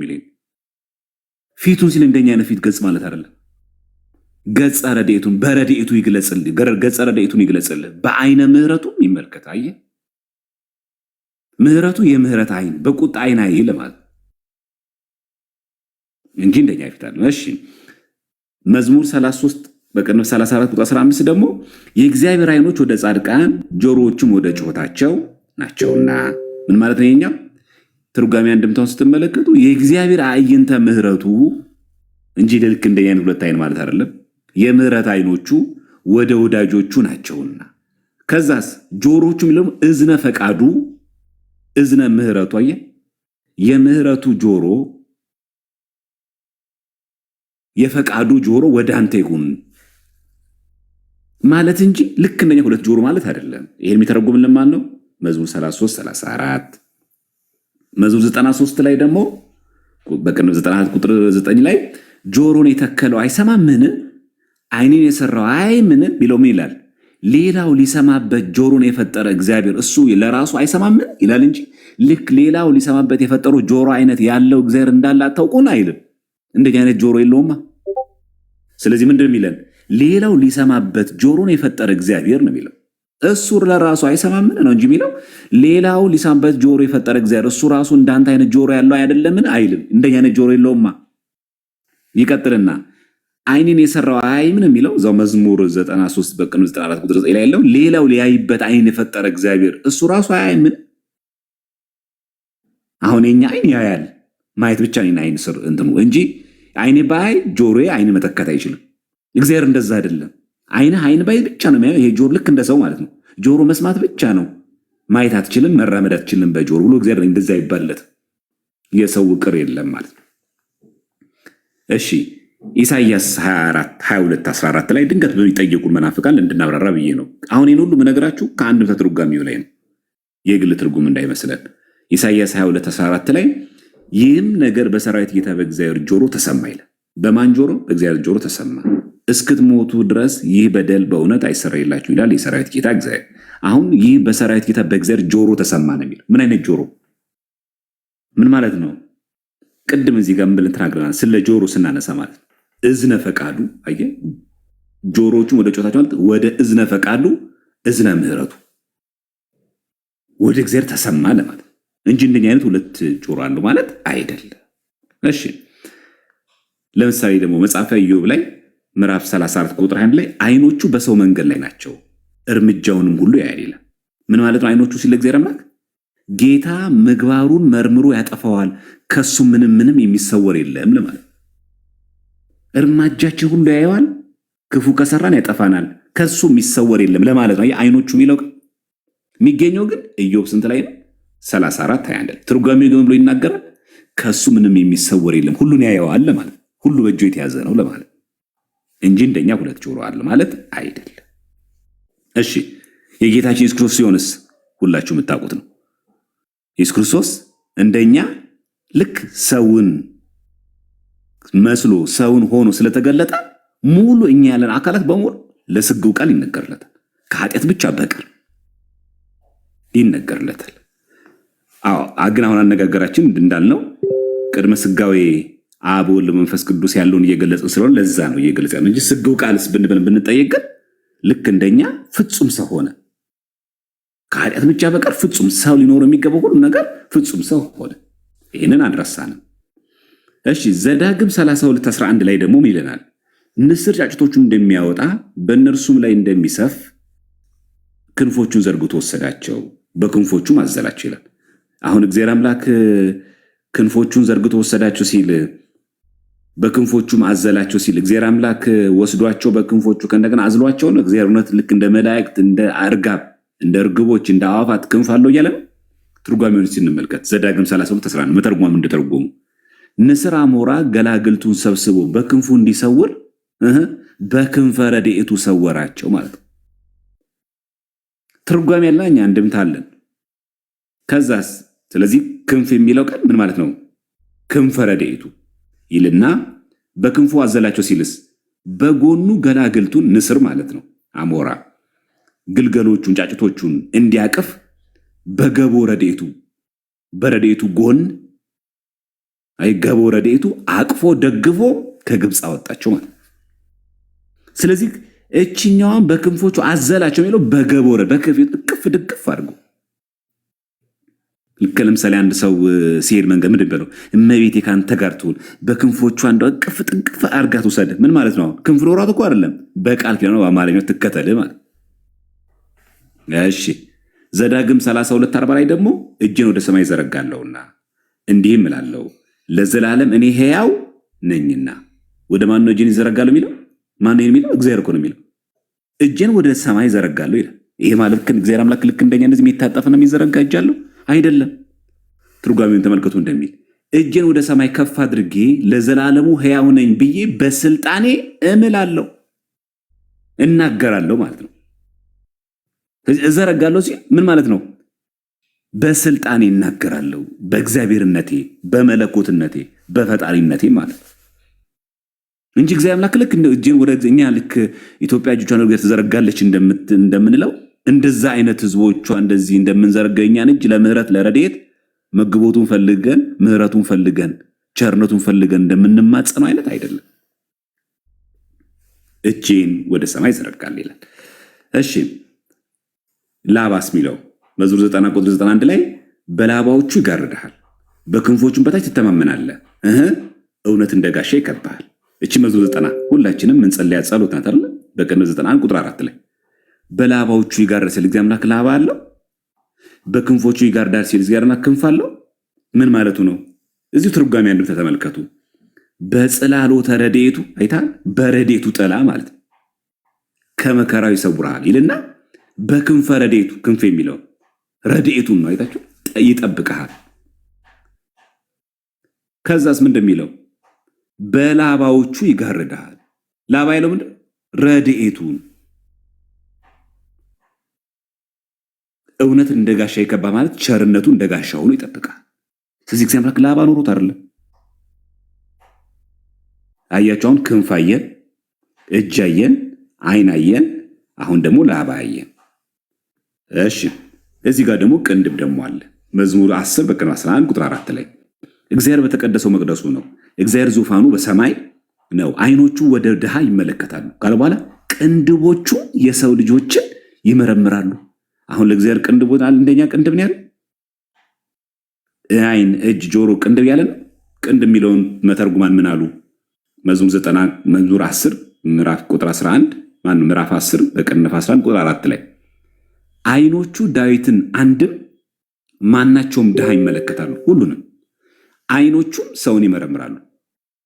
የሚለኝ። ፊቱን ሲል እንደኛ አይነት ፊት ገጽ ማለት አይደለም። ገጸ ረድኤቱን በረድኤቱ ይግለጽልህ፣ ገጸ ረድኤቱን ይግለጽልህ፣ በአይነ ምሕረቱም ይመልከት። አየህ፣ ምሕረቱ የምህረት አይን በቁጣ አይን አይል ማለት እንጂ እንደኛ ፊት አለ። እሺ መዝሙር 33 በቅንፍ 34 ቁጥር 15 ደግሞ የእግዚአብሔር አይኖች ወደ ጻድቃን ጆሮዎቹም ወደ ጩኸታቸው ናቸውና። ምን ማለት ነው? የኛው ትርጓሜ አንድምታውን ስትመለከቱ የእግዚአብሔር አዕይንተ ምሕረቱ እንጂ ልክ እንደኛ አይነት ሁለት አይን ማለት አይደለም። የምህረት አይኖቹ ወደ ወዳጆቹ ናቸውና። ከዛስ ጆሮዎቹ የሚለው እዝነ ፈቃዱ እዝነ ምሕረቱ። አየህ፣ የምህረቱ ጆሮ የፈቃዱ ጆሮ ወደ አንተ ይሁን ማለት እንጂ ልክ እንደኛ ሁለት ጆሮ ማለት አይደለም። ይሄን የሚተረጉምልን ማን ነው? መዝሙር 33 34 መዝሙር 93 ላይ ደግሞ በቅንፍ 94 ቁጥር 9 ላይ ጆሮን የተከለው አይሰማምን? አይንን የሰራው አይምን ቢለው ምን ይላል? ሌላው ሊሰማበት ጆሮን የፈጠረ እግዚአብሔር እሱ ለራሱ አይሰማምን ይላል እንጂ ልክ ሌላው ሊሰማበት የፈጠረው ጆሮ አይነት ያለው እግዚአብሔር እንዳለ አታውቁን አይልም። እንደኛ አይነት ጆሮ የለውማ። ስለዚህ ምንድን ነው የሚለን? ሌላው ሊሰማበት ጆሮን የፈጠረ እግዚአብሔር ነው የሚለው። እሱ ለራሱ አይሰማምን ነው እንጂ የሚለው ሌላው ሊሰማበት ጆሮ የፈጠረ እግዚአብሔር እሱ ራሱ እንዳንተ አይነት ጆሮ ያለው አይደለምን አይልም። እንደኛ አይነት ጆሮ የለውማ። ይቀጥልና አይንን የሰራው አይምን የሚለው እዛው መዝሙር 93 በቅንፍ 94 ቁጥር 9 ላይ ያለው ሌላው ሊያይበት አይን የፈጠረ እግዚአብሔር እሱ ራሱ አይምን። አሁን የኛ አይን ያያል፣ ማየት ብቻ ነው አይን ስር እንትኑ እንጂ አይኔ ባይ ጆሮዬ አይን መተካት አይችልም። እግዚአብሔር እንደዛ አይደለም። አይን ባይ ብቻ ነው የሚያየው። ይሄ ጆሮ ልክ እንደ ሰው ማለት ነው። ጆሮ መስማት ብቻ ነው፣ ማየት አትችልም፣ መራመድ አትችልም በጆሮ ብሎ እግዚአብሔር እንደዛ ይባልለት። የሰው ቅር የለም ማለት ነው። እሺ ኢሳይያስ 24 22 14 ላይ ድንገት በሚጠየቁን መናፍቃን እንድናብራራ ብዬ ነው። አሁን ይሄን ሁሉ የምነግራችሁ ከአንድ ተትርጓሚው ላይ ነው፣ የግል ትርጉም እንዳይመስለን። ኢሳይያስ 22 14 ላይ ይህም ነገር በሰራዊት ጌታ በእግዚአብሔር ጆሮ ተሰማ ይላል። በማን ጆሮ? በእግዚአብሔር ጆሮ ተሰማ። እስክትሞቱ ድረስ ይህ በደል በእውነት አይሰረይላችሁ ይላል የሰራዊት ጌታ እግዚአብሔር። አሁን ይህ በሰራዊት ጌታ በእግዚአብሔር ጆሮ ተሰማ ነው የሚለው። ምን አይነት ጆሮ? ምን ማለት ነው? ቅድም እዚህ ጋር ምን ብለን ተናግረናል? ስለ ጆሮ ስናነሳ ማለት እዝነ ፈቃዱ። አየህ፣ ጆሮዎቹን ወደ ጮታቸው ማለት ወደ እዝነ ፈቃዱ እዝነ ምሕረቱ ወደ እግዚአብሔር ተሰማ ለማለት እንጂ እንደኛ አይነት ሁለት ጆሮ አለው ማለት አይደለም። እሺ ለምሳሌ ደግሞ መጽሐፈ ኢዮብ ላይ ምዕራፍ 34 ቁጥር 1 ላይ አይኖቹ በሰው መንገድ ላይ ናቸው እርምጃውንም ሁሉ ያያል ይላል። ምን ማለት ነው? አይኖቹ ሲል እግዚአብሔር አምላክ ጌታ ምግባሩን መርምሮ ያጠፋዋል፣ ከሱ ምንም የሚሰወር የለም ለማለት። እርምጃችን ሁሉ ያየዋል፣ ክፉ ከሰራን ያጠፋናል፣ ከሱ የሚሰወር የለም ለማለት ነው። አይኖቹ የሚለው የሚገኘው ግን ኢዮብ ስንት ላይ ነው? 34 21 ላይ ትርጓሜው ግን ብሎ ይናገራል። ከሱ ምንም የሚሰወር የለም፣ ሁሉን ያየዋል ለማለት፣ ሁሉ በእጁ የተያዘ ነው ለማለት እንጂ እንደኛ ሁለት ጆሮ አለ ማለት አይደለም። እሺ የጌታችን ኢየሱስ ክርስቶስ ሲሆንስ ሁላችሁ የምታውቁት ነው። ኢየሱስ ክርስቶስ እንደኛ ልክ ሰውን መስሎ ሰውን ሆኖ ስለተገለጠ ሙሉ እኛ ያለን አካላት በሙሉ ለስግው ቃል ይነገርለታል። ከኃጢአት ብቻ በቀር ይነገርለታል። ግን አሁን አነጋገራችን እንዳልነው ቅድመ ስጋዌ አብ ወልድ መንፈስ ቅዱስ ያለውን እየገለጽን ስለሆነ ለዛ ነው እየገለጽ ያለው እንጂ ስግው ቃልስ ብንጠየቅ ግን ልክ እንደኛ ፍጹም ሰው ሆነ። ከኃጢአት ብቻ በቀር ፍጹም ሰው ሊኖር የሚገባው ሁሉ ነገር ፍጹም ሰው ሆነ። ይህንን አንረሳንም። እሺ ዘዳግም 32:11 ላይ ደግሞ ይለናል፣ ንስር ጫጭቶቹን እንደሚያወጣ በእነርሱም ላይ እንደሚሰፍ ክንፎቹን ዘርግቶ ወሰዳቸው፣ በክንፎቹም አዘላቸው ይላል። አሁን እግዚአብሔር አምላክ ክንፎቹን ዘርግቶ ወሰዳቸው ሲል በክንፎቹም አዘላቸው ሲል እግዚአብሔር አምላክ ወስዷቸው በክንፎቹ ከእንደገና አዝሏቸው ነው። እግዚአብሔር እውነት ልክ እንደ መላእክት እንደ አርጋብ እንደ እርግቦች እንደ አዋፋት ክንፍ አለው እያለ ነው። ትርጓሜውን ስንመልከት ዘዳግም 32:11 መተርጓም እንደተረጎሙ ንስር አሞራ ገላግልቱን ሰብስቦ በክንፉ እንዲሰውር በክንፈ ረድኤቱ ሰወራቸው ማለት ነው። ትርጓሜ ያለኝ አንድምታ አለን። ከዛስ ስለዚህ ክንፍ የሚለው ቃል ምን ማለት ነው? ክንፈ ረድኤቱ ይልና በክንፉ አዘላቸው ሲልስ በጎኑ ገላግልቱን ንስር ማለት ነው አሞራ ግልገሎቹን ጫጭቶቹን እንዲያቅፍ በገቦ ረድኤቱ በረድኤቱ ጎን ገቦ ረድኤቱ አቅፎ ደግፎ ከግብፅ አወጣቸው ማለት። ስለዚህ እችኛዋን በክንፎቹ አዘላቸው የሚለው በገቦ በከፊት እቅፍ ድግፍ አድርጎ ልክ ለምሳሌ አንድ ሰው ሲሄድ መንገድ ምንድን በለው እመቤቴ ካንተ ጋር ትሁን በክንፎቹ አንዷ እቅፍ ጥንቅፍ አድርጋ ትውሰድ። ምን ማለት ነው? ክንፍ ኖሯት እኮ አይደለም፣ በቃል ኪዳኑ በአማርኛው ትከተል ማለት። እሺ ዘዳግም 32:40 ላይ ደግሞ እጄን ወደ ሰማይ ዘረጋለሁና እንዲህም እላለሁ ለዘላለም እኔ ሕያው ነኝና። ወደ ማን ነው እጄን ይዘረጋለሁ የሚለው? ማን ነው የሚለው? እግዚአብሔር እኮ ነው የሚለው። እጄን ወደ ሰማይ ዘረጋለሁ ይላል። ይሄ ማለት እግዚአብሔር አምላክ ልክ እንደኛ እንደዚህ የሚታጠፍና የሚዘረጋ እጃለሁ አይደለም። ትርጓሜውን ተመልከቱ እንደሚል እጄን ወደ ሰማይ ከፍ አድርጌ ለዘላለሙ ሕያው ነኝ ብዬ በስልጣኔ እምላለሁ እናገራለሁ ማለት ነው። እዘረጋለሁ ሲል ምን ማለት ነው? በስልጣኔ እናገራለሁ፣ በእግዚአብሔርነቴ፣ በመለኮትነቴ፣ በፈጣሪነቴ ማለት እንጂ እግዚአብሔር አምላክ ልክ እጄን ወደ እኛ ልክ ኢትዮጵያ እጆቿን ወደ ተዘረጋለች እንደምንለው እንደዛ አይነት ህዝቦቿ እንደዚህ እንደምንዘረጋ እኛን እጅ ለምህረት ለረድኤት መግቦቱን ፈልገን ምህረቱን ፈልገን ቸርነቱን ፈልገን እንደምንማጸነው አይነት አይደለም። እጄን ወደ ሰማይ ዘረጋለሁ ይላል። እሺ ላባስ ሚለው መዝሙር 90:91 ላይ በላባዎቹ ይጋርድሃል፣ በክንፎቹም በታች ትተማመናለህ፣ እውነት እንደ ጋሻ ይከብሃል። እቺ መዝሙር 90 ሁላችንም ምንጸልያ ጸሎት ናት አይደል? በቅንፍ 91:4 ላይ በላባዎቹ ይጋርዳል ሲል እግዚአብሔር አምላክ ላባ አለው፣ በክንፎቹ ይጋርዳል ሲል እግዚአብሔር አምላክ ክንፍ አለው። ምን ማለቱ ነው? እዚሁ ትርጓሜ አንዱ ተመልከቱ። በጽላሎተ ረድኤቱ አይታል፣ በረድኤቱ ጥላ ማለት ነው። ከመከራው ይሰውርሃል ይልና በክንፈ ረድኤቱ ክንፍ የሚለው ረድኤቱን ነው አይታችሁ ይጠብቅሃል። ከዛስ ምን እንደሚለው በላባዎቹ ይጋርድሃል። ላባ ያለው ምንድን ረድኤቱን እውነት እንደ ጋሻ ይከባ ማለት ቸርነቱ እንደ ጋሻ ሆኖ ይጠብቃል። ስለዚህ እግዚአብሔር አምላክ ላባ ኖሮት አይደለም። አያችሁ አሁን ክንፍ አየን፣ እጅ አየን፣ አይን አየን፣ አሁን ደግሞ ላባ አየን። እሺ እዚህ ጋር ደግሞ ቅንድብ ደግሞ አለ። መዝሙር 10:11-4 ላይ እግዚአብሔር በተቀደሰው መቅደሱ ነው፣ እግዚአብሔር ዙፋኑ በሰማይ ነው፣ አይኖቹ ወደ ድሃ ይመለከታሉ ካለ በኋላ ቅንድቦቹ የሰው ልጆችን ይመረምራሉ። አሁን ለእግዚአብሔር ቅንድቦት እንደኛ ቅንድብ ነው ያለው። አይን፣ እጅ፣ ጆሮ ቅንድብ ያለ ነው። ቅንድብ የሚለውን መተርጉማን ምን አሉ? መዝሙር 10 ምዕራፍ ቁጥር 11 ምዕራፍ 10 በቅንፍ 11:4 ላይ አይኖቹ ዳዊትን አንድም ማናቸውም ድሃ ይመለከታሉ፣ ሁሉንም አይኖቹም ሰውን ይመረምራሉ።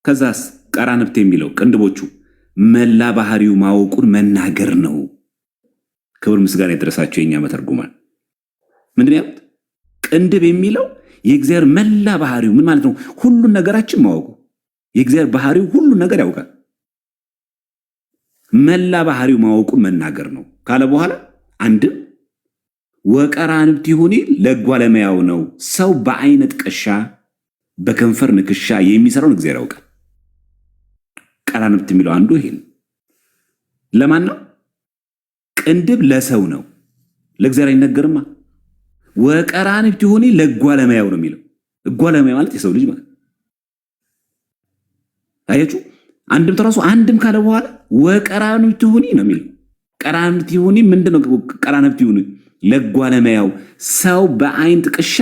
ከዛስ ቀራንብት የሚለው ቅንድቦቹ መላ ባህሪው ማወቁን መናገር ነው። ክብር ምስጋና ይድረሳቸው የኛ መተርጉማን። ምንድን ያሉት? ቅንድብ የሚለው የእግዚአብሔር መላ ባህሪው ምን ማለት ነው? ሁሉን ነገራችን ማወቁ። የእግዚአብሔር ባህሪው ሁሉን ነገር ያውቃል። መላ ባህሪው ማወቁን መናገር ነው ካለ በኋላ አንድም ወቀራንብት ይሁኒ ለጓለመያው ነው። ሰው በአይነ ጥቀሻ በከንፈር ንክሻ የሚሰራውን እግዚአብሔር ያውቃል። ቀራንብት የሚለው አንዱ ይሄ ነው። ለማን ነው? ቅንድብ ለሰው ነው፣ ለእግዚአብሔር አይነገርማ። ወቀራንብት ይሁኒ ለጓለመያው ነው የሚለው። ጓለመያ ማለት የሰው ልጅ ማለት አያችሁ። አንድም ተራሱ አንድም ካለ በኋላ ወቀራንብት ይሁኒ ነው የሚለው። ቀራንብት ይሁኒ ምንድነው? ቀራንብት ይሁኒ ለጓለመያው ሰው በአይን ጥቅሻ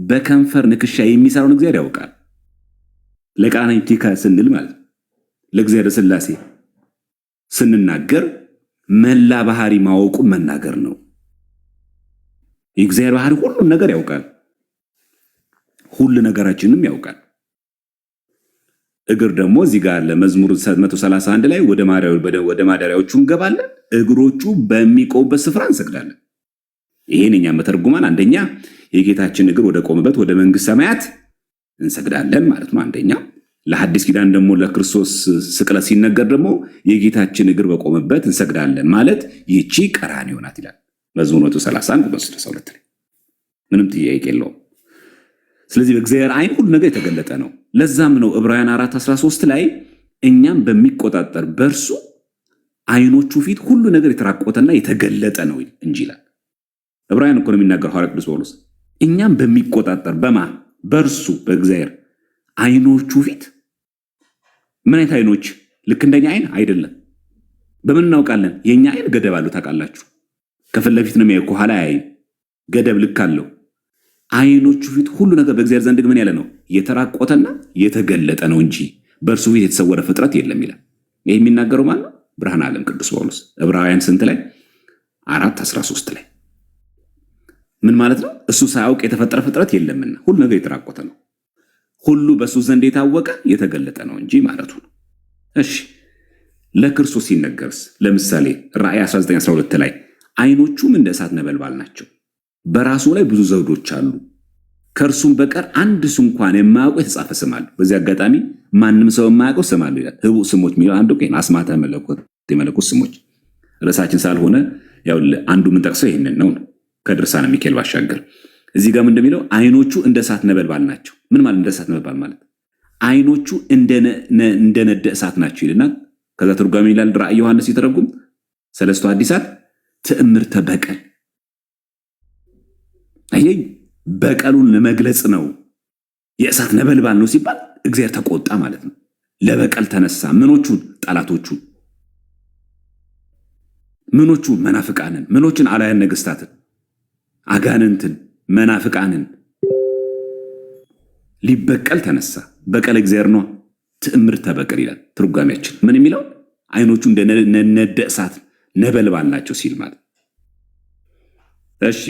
በከንፈር ንክሻ የሚሰራውን እግዚአብሔር ያውቃል። ለቀራንብት ስንል ማለት ለእግዚአብሔር ሥላሴ ስንናገር መላ ባህሪ ማወቁን መናገር ነው። የእግዚአብሔር ባህሪ ሁሉን ነገር ያውቃል፣ ሁሉ ነገራችንም ያውቃል። እግር ደግሞ እዚህ ጋር ለመዝሙር 131 ላይ ወደ ማደሪያዎቹ እንገባለን፣ እግሮቹ በሚቆሙበት ስፍራ እንሰግዳለን። ይሄን እኛ መተርጉማን አንደኛ የጌታችን እግር ወደ ቆመበት ወደ መንግስት ሰማያት እንሰግዳለን ማለት ነው። አንደኛ ለሐዲስ ኪዳን ደግሞ ለክርስቶስ ስቅለት ሲነገር ደግሞ የጌታችን እግር በቆመበት እንሰግዳለን ማለት ይቺ ቀራንዮ ናት ይላል መዝሙር 131:62 ላይ ምንም ጥያቄ የለውም። ስለዚህ በእግዚአብሔር አይን ሁሉ ነገር የተገለጠ ነው። ለዛም ነው ዕብራውያን 4:13 ላይ እኛም በሚቆጣጠር በእርሱ አይኖቹ ፊት ሁሉ ነገር የተራቆተና የተገለጠ ነው እንጂ ይላል። ዕብራውያን እኮ ነው የሚናገረው ሐዋርያ ቅዱስ ጳውሎስ። እኛም በሚቆጣጠር በእርሱ በእግዚአብሔር አይኖቹ ፊት ምን አይነት አይኖች? ልክ እንደኛ አይን አይደለም። በምን እናውቃለን? የኛ አይን ገደብ አለው ታውቃላችሁ። ከፊት ለፊት ነው የሚያየው፣ ከኋላ አያይም። ገደብ ልክ አለው። አይኖቹ ፊት ሁሉ ነገር በእግዚአብሔር ዘንድ ምን ያለ ነው? የተራቆተና የተገለጠ ነው እንጂ በእርሱ ፊት የተሰወረ ፍጥረት የለም ይላል። ይህ የሚናገረው ማለት ነው ብርሃነ ዓለም ቅዱስ ጳውሎስ ዕብራውያን ስንት ላይ 4:13 ላይ ምን ማለት ነው? እሱ ሳያውቅ የተፈጠረ ፍጥረት የለምና ሁሉ ነገር የተራቆተ ነው። ሁሉ በእሱ ዘንድ የታወቀ የተገለጠ ነው እንጂ ማለቱ ነው። እሺ ለክርስቶስ ሲነገርስ ለምሳሌ ራእይ 19:12 ላይ አይኖቹም እንደ እሳት ነበልባል ናቸው፣ በራሱ ላይ ብዙ ዘውዶች አሉ፣ ከእርሱም በቀር አንድ እንኳን የማያውቀው የተጻፈ ስም አለ። በዚህ አጋጣሚ ማንም ሰው የማያውቀው ስም አለ ይላል። ህቡዕ ስሞች የሚለው አንዱ አስማተ መለኮት የመለኮት ስሞች ርዕሳችን ሳልሆነ ያው አንዱ የምንጠቅሰው ይህንን ነው ከድርሳነ ሚካኤል ባሻገር እዚህ ጋር እንደሚለው አይኖቹ እንደ እሳት ነበልባል ናቸው። ምን ማለት እንደ እሳት ነበልባል ማለት? አይኖቹ እንደ ነደ እሳት ናቸው ይልና ከዛ ትርጓሜ ይላል ራእይ ዮሐንስ ሲተረጉም ሰለስቱ ሐዲሳት ትዕምርተ በቀል። አየኝ በቀሉን ለመግለጽ ነው። የእሳት ነበልባል ነው ሲባል እግዚአብሔር ተቆጣ ማለት ነው። ለበቀል ተነሳ። ምኖቹን? ጠላቶቹን። ምኖቹን? መናፍቃንን። ምኖችን? አላያን ነገስታትን፣ አጋንንትን፣ መናፍቃንን ሊበቀል ተነሳ። በቀል እግዚአብሔር ነው። ትዕምርተ በቀል ይላል ትርጓሜያችን። ምን የሚለው? አይኖቹ እንደነደ እሳት ነበልባል ናቸው ሲል ማለት። እሺ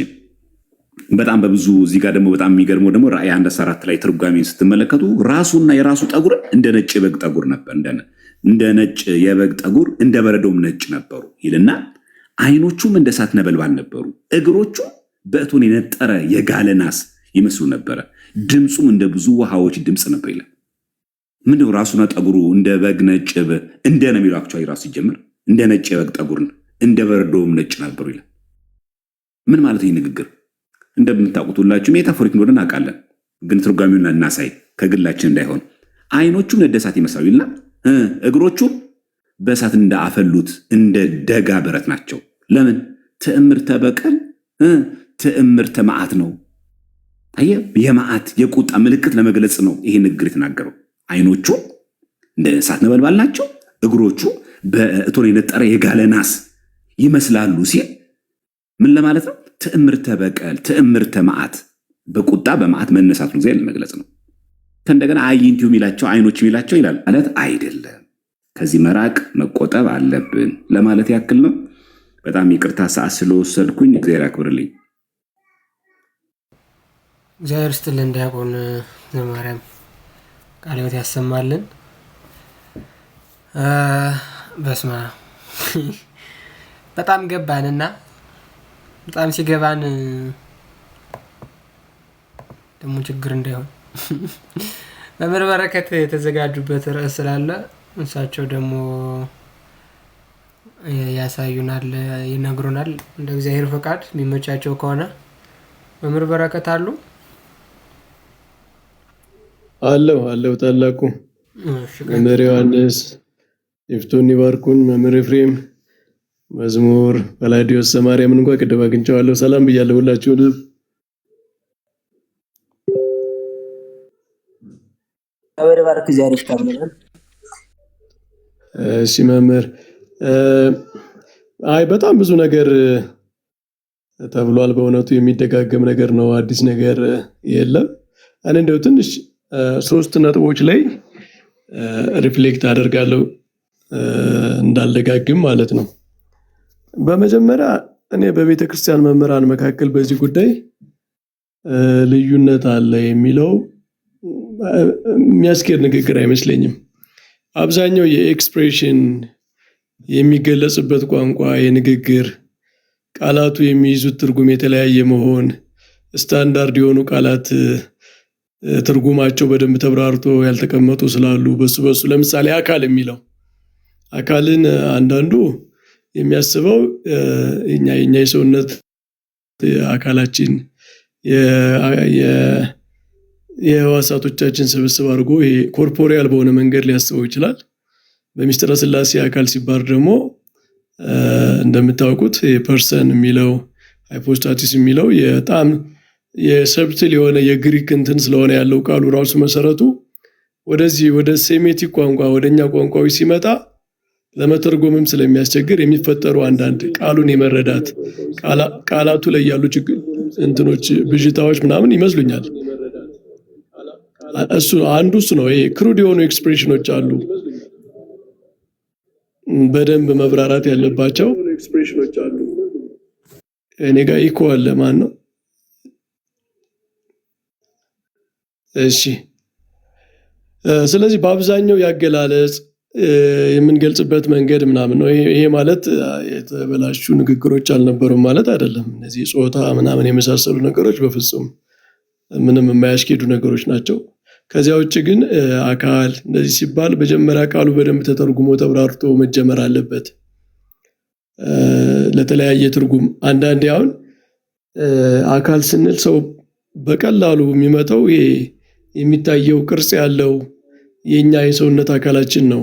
በጣም በብዙ እዚህ ጋር ደግሞ በጣም የሚገርመው ደግሞ ራእይ 1:4 ላይ ትርጓሜን ስትመለከቱ ራሱና የራሱ ጠጉር እንደ ነጭ የበግ ጠጉር ነበር፣ እንደ ነጭ የበግ ጠጉር እንደ በረዶም ነጭ ነበሩ ይልና አይኖቹም እንደ እሳት ነበልባል ነበሩ፣ እግሮቹ በእቶን የነጠረ የጋለ ናስ ይመስሉ ነበረ፣ ድምፁም እንደ ብዙ ውሃዎች ድምፅ ነበር ይላል። ምንድነው? ራሱና ጠጉሩ እንደ በግ ነጭ እንደ ነው የሚለው አክቹዋሊ ራሱ ሲጀምር እንደ ነጭ የበግ ጠጉር እንደ በረዶም ነጭ ነበሩ ይላል። ምን ማለት ይህ ንግግር? እንደምታውቁት ሁላችሁ ሜታፎሪክ እንደሆነ እናውቃለን፣ ግን ትርጓሜውን እናሳይ ከግላችን እንዳይሆን። አይኖቹም ነደ እሳት ይመስላሉ ይልና እግሮቹም በእሳት እንዳፈሉት እንደ ደጋ ብረት ናቸው። ለምን? ትዕምርተ በቀል ትዕምርተ መዓት ነው። አየ የመዓት የቁጣ ምልክት ለመግለጽ ነው ይሄ ንግግር የተናገረው። አይኖቹ እንደ እሳት ነበልባል ናቸው፣ እግሮቹ በእቶን የነጠረ የጋለ ናስ ይመስላሉ ሲል ምን ለማለት ነው? ትዕምርተ በቀል ትዕምርተ መዓት፣ በቁጣ በመዓት መነሳት ነው ለመግለጽ ነው። ከእንደገና አይንቲው የሚላቸው አይኖች የሚላቸው ይላል ማለት አይደለም። ከዚህ መራቅ መቆጠብ አለብን ለማለት ያክል ነው። በጣም ይቅርታ ሰዓት ስለወሰድኩኝ፣ እግዚአብሔር ያክብርልኝ። እግዚአብሔር ይስጥልን። ዲያቆን ዘማርያም ቃለ ሕይወት ያሰማልን። በስመ አብ በጣም ገባንና በጣም ሲገባን ደግሞ ችግር እንዳይሆን መምህር በረከት የተዘጋጁበት ርዕስ ስላለ እሳቸው ደግሞ ያሳዩናል፣ ይነግሩናል። እንደ እግዚአብሔር ፈቃድ የሚመቻቸው ከሆነ መምህር በረከት አሉ አለው ታላቁ መምህር ዮሐንስ ይፍቱን ይባርኩን። መምህር ኤፍሬም መዝሙር በላዲዮስ ሰማርያምን እንኳን ቅድም አግኝቼዋለሁ። ሰላም ብያለሁ ሁላችሁንም። ወደ ባርክ ዛሬሽ ካብለናል። እሺ መምህር፣ አይ በጣም ብዙ ነገር ተብሏል። በእውነቱ የሚደጋገም ነገር ነው፣ አዲስ ነገር የለም። እኔ እንደው ትንሽ 3 ነጥቦች ላይ ሪፍሌክት አደርጋለሁ እንዳልደጋግም ማለት ነው። በመጀመሪያ እኔ በቤተ ክርስቲያን መምህራን መካከል በዚህ ጉዳይ ልዩነት አለ የሚለው የሚያስኬድ ንግግር አይመስለኝም። አብዛኛው የኤክስፕሬሽን የሚገለጽበት ቋንቋ የንግግር ቃላቱ የሚይዙት ትርጉም የተለያየ መሆን፣ ስታንዳርድ የሆኑ ቃላት ትርጉማቸው በደንብ ተብራርቶ ያልተቀመጡ ስላሉ በሱ ለምሳሌ አካል የሚለው አካልን አንዳንዱ የሚያስበው የኛ የሰውነት አካላችን የህዋሳቶቻችን ስብስብ አድርጎ ይሄ ኮርፖሪያል በሆነ መንገድ ሊያስበው ይችላል። በሚስጥረ ሥላሴ አካል ሲባል ደግሞ እንደምታውቁት የፐርሰን የሚለው ሃይፖስታቲስ የሚለው በጣም የሰብትል የሆነ የግሪክ እንትን ስለሆነ ያለው ቃሉ ራሱ መሰረቱ ወደዚህ ወደ ሴሜቲክ ቋንቋ ወደኛ ቋንቋዊ ሲመጣ ለመተርጎምም ስለሚያስቸግር የሚፈጠሩ አንዳንድ ቃሉን የመረዳት ቃላቱ ላይ ያሉ እንትኖች ብዥታዎች ምናምን ይመስሉኛል። አንዱ እሱ ነው። ይሄ ክሩድ የሆኑ ኤክስፕሬሽኖች አሉ በደንብ መብራራት ያለባቸው። እኔ ጋር ኢኮ አለ። ማን ነው? እሺ። ስለዚህ በአብዛኛው ያገላለጽ የምንገልጽበት መንገድ ምናምን ነው። ይሄ ማለት የተበላሹ ንግግሮች አልነበሩም ማለት አይደለም። እነዚህ ጾታ ምናምን የመሳሰሉ ነገሮች በፍጹም ምንም የማያስኬዱ ነገሮች ናቸው። ከዚያ ውጭ ግን አካል እንደዚህ ሲባል መጀመሪያ ቃሉ በደንብ ተተርጉሞ ተብራርቶ መጀመር አለበት። ለተለያየ ትርጉም አንዳንዴ አሁን አካል ስንል ሰው በቀላሉ የሚመጣው ይሄ የሚታየው ቅርጽ ያለው የኛ የሰውነት አካላችን ነው።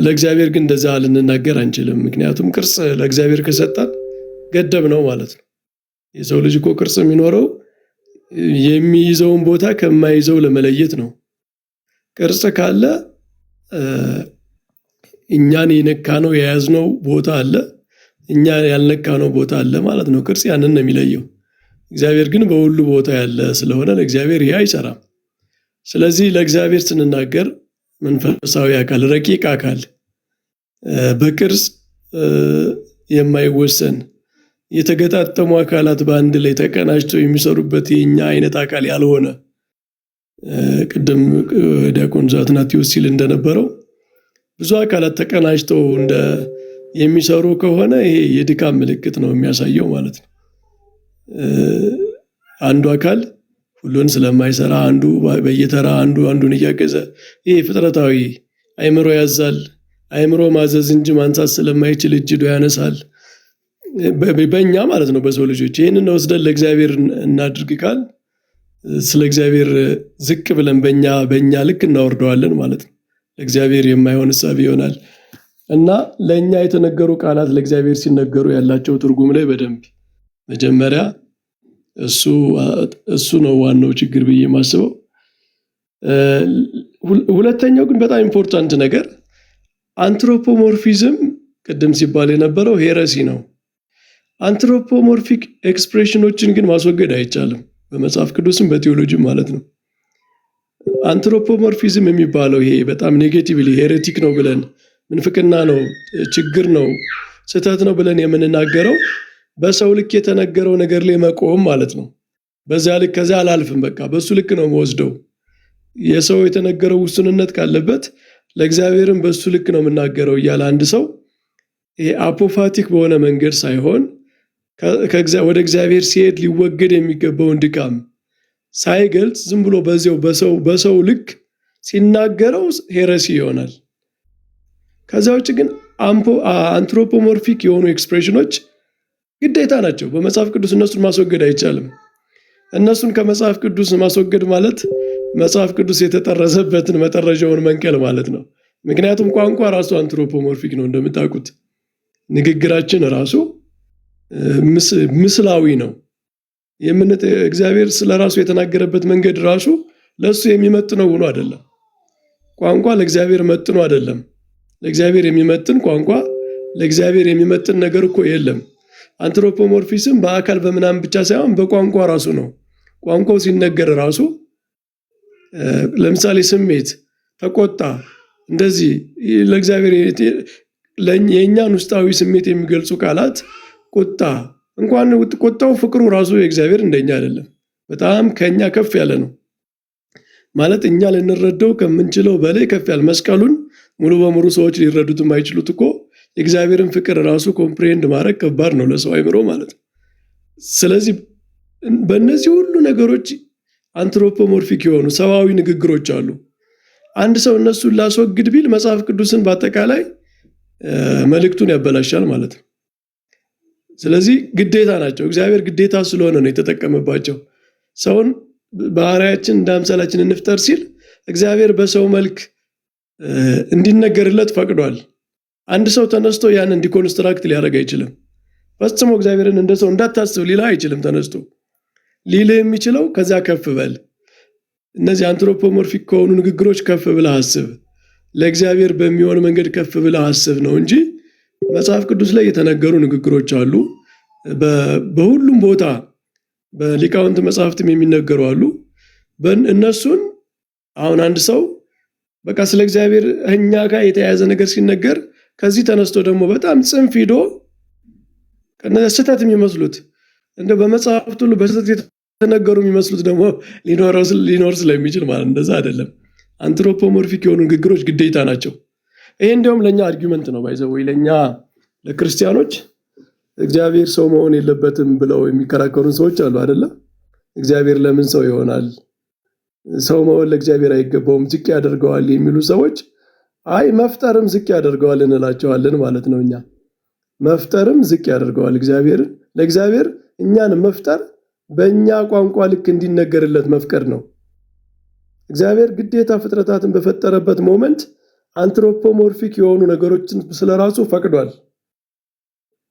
ለእግዚአብሔር ግን እንደዛ ልንናገር አንችልም። ምክንያቱም ቅርጽ ለእግዚአብሔር ከሰጠን ገደብ ነው ማለት ነው። የሰው ልጅ እኮ ቅርጽ የሚኖረው የሚይዘውን ቦታ ከማይዘው ለመለየት ነው። ቅርጽ ካለ እኛን የነካነው የያዝነው ቦታ አለ፣ እኛ ያልነካነው ቦታ አለ ማለት ነው። ቅርጽ ያንን ነው የሚለየው። እግዚአብሔር ግን በሁሉ ቦታ ያለ ስለሆነ ለእግዚአብሔር ይህ አይሰራም። ስለዚህ ለእግዚአብሔር ስንናገር መንፈሳዊ አካል፣ ረቂቅ አካል፣ በቅርጽ የማይወሰን የተገጣጠሙ አካላት በአንድ ላይ ተቀናጅተው የሚሰሩበት የኛ አይነት አካል ያልሆነ ቅድም ዲያቆን አትናቴዎስ ሲል እንደነበረው ብዙ አካላት ተቀናጅተው የሚሰሩ ከሆነ ይሄ የድካም ምልክት ነው የሚያሳየው ማለት ነው። አንዱ አካል ሁሉን ስለማይሰራ አንዱ በየተራ አንዱን እያገዘ ይሄ ፍጥረታዊ አይምሮ ያዛል። አይምሮ ማዘዝ እንጂ ማንሳት ስለማይችል እጅ ሄዶ ያነሳል። በእኛ ማለት ነው በሰው ልጆች ይህንን ወስደን ለእግዚአብሔር እናድርግ ካል ስለ እግዚአብሔር ዝቅ ብለን በእኛ ልክ እናወርደዋለን ማለት ነው። ለእግዚአብሔር የማይሆን እሳቤ ይሆናል እና ለእኛ የተነገሩ ቃላት ለእግዚአብሔር ሲነገሩ ያላቸው ትርጉም ላይ በደንብ መጀመሪያ እሱ ነው ዋናው ችግር ብዬ ማስበው። ሁለተኛው ግን በጣም ኢምፖርታንት ነገር አንትሮፖሞርፊዝም ቅድም ሲባል የነበረው ሄረሲ ነው። አንትሮፖሞርፊክ ኤክስፕሬሽኖችን ግን ማስወገድ አይቻልም፣ በመጽሐፍ ቅዱስም በቴዎሎጂም ማለት ነው። አንትሮፖሞርፊዝም የሚባለው ይሄ በጣም ኔጌቲቭሊ ሄሬቲክ ነው ብለን ምንፍቅና ነው፣ ችግር ነው፣ ስህተት ነው ብለን የምንናገረው በሰው ልክ የተነገረው ነገር ላይ መቆም ማለት ነው። በዚያ ልክ ከዚያ አላልፍም፣ በቃ በሱ ልክ ነው መወስደው። የሰው የተነገረው ውስንነት ካለበት ለእግዚአብሔርም በሱ ልክ ነው የምናገረው እያለ አንድ ሰው ይሄ አፖፋቲክ በሆነ መንገድ ሳይሆን ወደ እግዚአብሔር ሲሄድ ሊወገድ የሚገባውን ድካም ሳይገልጽ ዝም ብሎ በሰው ልክ ሲናገረው ሄረሲ ይሆናል። ከዚያ ውጭ ግን አንትሮፖሞርፊክ የሆኑ ኤክስፕሬሽኖች ግዴታ ናቸው በመጽሐፍ ቅዱስ። እነሱን ማስወገድ አይቻልም። እነሱን ከመጽሐፍ ቅዱስ ማስወገድ ማለት መጽሐፍ ቅዱስ የተጠረዘበትን መጠረዣውን መንቀል ማለት ነው። ምክንያቱም ቋንቋ ራሱ አንትሮፖሞርፊክ ነው እንደምታውቁት። ንግግራችን ራሱ ምስላዊ ነው። እግዚአብሔር ስለ ራሱ የተናገረበት መንገድ ራሱ ለሱ የሚመጥነው ሆኖ አይደለም። ቋንቋ ለእግዚአብሔር መጥኖ አይደለም። ለእግዚአብሔር የሚመጥን ቋንቋ፣ ለእግዚአብሔር የሚመጥን ነገር እኮ የለም። አንትሮፖሞርፊዝም በአካል በምናምን ብቻ ሳይሆን በቋንቋ ራሱ ነው። ቋንቋው ሲነገር ራሱ ለምሳሌ ስሜት፣ ተቆጣ፣ እንደዚህ ለእግዚአብሔር የእኛን ውስጣዊ ስሜት የሚገልጹ ቃላት ቁጣ እንኳን ቁጣው ፍቅሩ ራሱ የእግዚአብሔር እንደኛ አይደለም፣ በጣም ከኛ ከፍ ያለ ነው ማለት እኛ ልንረዳው ከምንችለው በላይ ከፍ ያለ። መስቀሉን ሙሉ በሙሉ ሰዎች ሊረዱት የማይችሉት እኮ የእግዚአብሔርን ፍቅር ራሱ ኮምፕሬንድ ማድረግ ከባድ ነው ለሰው አይምሮ ማለት ነው። ስለዚህ በእነዚህ ሁሉ ነገሮች አንትሮፖሞርፊክ የሆኑ ሰዋዊ ንግግሮች አሉ። አንድ ሰው እነሱን ላስወግድ ቢል መጽሐፍ ቅዱስን በአጠቃላይ መልእክቱን ያበላሻል ማለት ነው። ስለዚህ ግዴታ ናቸው። እግዚአብሔር ግዴታ ስለሆነ ነው የተጠቀመባቸው። ሰውን ባህሪያችን እንደ አምሳላችን እንፍጠር ሲል እግዚአብሔር በሰው መልክ እንዲነገርለት ፈቅዷል። አንድ ሰው ተነስቶ ያን እንዲኮንስትራክት ሊያደርግ አይችልም። ፈጽሞ እግዚአብሔርን እንደ ሰው እንዳታስብ ሊላ አይችልም። ተነስቶ ሊልህ የሚችለው ከዛ ከፍ በል እነዚህ አንትሮፖሞርፊክ ከሆኑ ንግግሮች ከፍ ብለህ አስብ፣ ለእግዚአብሔር በሚሆን መንገድ ከፍ ብለህ አስብ ነው እንጂ መጽሐፍ ቅዱስ ላይ የተነገሩ ንግግሮች አሉ። በሁሉም ቦታ በሊቃውንት መጽሐፍትም የሚነገሩ አሉ። እነሱን አሁን አንድ ሰው በቃ ስለ እግዚአብሔር እኛ ጋር የተያያዘ ነገር ሲነገር ከዚህ ተነስቶ ደግሞ በጣም ጽንፍ ሂዶ ስህተት የሚመስሉት እንደ በመጽሐፍት ሁሉ በስህተት የተነገሩ የሚመስሉት ደግሞ ሊኖር ስለሚችል ማለት እንደዛ አይደለም። አንትሮፖሞርፊክ የሆኑ ንግግሮች ግዴታ ናቸው። ይሄ እንዲያውም ለእኛ አርጊመንት ነው ባይዘው ለእኛ ለክርስቲያኖች እግዚአብሔር ሰው መሆን የለበትም ብለው የሚከራከሩን ሰዎች አሉ አይደለ? እግዚአብሔር ለምን ሰው ይሆናል? ሰው መሆን ለእግዚአብሔር አይገባውም፣ ዝቅ ያደርገዋል የሚሉ ሰዎች አይ መፍጠርም ዝቅ ያደርገዋል እንላቸዋለን ማለት ነው። እኛ መፍጠርም ዝቅ ያደርገዋል እግዚአብሔርን። ለእግዚአብሔር እኛን መፍጠር በእኛ ቋንቋ ልክ እንዲነገርለት መፍቀድ ነው። እግዚአብሔር ግዴታ ፍጥረታትን በፈጠረበት ሞመንት አንትሮፖሞርፊክ የሆኑ ነገሮችን ስለራሱ ፈቅዷል።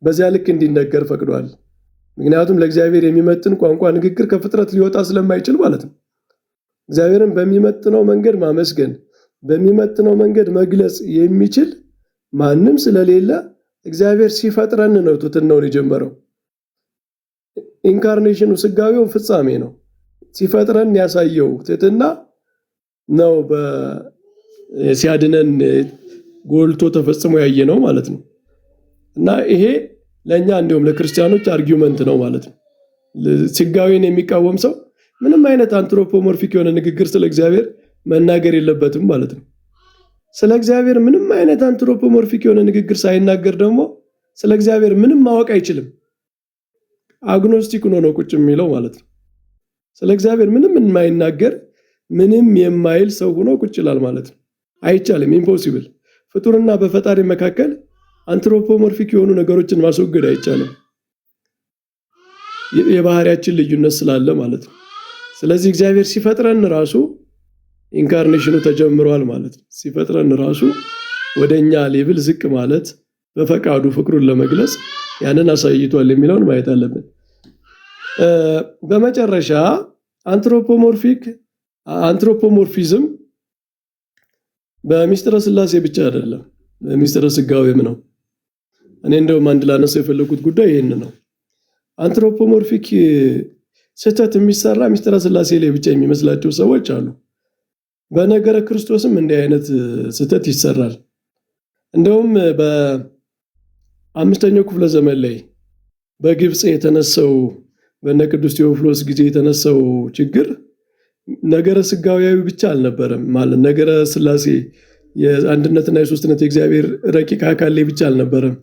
በዚያ ልክ እንዲነገር ፈቅዷል። ምክንያቱም ለእግዚአብሔር የሚመጥን ቋንቋ ንግግር ከፍጥረት ሊወጣ ስለማይችል ማለት ነው። እግዚአብሔርን በሚመጥነው መንገድ ማመስገን፣ በሚመጥነው መንገድ መግለጽ የሚችል ማንም ስለሌለ እግዚአብሔር ሲፈጥረን ነው ትሕትናውን የጀመረው። ኢንካርኔሽኑ ስጋዊው ፍጻሜ ነው። ሲፈጥረን ያሳየው ትሕትና ነው። ሲያድነን ጎልቶ ተፈጽሞ ያየ ነው ማለት ነው። እና ይሄ ለእኛ እንዲሁም ለክርስቲያኖች አርጊውመንት ነው ማለት ነው። ስጋዊን የሚቃወም ሰው ምንም አይነት አንትሮፖሞርፊክ የሆነ ንግግር ስለ እግዚአብሔር መናገር የለበትም ማለት ነው። ስለ እግዚአብሔር ምንም አይነት አንትሮፖሞርፊክ የሆነ ንግግር ሳይናገር ደግሞ ስለ እግዚአብሔር ምንም ማወቅ አይችልም። አግኖስቲክ ሆኖ ነው ቁጭ የሚለው ማለት ነው። ስለ እግዚአብሔር ምንም የማይናገር ምንም የማይል ሰው ሆኖ ቁጭ ይላል ማለት ነው። አይቻልም፣ ኢምፖሲብል። ፍጡርና በፈጣሪ መካከል አንትሮፖሞርፊክ የሆኑ ነገሮችን ማስወገድ አይቻልም፣ የባህሪያችን ልዩነት ስላለ ማለት ነው። ስለዚህ እግዚአብሔር ሲፈጥረን ራሱ ኢንካርኔሽኑ ተጀምሯል ማለት ነው። ሲፈጥረን ራሱ ወደኛ ሌቭል ዝቅ ማለት በፈቃዱ ፍቅሩን ለመግለጽ ያንን አሳይቷል የሚለውን ማየት አለብን። በመጨረሻ አንትሮፖሞርፊዝም በሚስጥረ ሥላሴ ብቻ አይደለም፣ በሚስጥረ ሥጋዌም ነው። እኔ እንደውም አንድ ላነሳው የፈለኩት ጉዳይ ይሄን ነው። አንትሮፖሞርፊክ ስህተት የሚሰራ ሚስጥረ ሥላሴ ላይ ብቻ የሚመስላቸው ሰዎች አሉ። በነገረ ክርስቶስም እንዲህ አይነት ስህተት ይሰራል። እንደውም በ5ኛው ክፍለ ዘመን ላይ በግብፅ የተነሳው በነ ቅዱስ ቴዎፍሎስ ጊዜ የተነሳው ችግር ነገረ ሥጋዌያዊ ብቻ አልነበረም። ማለት ነገረ ሥላሴ የአንድነትና የሶስትነት የእግዚአብሔር ረቂቅ አካል ላይ ብቻ አልነበረም፣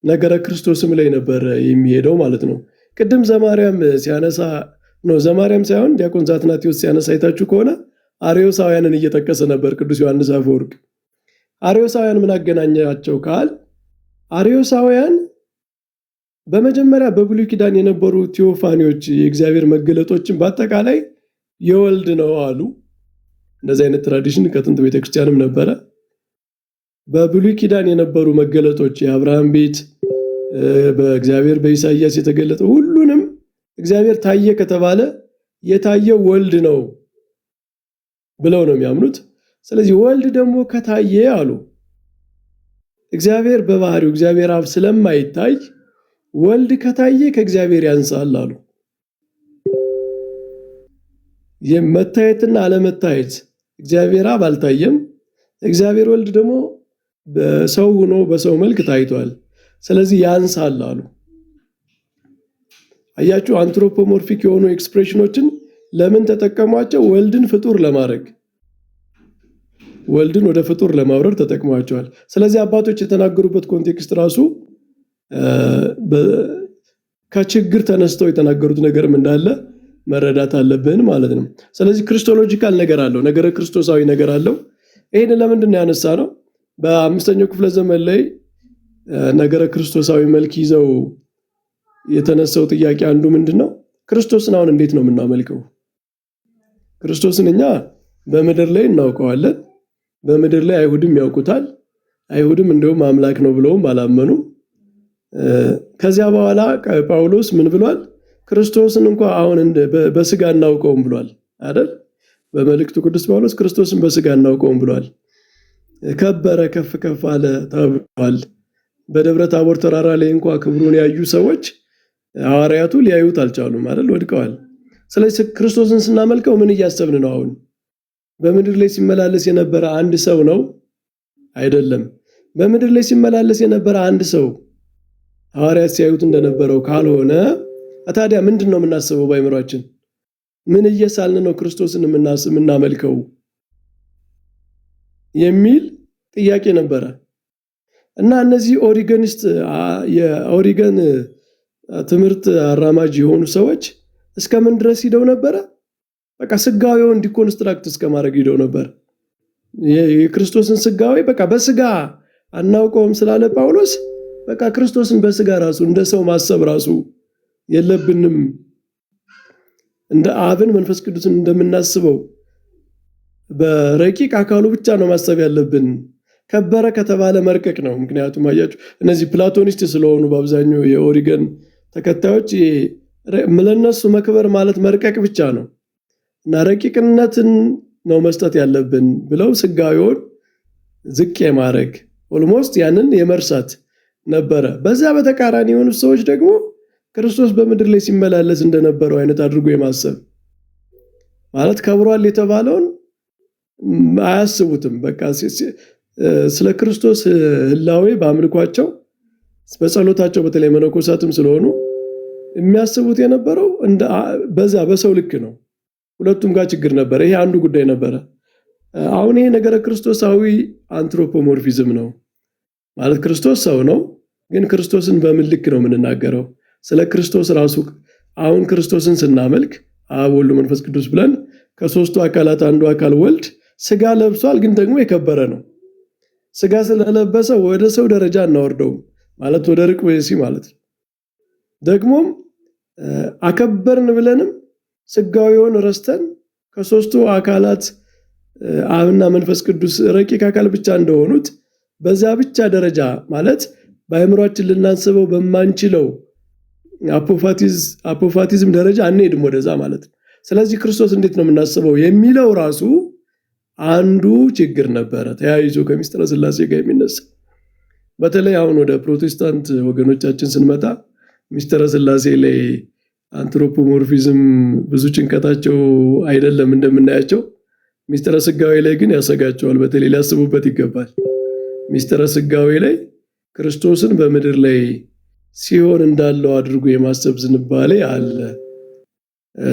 ነገረ ክርስቶስም ላይ ነበር የሚሄደው ማለት ነው። ቅድም ዘማርያም ሲያነሳ ነው፣ ዘማርያም ሳይሆን ዲያቆን ዛትናቴዎስ ሲያነሳ አይታችሁ ከሆነ አርዮሳውያንን እየጠቀሰ ነበር ቅዱስ ዮሐንስ አፈወርቅ። አርዮሳውያን ምን አገናኛቸው ካል አርዮሳውያን በመጀመሪያ በብሉይ ኪዳን የነበሩ ቴዎፋኒዎች የእግዚአብሔር መገለጦችን በአጠቃላይ የወልድ ነው አሉ። እንደዚህ አይነት ትራዲሽን ከጥንት ቤተክርስቲያንም ነበረ። በብሉይ ኪዳን የነበሩ መገለጦች የአብርሃም ቤት በእግዚአብሔር በኢሳይያስ የተገለጠ ሁሉንም እግዚአብሔር ታየ ከተባለ የታየው ወልድ ነው ብለው ነው የሚያምኑት። ስለዚህ ወልድ ደግሞ ከታየ አሉ እግዚአብሔር በባህሪው እግዚአብሔር አብ ስለማይታይ ወልድ ከታየ ከእግዚአብሔር ያንሳል አሉ። የመታየትና አለመታየት እግዚአብሔር አብ አልታየም፣ እግዚአብሔር ወልድ ደግሞ በሰው ሆኖ በሰው መልክ ታይቷል፣ ስለዚህ ያንሳል አሉ። አያችሁ፣ አንትሮፖሞርፊክ የሆኑ ኤክስፕሬሽኖችን ለምን ተጠቀሟቸው? ወልድን ፍጡር ለማድረግ፣ ወልድን ወደ ፍጡር ለማውረድ ተጠቅሟቸዋል። ስለዚህ አባቶች የተናገሩበት ኮንቴክስት ራሱ ከችግር ተነስተው የተናገሩት ነገርም እንዳለ መረዳት አለብን ማለት ነው። ስለዚህ ክርስቶሎጂካል ነገር አለው፣ ነገረ ክርስቶሳዊ ነገር አለው። ይሄን ለምንድን ነው ያነሳ ነው? በ5ኛው ክፍለ ዘመን ላይ ነገረ ክርስቶሳዊ መልክ ይዘው የተነሳው ጥያቄ አንዱ ምንድነው? ክርስቶስን አሁን እንዴት ነው የምናመልከው? ክርስቶስን እኛ በምድር ላይ እናውቀዋለን። በምድር ላይ አይሁድም ያውቁታል። አይሁድም እንደውም አምላክ ነው ብለውም አላመኑም። ከዚያ በኋላ ጳውሎስ ምን ብሏል? ክርስቶስን እንኳን አሁን በስጋ እናውቀውም ብሏል አይደል? በመልእክቱ ቅዱስ ጳውሎስ ክርስቶስን በስጋ እናውቀውም ብሏል። ከበረ፣ ከፍ ከፍ አለ ተብሏል። በደብረ ታቦር ተራራ ላይ እንኳ ክብሩን ያዩ ሰዎች ሐዋርያቱ ሊያዩት አልቻሉም አይደል? ወድቀዋል። ስለዚህ ክርስቶስን ስናመልከው ምን እያሰብን ነው? አሁን በምድር ላይ ሲመላለስ የነበረ አንድ ሰው ነው አይደለም። በምድር ላይ ሲመላለስ የነበረ አንድ ሰው ሐዋርያት ሲያዩት እንደነበረው ካልሆነ ታዲያ ምንድን ነው የምናስበው? በአእምሯችን ምን እየሳልን ነው ክርስቶስን የምናመልከው የሚል ጥያቄ ነበረ። እና እነዚህ የኦሪገን ትምህርት አራማጅ የሆኑ ሰዎች እስከምን ድረስ ሂደው ነበረ? በቃ ስጋዊውን ዲኮንስትራክት እስከማድረግ ሂደው ነበር። የክርስቶስን ስጋዊ በቃ በስጋ አናውቀውም ስላለ ጳውሎስ በቃ ክርስቶስን በስጋ ራሱ እንደ ሰው ማሰብ ራሱ የለብንም፣ እንደ አብን መንፈስ ቅዱስን እንደምናስበው በረቂቅ አካሉ ብቻ ነው ማሰብ ያለብን። ከበረ ከተባለ መርቀቅ ነው። ምክንያቱም አያችሁ እነዚህ ፕላቶኒስት ስለሆኑ በአብዛኛው የኦሪገን ተከታዮች ለነሱ መክበር ማለት መርቀቅ ብቻ ነው እና ረቂቅነትን ነው መስጠት ያለብን ብለው ስጋዊውን ዝቅ የማድረግ ኦልሞስት ያንን የመርሳት ነበረ። በዛ በተቃራኒ የሆኑ ሰዎች ደግሞ ክርስቶስ በምድር ላይ ሲመላለስ እንደነበረው አይነት አድርጎ የማሰብ ማለት ከብሯል የተባለውን አያስቡትም። በቃ ስለ ክርስቶስ ህላዌ በአምልኳቸው በጸሎታቸው በተለይ መነኮሳትም ስለሆኑ የሚያስቡት የነበረው በዛ በሰው ልክ ነው። ሁለቱም ጋር ችግር ነበረ። ይሄ አንዱ ጉዳይ ነበረ። አሁን ይሄ ነገረ ክርስቶሳዊ አንትሮፖሞርፊዝም ነው ማለት ክርስቶስ ሰው ነው፣ ግን ክርስቶስን በምን ልክ ነው የምንናገረው? ስለ ክርስቶስ ራሱ አሁን ክርስቶስን ስናመልክ አብ ወልድ መንፈስ ቅዱስ ብለን ከሶስቱ አካላት አንዱ አካል ወልድ ስጋ ለብሷል፣ ግን ደግሞ የከበረ ነው። ስጋ ስለለበሰ ወደ ሰው ደረጃ እናወርደው ማለት ወደ ርቅ ወይሲ ማለት ነው። ደግሞም አከበርን ብለንም ስጋዊውን ረስተን ከሶስቱ አካላት አብና መንፈስ ቅዱስ ረቂቅ አካል ብቻ እንደሆኑት በዛ ብቻ ደረጃ ማለት በአእምሯችን ልናስበው በማንችለው አፖፋቲዝም ደረጃ አንሄድም ወደዛ ማለት ነው። ስለዚህ ክርስቶስ እንዴት ነው የምናስበው የሚለው ራሱ አንዱ ችግር ነበረ፣ ተያይዞ ከምስጢረ ሥላሴ ጋር የሚነሳ። በተለይ አሁን ወደ ፕሮቴስታንት ወገኖቻችን ስንመጣ ምስጢረ ሥላሴ ላይ አንትሮፖሞርፊዝም ብዙ ጭንቀታቸው አይደለም እንደምናያቸው። ምስጢረ ሥጋዌ ላይ ግን ያሰጋቸዋል። በተለይ ሊያስቡበት ይገባል። ምስጢረ ሥጋዌ ላይ ክርስቶስን በምድር ላይ ሲሆን እንዳለው አድርጎ የማሰብ ዝንባሌ አለ።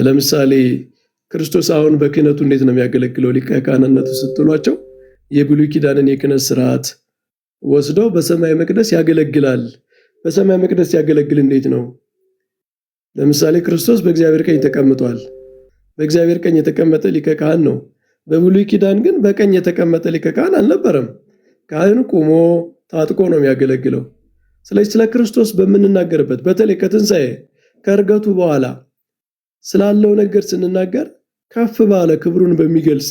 ለምሳሌ ክርስቶስ አሁን በክህነቱ እንዴት ነው የሚያገለግለው? ሊቀ ካህንነቱ ስትሏቸው የብሉይ ኪዳንን የክህነት ስርዓት ወስደው በሰማይ መቅደስ ያገለግላል። በሰማይ መቅደስ ያገለግል እንዴት ነው? ለምሳሌ ክርስቶስ በእግዚአብሔር ቀኝ ተቀምጧል። በእግዚአብሔር ቀኝ የተቀመጠ ሊቀ ካህን ነው። በብሉይ ኪዳን ግን በቀኝ የተቀመጠ ሊቀ ካህን አልነበረም። ካህኑ ቆሞ ታጥቆ ነው የሚያገለግለው። ስለዚህ ስለ ክርስቶስ በምንናገርበት በተለይ ከትንሣኤ ከእርገቱ በኋላ ስላለው ነገር ስንናገር ከፍ ባለ ክብሩን በሚገልጽ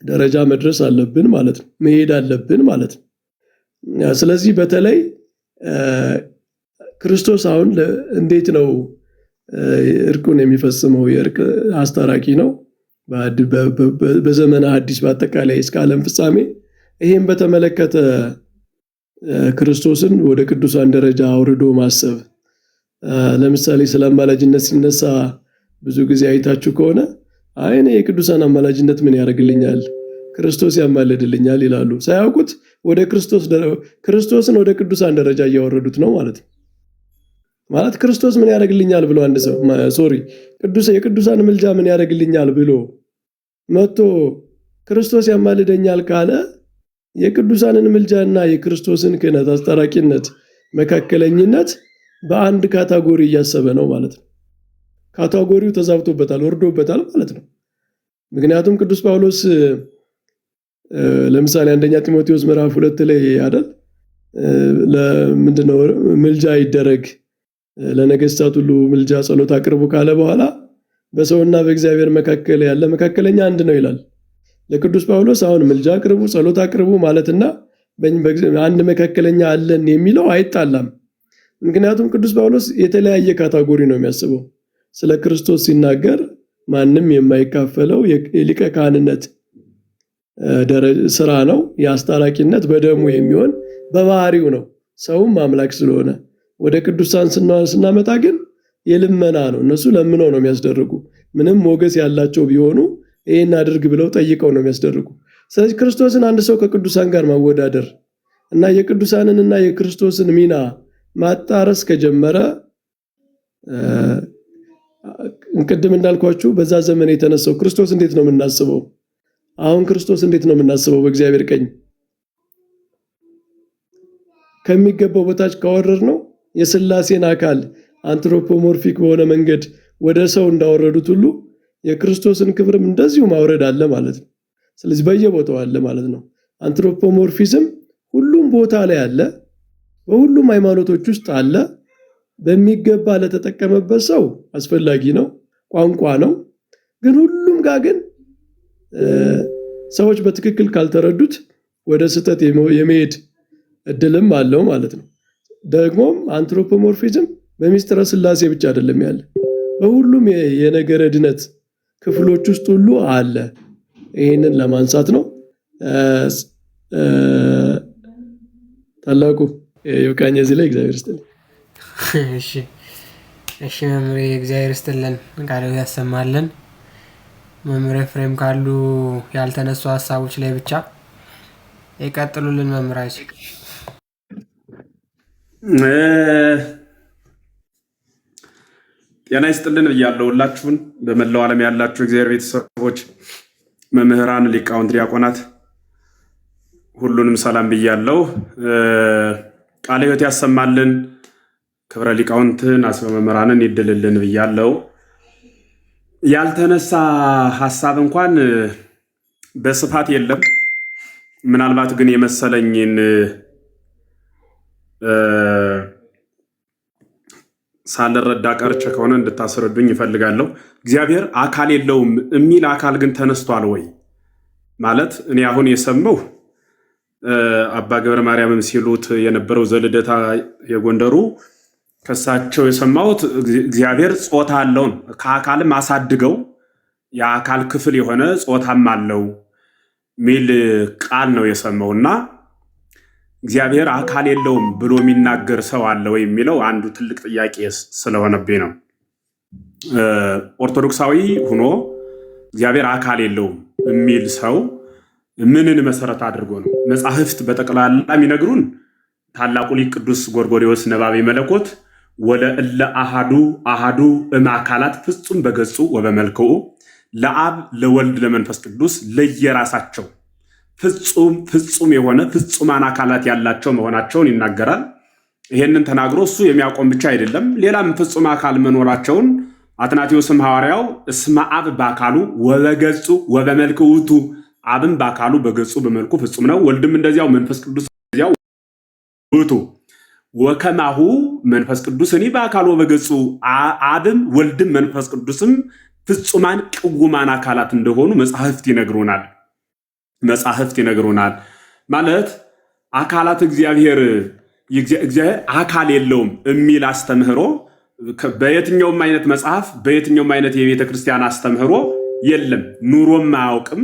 ደረጃ መድረስ አለብን ማለት ነው፣ መሄድ አለብን ማለት ነው። ስለዚህ በተለይ ክርስቶስ አሁን እንዴት ነው እርቁን የሚፈጽመው? የእርቅ አስታራቂ ነው በዘመነ ሐዲስ በአጠቃላይ እስከ ዓለም ፍጻሜ። ይሄን በተመለከተ ክርስቶስን ወደ ቅዱሳን ደረጃ አውርዶ ማሰብ። ለምሳሌ ስለ አማላጅነት ሲነሳ ብዙ ጊዜ አይታችሁ ከሆነ እኔ የቅዱሳን አማላጅነት ምን ያደርግልኛል? ክርስቶስ ያማልድልኛል ይላሉ። ሳያውቁት ወደ ክርስቶስን ወደ ቅዱሳን ደረጃ እያወረዱት ነው ማለት ነው። ማለት ክርስቶስ ምን ያደርግልኛል ብሎ አንድ ሰው የቅዱሳን ምልጃ ምን ያደርግልኛል ብሎ መጥቶ ክርስቶስ ያማልደኛል ካለ የቅዱሳንን ምልጃና የክርስቶስን ክህነት አስታራቂነት መካከለኝነት በአንድ ካታጎሪ እያሰበ ነው ማለት ነው። ካታጎሪው ተዛብቶበታል፣ ወርዶበታል ማለት ነው። ምክንያቱም ቅዱስ ጳውሎስ ለምሳሌ አንደኛ ጢሞቴዎስ ምዕራፍ 2 ላይ አይደል ለምንድነው ምልጃ ይደረግ ለነገስታት ሁሉ ምልጃ ጸሎት አቅርቡ ካለ በኋላ በሰውና በእግዚአብሔር መካከል ያለ መካከለኛ አንድ ነው ይላል። ለቅዱስ ጳውሎስ አሁን ምልጃ አቅርቡ ጸሎት አቅርቡ ማለትና አንድ መካከለኛ አለን የሚለው አይጣላም። ምክንያቱም ቅዱስ ጳውሎስ የተለያየ ካታጎሪ ነው የሚያስበው። ስለ ክርስቶስ ሲናገር ማንም የማይካፈለው የሊቀ ካህንነት ስራ ነው። የአስታራቂነት በደሙ የሚሆን በባህሪው ነው። ሰውም አምላክ ስለሆነ ወደ ቅዱሳን ስናመጣ ግን የልመና ነው። እነሱ ለምነው ነው የሚያስደርጉ። ምንም ሞገስ ያላቸው ቢሆኑ ይሄን አድርግ ብለው ጠይቀው ነው የሚያስደርጉ። ስለዚህ ክርስቶስን አንድ ሰው ከቅዱሳን ጋር ማወዳደር እና የቅዱሳንንና የክርስቶስን ሚና ማጣረስ ከጀመረ ቅድም እንዳልኳችሁ በዛ ዘመን የተነሳው ክርስቶስ እንዴት ነው የምናስበው? አሁን ክርስቶስ እንዴት ነው የምናስበው? በእግዚአብሔር ቀኝ ከሚገባው በታች ካወረድ ነው የሥላሴን አካል አንትሮፖሞርፊክ በሆነ መንገድ ወደ ሰው እንዳወረዱት ሁሉ የክርስቶስን ክብርም እንደዚሁ ማውረድ አለ ማለት ነው። ስለዚህ በየቦታው አለ ማለት ነው። አንትሮፖሞርፊዝም ሁሉም ቦታ ላይ አለ፣ በሁሉም ሃይማኖቶች ውስጥ አለ። በሚገባ ለተጠቀመበት ሰው አስፈላጊ ነው፣ ቋንቋ ነው። ግን ሁሉም ጋር ግን ሰዎች በትክክል ካልተረዱት ወደ ስህተት የመሄድ እድልም አለው ማለት ነው። ደግሞም አንትሮፖሞርፊዝም በሚስጥረ ሥላሴ ብቻ አይደለም ያለ፣ በሁሉም የነገረ ድነት ክፍሎች ውስጥ ሁሉ አለ። ይሄንን ለማንሳት ነው። ታላቁ ይብቃኝ እዚህ ላይ እግዚአብሔር ይስጥልኝ። እሺ መምህሬ እግዚአብሔር ይስጥልን፣ ቃሉ ያሰማልን። መምህር ኤፍሬም ካሉ ያልተነሱ ሀሳቦች ላይ ብቻ ይቀጥሉልን መምህራችን። ጤና ይስጥልን ብያለሁ። ሁላችሁን በመላው ዓለም ያላችሁ እግዚአብሔር ቤተሰቦች፣ መምህራን፣ ሊቃውንት፣ ዲያቆናት ሁሉንም ሰላም ብያለሁ። ቃለ ሕይወት ያሰማልን፣ ክብረ ሊቃውንትን አስበ መምህራንን ይድልልን ብያለሁ። ያልተነሳ ሀሳብ እንኳን በስፋት የለም። ምናልባት ግን የመሰለኝን ሳልረዳ ቀርቼ ከሆነ እንድታስረዱኝ ይፈልጋለሁ። እግዚአብሔር አካል የለውም የሚል አካል ግን ተነስቷል ወይ ማለት እኔ አሁን የሰማው አባ ገብረ ማርያምም ሲሉት የነበረው ዘልደታ የጎንደሩ ከሳቸው የሰማሁት እግዚአብሔር ጾታ አለው፣ ከአካልም አሳድገው የአካል ክፍል የሆነ ጾታም አለው ሚል ቃል ነው የሰማውና እግዚአብሔር አካል የለውም ብሎ የሚናገር ሰው አለ ወይ የሚለው አንዱ ትልቅ ጥያቄ ስለሆነብኝ ነው። ኦርቶዶክሳዊ ሆኖ እግዚአብሔር አካል የለውም የሚል ሰው ምንን መሰረት አድርጎ ነው? መጻሕፍት በጠቅላላ የሚነግሩን ታላቁ ሊቅ ቅዱስ ጎርጎርዮስ ነባቤ መለኮት ወለእለ አሃዱ እምአካላት ፍጹም በገጹ ወበመልክዑ ለአብ ለወልድ ለመንፈስ ቅዱስ ለየራሳቸው ፍጹም የሆነ ፍጹማን አካላት ያላቸው መሆናቸውን ይናገራል። ይሄንን ተናግሮ እሱ የሚያቆም ብቻ አይደለም፣ ሌላም ፍጹም አካል መኖራቸውን አትናቴዎስም ሐዋርያው እስመ አብ በአካሉ ወበገጹ ወበመልክዑ ውእቱ፣ አብም በአካሉ በገጹ በመልኩ ፍጹም ነው፣ ወልድም እንደዚያው መንፈስ ቅዱስ እንደዚያው ውእቱ ወከማሁ መንፈስ ቅዱስ እኔ በአካሉ በገጹ፣ አብም ወልድም መንፈስ ቅዱስም ፍጹማን ቅውማን አካላት እንደሆኑ መጻሕፍት ይነግሩናል። ማለት አካላት እግዚአብሔር አካል የለውም የሚል አስተምህሮ በየትኛውም አይነት መጽሐፍ በየትኛውም አይነት የቤተ ክርስቲያን አስተምህሮ የለም፣ ኑሮም አያውቅም።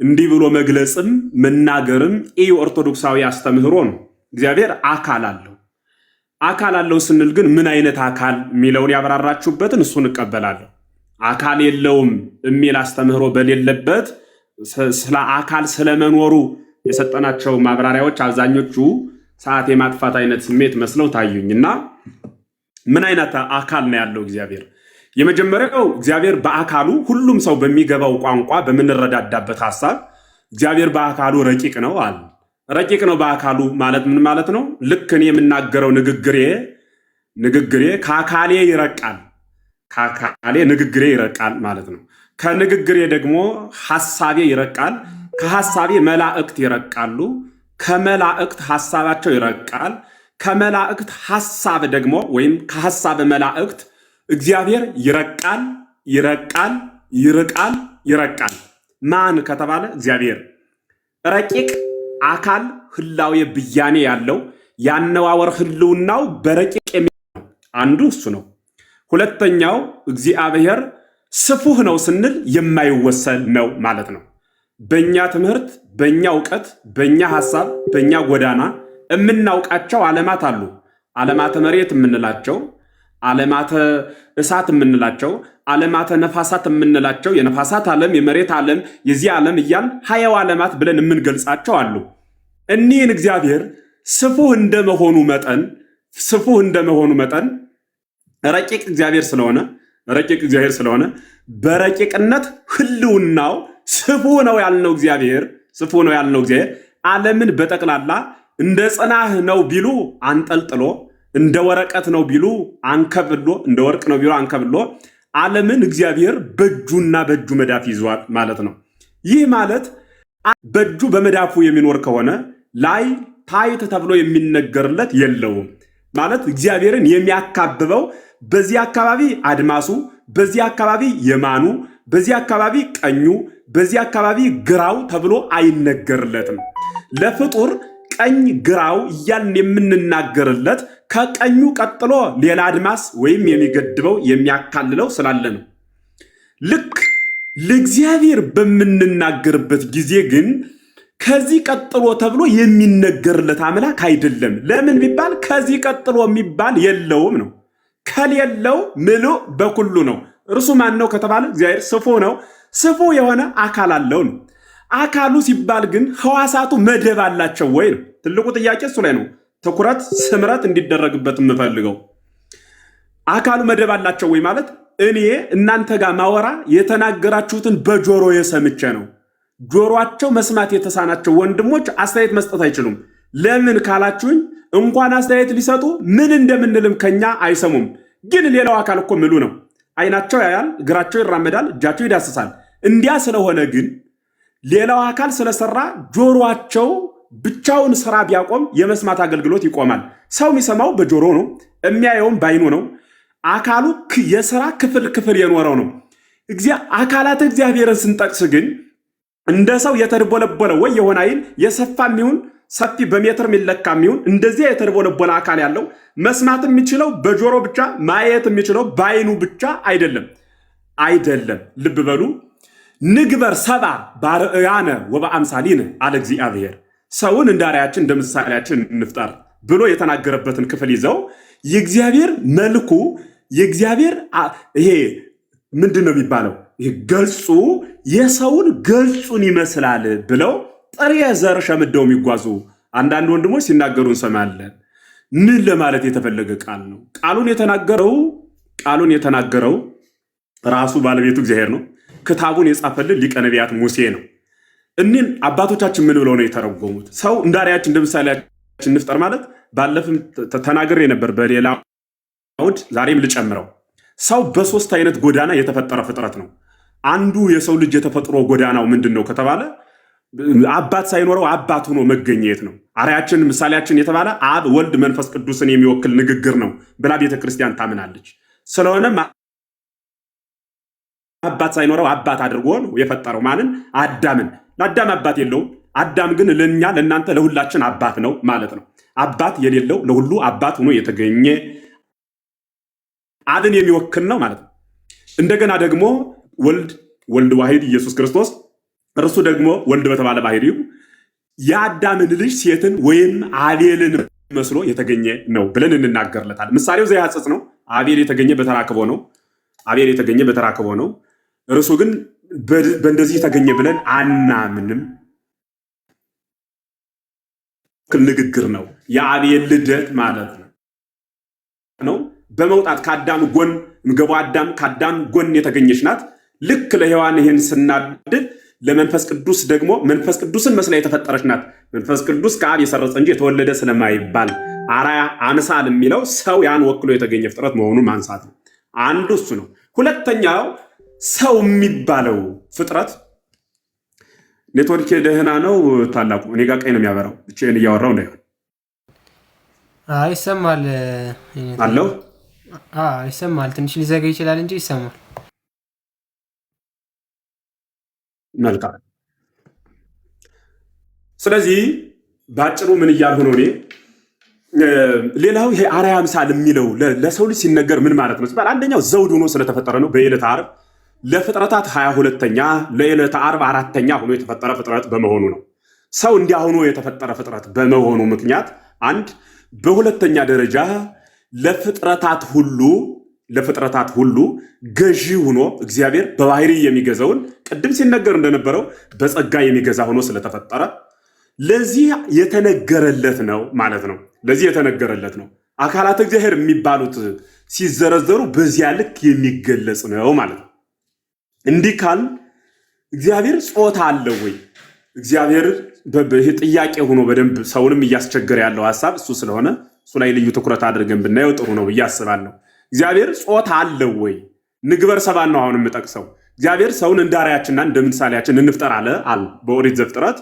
እንዲህ ብሎ መግለጽም መናገርም ኦርቶዶክሳዊ አስተምህሮ ነው። እግዚአብሔር አካል አለው ስንል ግን ምን አይነት አካል የሚለውን ያብራራችሁበትን እሱን እቀበላለሁ። አካል የለውም የሚል አስተምህሮ በሌለበት ስለ አካል ስለመኖሩ የሰጠናቸው ማብራሪያዎች አብዛኞቹ ሰዓት የማጥፋት አይነት ስሜት መስለው ታዩኝና ምን አይነት አካል ነው ያለው እግዚአብሔር? የመጀመሪያው እግዚአብሔር በአካሉ ሁሉም ሰው በሚገባው ቋንቋ በምንረዳዳበት ሐሳብ እግዚአብሔር በአካሉ ረቂቅ ነው አለ። ረቂቅ ነው በአካሉ ማለት ምን ማለት ነው? ልክ እኔ የምናገረው ንግግሬ ከአካሌ ይረቃል፣ ንግግሬ ይረቃል ማለት ነው። ከንግግሬ ደግሞ ሐሳቤ ይረቃል፣ ከሐሳቤ መላእክት ይረቃሉ፣ ከመላእክት ሐሳባቸው ይረቃል፣ ከመላእክት ሐሳብ ደግሞ ወይም ከሐሳብ መላእክት እግዚአብሔር ይረቃል። ማን ከተባለ እግዚአብሔር ረቂቅ አካል ህላዌ ብያኔ ያለው ያነዋወር ህልውናው በረቂቅ የሚለው አንዱ እሱ ነው። ሁለተኛው እግዚአብሔር ስፉህ ነው ስንል የማይወሰን ነው ማለት ነው። በእኛ ትምህርት፣ በእኛ እውቀት፣ በእኛ ሐሳብ፣ በእኛ ጎዳና የምናውቃቸው ዓለማት አሉ። ዓለማተ መሬት የምንላቸው፣ ዓለማተ እሳት የምንላቸው፣ ዓለማተ ነፋሳት የምንላቸው፣ የነፋሳት ዓለም፣ የመሬት ዓለም፣ የዚህ ዓለም እያል 20 ዓለማት ብለን የምንገልጻቸው አሉ። እኒህን እግዚአብሔር ስፉህ እንደመሆኑ መጠን ረቂቅ እግዚአብሔር ስለሆነ በረቂቅነት ህልውናው ስፉህ ነው ያልነው እግዚአብሔር ዓለምን በጠቅላላ እንደ ጽናህ ነው ቢሉ አንጠልጥሎ፣ እንደ ወረቀት ነው ቢሉ አንከብሎ፣ እንደ ወርቅ ነው ቢሉ አንከብሎ ዓለምን እግዚአብሔር በእጁና በእጁ መዳፍ ይዟል ማለት ነው። ይህ ማለት በእጁ በመዳፉ የሚኖር ከሆነ ላይ ታይት ተብሎ የሚነገርለት የለውም ማለት እግዚአብሔርን የሚያካብበው በዚህ አካባቢ አድማሱ፣ በዚህ አካባቢ የማኑ፣ በዚህ አካባቢ ቀኙ፣ በዚህ አካባቢ ግራው ተብሎ አይነገርለትም። ለፍጡር ቀኝ ግራው እያልን የምንናገርለት ከቀኙ ቀጥሎ ሌላ አድማስ ወይም የሚገድበው የሚያካልለው ስላለ ነው። ልክ ለእግዚአብሔር በምንናገርበት ጊዜ ግን ከዚህ ቀጥሎ ተብሎ የሚነገርለት አምላክ አይደለም። ለምን ቢባል ከዚህ ቀጥሎ የሚባል የለውም ነው። ከሌለው ምሉእ በኩሉ ነው። እርሱ ማን ነው ከተባለ እግዚአብሔር ስፉህ ነው። ስፉህ የሆነ አካል አለው ነው። አካሉ ሲባል ግን ሕዋሳቱ መደብ አላቸው ወይ ነው ትልቁ ጥያቄ። እሱ ላይ ነው ትኩረት ስምረት እንዲደረግበት የምፈልገው። አካሉ መደብ አላቸው ወይ ማለት እኔ እናንተ ጋር ማወራ የተናገራችሁትን በጆሮዬ ሰምቼ ነው። ጆሮአቸው መስማት የተሳናቸው ወንድሞች አስተያየት መስጠት አይችሉም። ለምን ካላችሁኝ እንኳን አስተያየት ሊሰጡ ምን እንደምንልም ከኛ አይሰሙም። ግን ሌላው አካል እኮ ምሉ ነው። አይናቸው ያያል፣ እግራቸው ይራመዳል፣ እጃቸው ይዳስሳል። እንዲያ ስለሆነ ግን ሌላው አካል ስለሰራ ጆሮአቸው ብቻውን ስራ ቢያቆም የመስማት አገልግሎት ይቆማል። ሰው የሚሰማው በጆሮ ነው፣ የሚያየውም ባይኑ ነው። አካሉ የስራ ክፍል የኖረው ነው። አካላተ እግዚአብሔርን ስንጠቅስ ግን እንደ ሰው የተድቦለቦለ ወይ የሆነ አይን የሰፋ የሚሆን ሰፊ በሜትር የሚለካ የሚሆን እንደዚያ የተድቦለቦለ አካል ያለው መስማት የሚችለው በጆሮ ብቻ፣ ማየት የሚችለው በአይኑ ብቻ አይደለም። ልብ በሉ። ንግበር ሰብአ በአርአያነ ወበአምሳሊነ አለ እግዚአብሔር። ሰውን እንደ አርአያችን እንደ ምሳሌያችን እንፍጠር ብሎ የተናገረበትን ክፍል ይዘው የእግዚአብሔር መልኩ የእግዚአብሔር ይሄ ምንድን ነው የሚባለው? ገልጹ የሰውን ገልጹን ይመስላል ብለው ጥሬ ዘር ሸምደው የሚጓዙ አንዳንድ ወንድሞች ሲናገሩ እንሰማለን። ምን ለማለት የተፈለገ ቃል ነው? ቃሉን የተናገረው ራሱ ባለቤቱ እግዚአብሔር ነው። ክታቡን የጻፈልን ሊቀ ነቢያት ሙሴ ነው። እኒህን አባቶቻችን ምን ብለው ነው የተረጎሙት? ሰው እንደ አርአያችን እንደ ምሳሌያችን እንፍጠር ማለት ባለፍም ተናግሬ ነበር በሌላ አውድ፣ ዛሬም ልጨምረው። ሰው በሶስት አይነት ጎዳና የተፈጠረ ፍጥረት ነው። አንዱ የሰው ልጅ የተፈጥሮ ጎዳናው ምንድን ነው ከተባለ አባት ሳይኖረው አባት ሆኖ መገኘት ነው። አርአያችን ምሳሌያችን የተባለ አብ ወልድ መንፈስ ቅዱስን የሚወክል ንግግር ነው ብላ ቤተክርስቲያን ታምናለች። ስለሆነም አባት ሳይኖረው አባት አድርጎ ነው የፈጠረው ማንን? አዳምን። ለአዳም አባት የለውም። አዳም ግን ለእኛ ለእናንተ ለሁላችን አባት ነው ማለት ነው። አባት የሌለው ለሁሉ አባት ሆኖ የተገኘ አብን የሚወክል ነው ማለት ነው። እንደገና ደግሞ ወልድ ዋሂድ ኢየሱስ ክርስቶስ እርሱ ደግሞ ወልድ በተባለ ባህሪው የአዳምን ልጅ ሴትን ወይም አቤልን መስሎ የተገኘ ነው ብለን እንናገርለታል። ምሳሌው ዘያጽጽ ነው። አቤል የተገኘ በተራክቦ ነው። እርሱ ግን በእንደዚህ የተገኘ ብለን አናምንም። ንግግር ነው። የአቤል ልደት ማለት ነው። በመውጣት ከአዳም ጎን ምገቡ አዳም ከአዳም ጎን የተገኘች ናት። ልክ ለሔዋን ይህን ስናድል ለመንፈስ ቅዱስ ደግሞ መንፈስ ቅዱስን መስላ የተፈጠረች ናት። መንፈስ ቅዱስ ከአብ የሰረጸ እንጂ የተወለደ ስለማይባል አርአያ አምሳል የሚለው ሰው ያን ወክሎ የተገኘ ፍጥረት መሆኑን ማንሳት ነው። አንዱ እሱ ነው። ሁለተኛው ሰው የሚባለው ፍጥረት ኔትወርክ ደህና ነው ታላቁ? እኔ ጋር ቀይ ነው የሚያበራው። ብቻዬን እያወራው እንዳይሆን። ይሰማል አለው። ይሰማል። ትንሽ ሊዘገይ ይችላል እንጂ ይሰማል። መልካም። ስለዚህ ባጭሩ ምን እያልሁ ነው እኔ? ሌላው ይሄ አርአያ አምሳል የሚለው ለሰው ልጅ ሲነገር ምን ማለት ነው ሲባል አንደኛው ዘውድ ሆኖ ስለተፈጠረ ነው። በዕለተ ዓርብ ለፍጥረታት 22ኛ ለዕለተ ዓርብ 4ኛ ሆኖ የተፈጠረ ፍጥረት በመሆኑ ነው። ሰው እንዲያሆኑ የተፈጠረ ፍጥረት በመሆኑ ምክንያት አንድ በሁለተኛ ደረጃ ለፍጥረታት ሁሉ ገዢ ሆኖ እግዚአብሔር በባህሪ የሚገዛውን ቅድም ሲነገር እንደነበረው በጸጋ የሚገዛ ሆኖ ስለተፈጠረ ለዚህ የተነገረለት ነው ማለት ነው። ለዚህ የተነገረለት ነው። አካላት እግዚአብሔር የሚባሉት ሲዘረዘሩ በዚያ ልክ የሚገለጽ ነው ማለት ነው። እንዲህ ካል እግዚአብሔር ጾታ አለው ወይ? እግዚአብሔር ይህ ጥያቄ ሆኖ በደንብ ሰውንም እያስቸገረ ያለው ሐሳብ እሱ ስለሆነ እሱ ላይ ልዩ ትኩረት አድርገን ብናየው ጥሩ ነው ብዬ አስባለሁ። እግዚአብሔር ጾታ አለው ወይ? ንግበር ሰባን ነው አሁን የምጠቅሰው። እግዚአብሔር ሰውን እንደ አርአያችንና እንደ ምሳሌያችን እንፍጠር አለ በኦሪት ዘፍጥረት።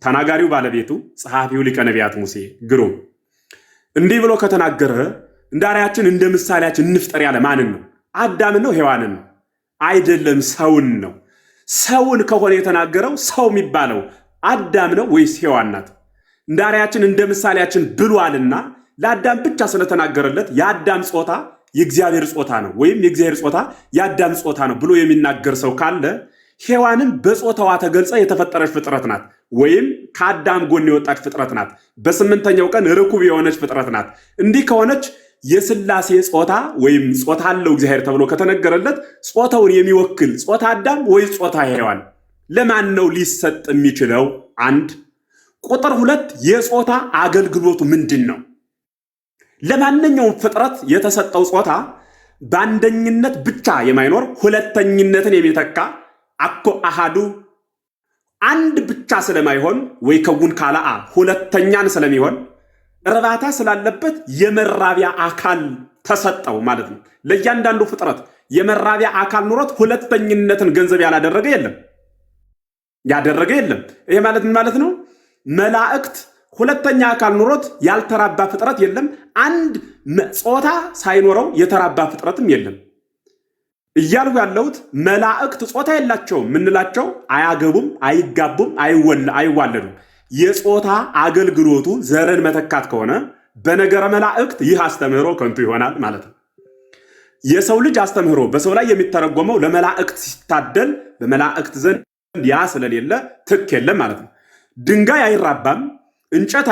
ተናጋሪው ባለቤቱ ጸሐፊው ሊቀ ነቢያት ሙሴ ግሩም እንዲህ ብሎ ከተናገረ እንደ አርአያችን እንደ ምሳሌያችን እንፍጠር ያለ ማንን ነው? አዳምን ነው? ሔዋንን ነው? አይደለም፣ ሰውን ነው። ሰውን ከሆነ የተናገረው ሰው የሚባለው አዳም ነው ወይስ ሔዋን ናት? እንደ አርአያችን እንደ ምሳሌያችን ብሏልና ለአዳም ብቻ ስለተናገረለት የአዳም ጾታ የእግዚአብሔር ጾታ ነው ወይም የእግዚአብሔር ጾታ የአዳም ጾታ ነው ብሎ የሚናገር ሰው ካለ ሔዋንም በጾታዋ ተገልጻ የተፈጠረች ፍጥረት ናት ወይም ከአዳም ጎን የወጣች ፍጥረት ናት። በስምንተኛው ቀን ርኩብ የሆነች ፍጥረት ናት። እንዲህ ከሆነች የሥላሴ ጾታ ወይም ጾታ አለው እግዚአብሔር ተብሎ ከተነገረለት ጾታውን የሚወክል ጾታ አዳም ወይ ጾታ ሔዋን ለማን ነው ሊሰጥ የሚችለው? አንድ ቁጥር 2 የጾታ አገልግሎቱ ምንድን ነው? ለማንኛውም ፍጥረት የተሰጠው ጾታ በአንደኝነት ብቻ የማይኖር ሁለተኝነትን የሚተካ አኮ አሃዱ አንድ ብቻ ስለማይሆን ወይ ከውን ካላአ ሁለተኛን ስለሚሆን እርባታ ስላለበት የመራቢያ አካል ተሰጠው ማለት ነው። ለእያንዳንዱ ፍጥረት የመራቢያ አካል ኑሮት ሁለተኝነትን ገንዘብ ያደረገ የለም። ይሄ ማለት ምን ማለት ነው? መላእክት ሁለተኛ አካል ኑሮት ያልተራባ ፍጥረት የለም። አንድ ጾታ ሳይኖረው የተራባ ፍጥረትም የለም እያልሁ ያለሁት መላእክት ጾታ የላቸውም ምንላቸው አያገቡም፣ አይጋቡም፣ አይዋለዱም። የጾታ አገልግሎቱ ዘርን መተካት ከሆነ በነገረ መላእክት ይህ አስተምህሮ ከንቱ ይሆናል ማለት ነው። የሰው ልጅ አስተምህሮ በሰው ላይ የሚተረጎመው ለመላእክት ሲታደል በመላእክት ዘንድ ያ ስለሌለ ትክ የለም ማለት ነው። ድንጋይ አይራባም፣ እንጨት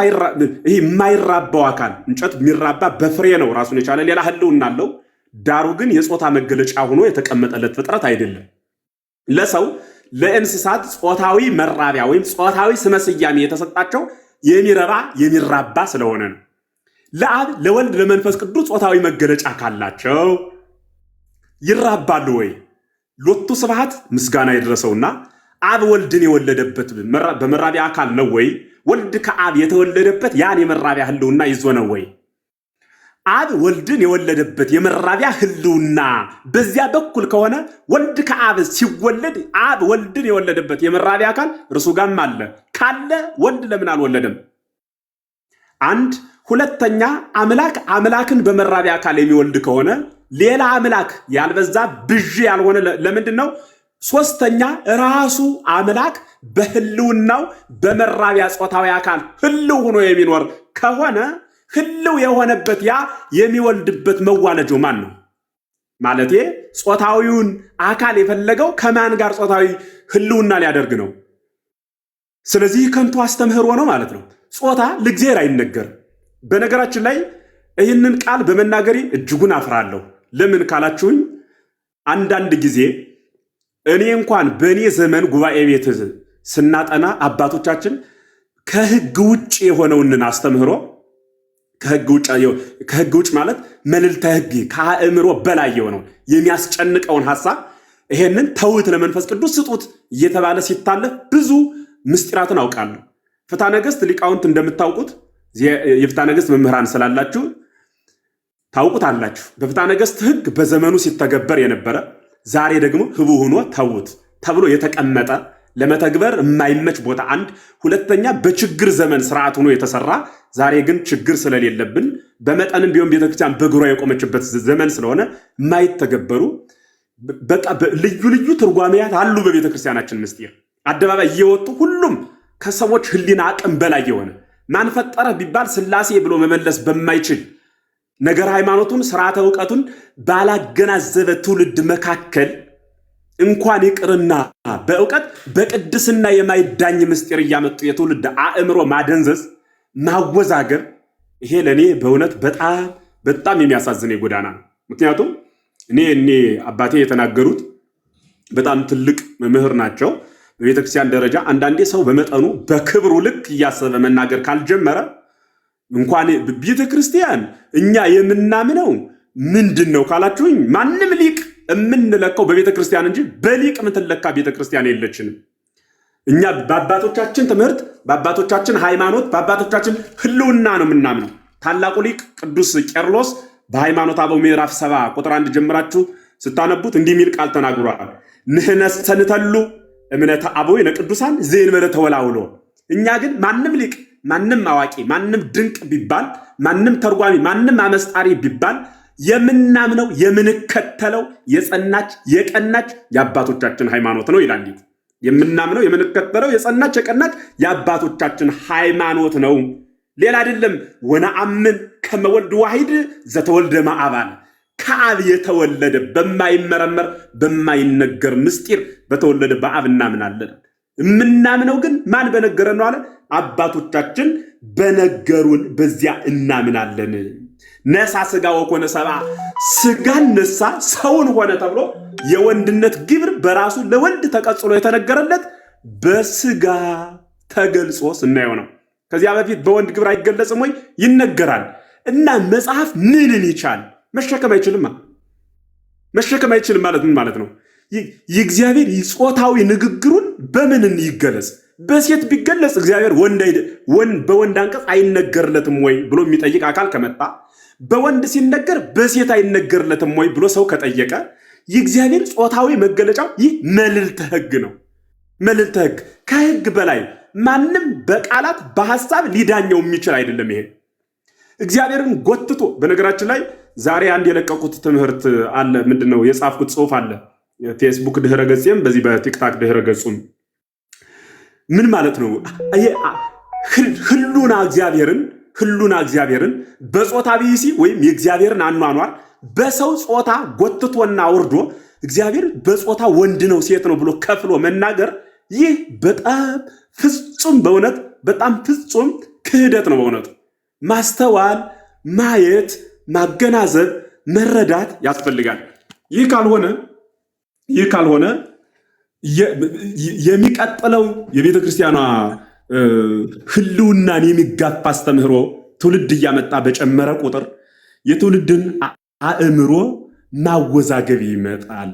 ይህ የማይራባው አካል እንጨት የሚራባ በፍሬ ነው፣ ራሱን የቻለ ሌላ ህልውና አለው። ዳሩ ግን የጾታ መገለጫ ሆኖ የተቀመጠለት ፍጥረት አይደለም። ለሰው ለእንስሳት ጾታዊ መራቢያ ወይም ጾታዊ ስመ ስያሜ የተሰጣቸው የሚራባ ስለሆነ ነው። ለአብ ለወልድ ለመንፈስ ቅዱስ ጾታዊ መገለጫ ካላቸው ይራባሉ ወይ? ሎቱ ስብሐት ምስጋና ይድረሰውና አብ ወልድን የወለደበት በመራቢያ አካል ነው ወይ? ወልድ ከአብ የተወለደበት ያን የመራቢያ ህልውና ይዞ ነው ወይ? አብ ወልድን የወለደበት የመራቢያ ህልውና በዚያ በኩል ከሆነ ወልድ ከአብ ሲወለድ አብ ወልድን የወለደበት የመራቢያ አካል እርሱ ጋርም አለ ካለ ወልድ ለምን አልወለደም? አንድ ሁለተኛ አምላክን በመራቢያ አካል የሚወልድ ከሆነ ሌላ አምላክ ያልበዛ ብዥ ያልሆነ ለምንድን ነው? ሶስተኛ ራሱ አምላክ በህልውናው በመራቢያ ጾታዊ አካል ህልው ሆኖ የሚኖር ከሆነ ህልው የሆነበት ያ የሚወልድበት መዋለጃው ማን ነው? ማለቴ ጾታዊውን አካል የፈለገው ከማን ጋር ጾታዊ ህልውና ሊያደርግ ነው? ስለዚህ ከንቱ አስተምህሮ ነው ማለት ነው። ጾታ ለእግዚአብሔር አይነገርም። በነገራችን ላይ ይህንን ቃል በመናገሬ እጅጉን አፍራለሁ። ለምን ካላችሁኝ አንዳንድ ጊዜ እኔ እንኳን በእኔ ዘመን ጉባኤ ቤት ስናጠና አባቶቻችን ከህግ ውጭ የሆነውን አስተምህሮ ከህግ ውጭ ማለት መልዕልተ ህግ ከአእምሮ በላይ የሆነው የሚያስጨንቀውን ሐሳብ ይሄንን ተውት ለመንፈስ ቅዱስ ስጡት እየተባለ ሲታለፍ ብዙ ምስጢራትን አውቃለሁ። ፍትሐ ነገሥት ሊቃውንት እንደምታውቁት የፍትሐ ነገሥት መምህራን ስላላችሁ ታውቁት አላችሁ። በፍትሐ ነገሥት ህግ በዘመኑ ሲተገበር የነበረ ዛሬ ደግሞ ህቡ ሆኖ ተውት ተብሎ የተቀመጠ ለመተግበር የማይመች ቦታ አንድ፣ ሁለተኛ በችግር ዘመን ስርዓት ሆኖ የተሰራ ዛሬ ግን ችግር ስለሌለብን በመጠንም ቢሆን ቤተክርስቲያን በእግሯ የቆመችበት ዘመን ስለሆነ የማይተገበሩ በቃ ልዩ ልዩ ትርጓሜያት አሉ። በቤተክርስቲያናችን ምስጢር አደባባይ እየወጡ ሁሉም ከሰዎች ህሊና አቅም በላይ የሆነ ማን ፈጠረ ቢባል ሥላሴ ብሎ መመለስ በማይችል ነገር ሃይማኖቱን ስርዓተ ዕውቀቱን ባላገናዘበ ትውልድ መካከል እንኳን ይቅርና በእውቀት በቅድስና የማይዳኝ ምስጢር እያመጡ የትውልድ አእምሮ ማደንዘዝ ማወዛገር ይሄ ለኔ በእውነት በጣም የሚያሳዝን ጎዳና ነው። ምክንያቱም እኔ አባቴ የተናገሩት በጣም ትልቅ መምህር ናቸው። በቤተክርስቲያን ደረጃ አንዳንዴ ሰው በመጠኑ በክብሩ ልክ እያሰበ መናገር ካልጀመረ እንኳን ቤተክርስቲያን እኛ የምናምነው ምንድነው ካላችሁኝ ማንም ሊቅ የምንለካው በቤተክርስቲያን እንጂ በሊቅ ምትለካ ቤተክርስቲያን የለችንም። እኛ በአባቶቻችን ትምህርት፣ በአባቶቻችን ሃይማኖት፣ በአባቶቻችን ህልውና ነው የምናምነው። ታላቁ ሊቅ ቅዱስ ቄርሎስ በሃይማኖት አበው ምዕራፍ 7 ቁጥር 1 ጀምራችሁ ስታነቡት እንዲህ የሚል ቃል ተናግሯል። ንሕነሰ ንተሉ እምነተ አበዊነ ቅዱሳን ዘእንበለ ተወላውሎ። እኛ ግን ማንም ሊቅ፣ ማንም አዋቂ፣ ማንም ድንቅ ቢባል፣ ማንም ተርጓሚ፣ ማንም አመስጣሪ ቢባል የምናምነው የምንከተለው የጸናች የቀናች የአባቶቻችን ሃይማኖት ነው ይላል። የምናምነው የምንከተለው የጸናች የቀናች የአባቶቻችን ሃይማኖት ነው፣ ሌላ አይደለም። ወነአምን ከመ ወልድ ዋሂድ ዘተወልደ እምአብ፣ ከአብ የተወለደ በማይመረመር በማይነገር ምስጢር በተወለደ በአብ እናምናለን። የምናምነው ግን ማን በነገረን ነው አለ? አባቶቻችን በነገሩን በዚያ እናምናለን። ነሳ ስጋ ወኮነ ሰብአ፣ ስጋን ነሳ ሰውን ሆነ ተብሎ የወንድነት ግብር በራሱ ለወልድ ተቀጽሎ የተነገረለት በስጋ ተገልጾ ስናየው ነው። ከዚያ በፊት በወንድ ግብር አይገለጽም ወይ? ይነገራል። እና መጽሐፍ ምንን ይቻል? መሸከም አይችልም። መሸከም አይችልም ማለት ምን ማለት ነው? የእግዚአብሔር ጾታዊ ንግግሩን በምን ይገለጽ? በሴት ቢገለጽ እግዚአብሔር በወንድ አንቀጽ አይነገርለትም ወይ ብሎ የሚጠይቅ አካል ከመጣ፣ በወንድ ሲነገር በሴት አይነገርለትም ወይ ብሎ ሰው ከጠየቀ፣ የእግዚአብሔር ጾታዊ መገለጫው ይህ መልዕልተ ሕግ ነው። መልዕልተ ሕግ ከሕግ በላይ ማንም በቃላት በሐሳብ ሊዳኘው የሚችል አይደለም። ይሄ እግዚአብሔርን ጎትቶ በነገራችን ላይ ዛሬ አንድ የለቀቁት ትምህርት አለ። ምንድነው የጻፍኩት ጽሑፍ አለ ፌስቡክ ድህረ ገጽም በዚህ በቲክታክ ድህረ ገጹም። ምን ማለት ነው? ህሉና እግዚአብሔርን በጾታ ቢሲ ወይም የእግዚአብሔርን አኗኗር በሰው ጾታ ጎትቶና ወርዶ እግዚአብሔር በጾታ ወንድ ነው ሴት ነው ብሎ ከፍሎ መናገር ይህ በጣም ፍጹም በእውነት በጣም ፍጹም ክህደት ነው። በእውነቱ ማስተዋል፣ ማየት፣ ማገናዘብ፣ መረዳት ያስፈልጋል። ይህ ካልሆነ የሚቀጥለው የቤተ ክርስቲያኗ ህልውናን የሚጋፋ አስተምህሮ ትውልድ እያመጣ በጨመረ ቁጥር የትውልድን አእምሮ ማወዛገብ ይመጣል።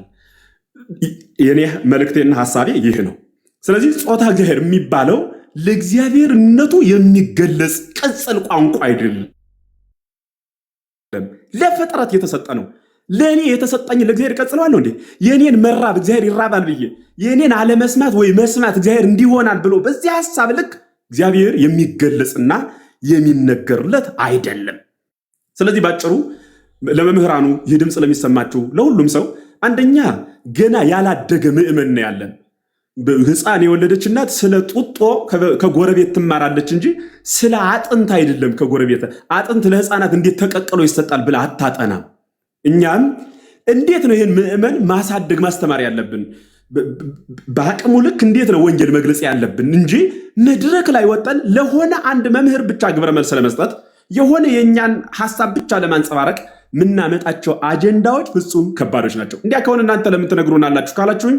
የኔ መልእክቴና ሐሳቤ ይህ ነው። ስለዚህ ጾታ እግዚአብሔር የሚባለው ለእግዚአብሔርነቱ የሚገለጽ ቅጽል ቋንቋ አይደለም፣ ለፍጥረት የተሰጠ ነው። ለእኔ የተሰጠኝ ለእግዚአብሔር ቀጽለዋለሁ እንዴ? የእኔን መራብ እግዚአብሔር ይራባል ብዬ የእኔን አለመስማት ወይ መስማት እግዚአብሔር እንዲሆናል ብሎ በዚህ ሐሳብ ልክ እግዚአብሔር የሚገለጽና የሚነገርለት አይደለም። ስለዚህ ባጭሩ ለመምህራኑ ይህ ድምፅ ለሚሰማችሁ ለሁሉም ሰው አንደኛ ገና ያላደገ ምእመን ነው ያለን። ሕፃን የወለደች እናት ስለ ጡጦ ከጎረቤት ትማራለች እንጂ ስለ አጥንት አይደለም። ከጎረቤት አጥንት ለሕፃናት እንዴት ተቀቅሎ ይሰጣል ብላ አታጠናም። እኛም እንዴት ነው ይህን ምእመን ማሳደግ ማስተማር ያለብን? በአቅሙ ልክ እንዴት ነው ወንጌል መግለጽ ያለብን እንጂ መድረክ ላይ ወጠን ለሆነ አንድ መምህር ብቻ ግብረ መልስ ለመስጠት የሆነ የእኛን ሐሳብ ብቻ ለማንጸባረቅ ምናመጣቸው አጀንዳዎች ፍጹም ከባዶች ናቸው። እንዲያ ከሆነ እናንተ ለምን ትነግሩናላችሁ ካላችሁኝ፣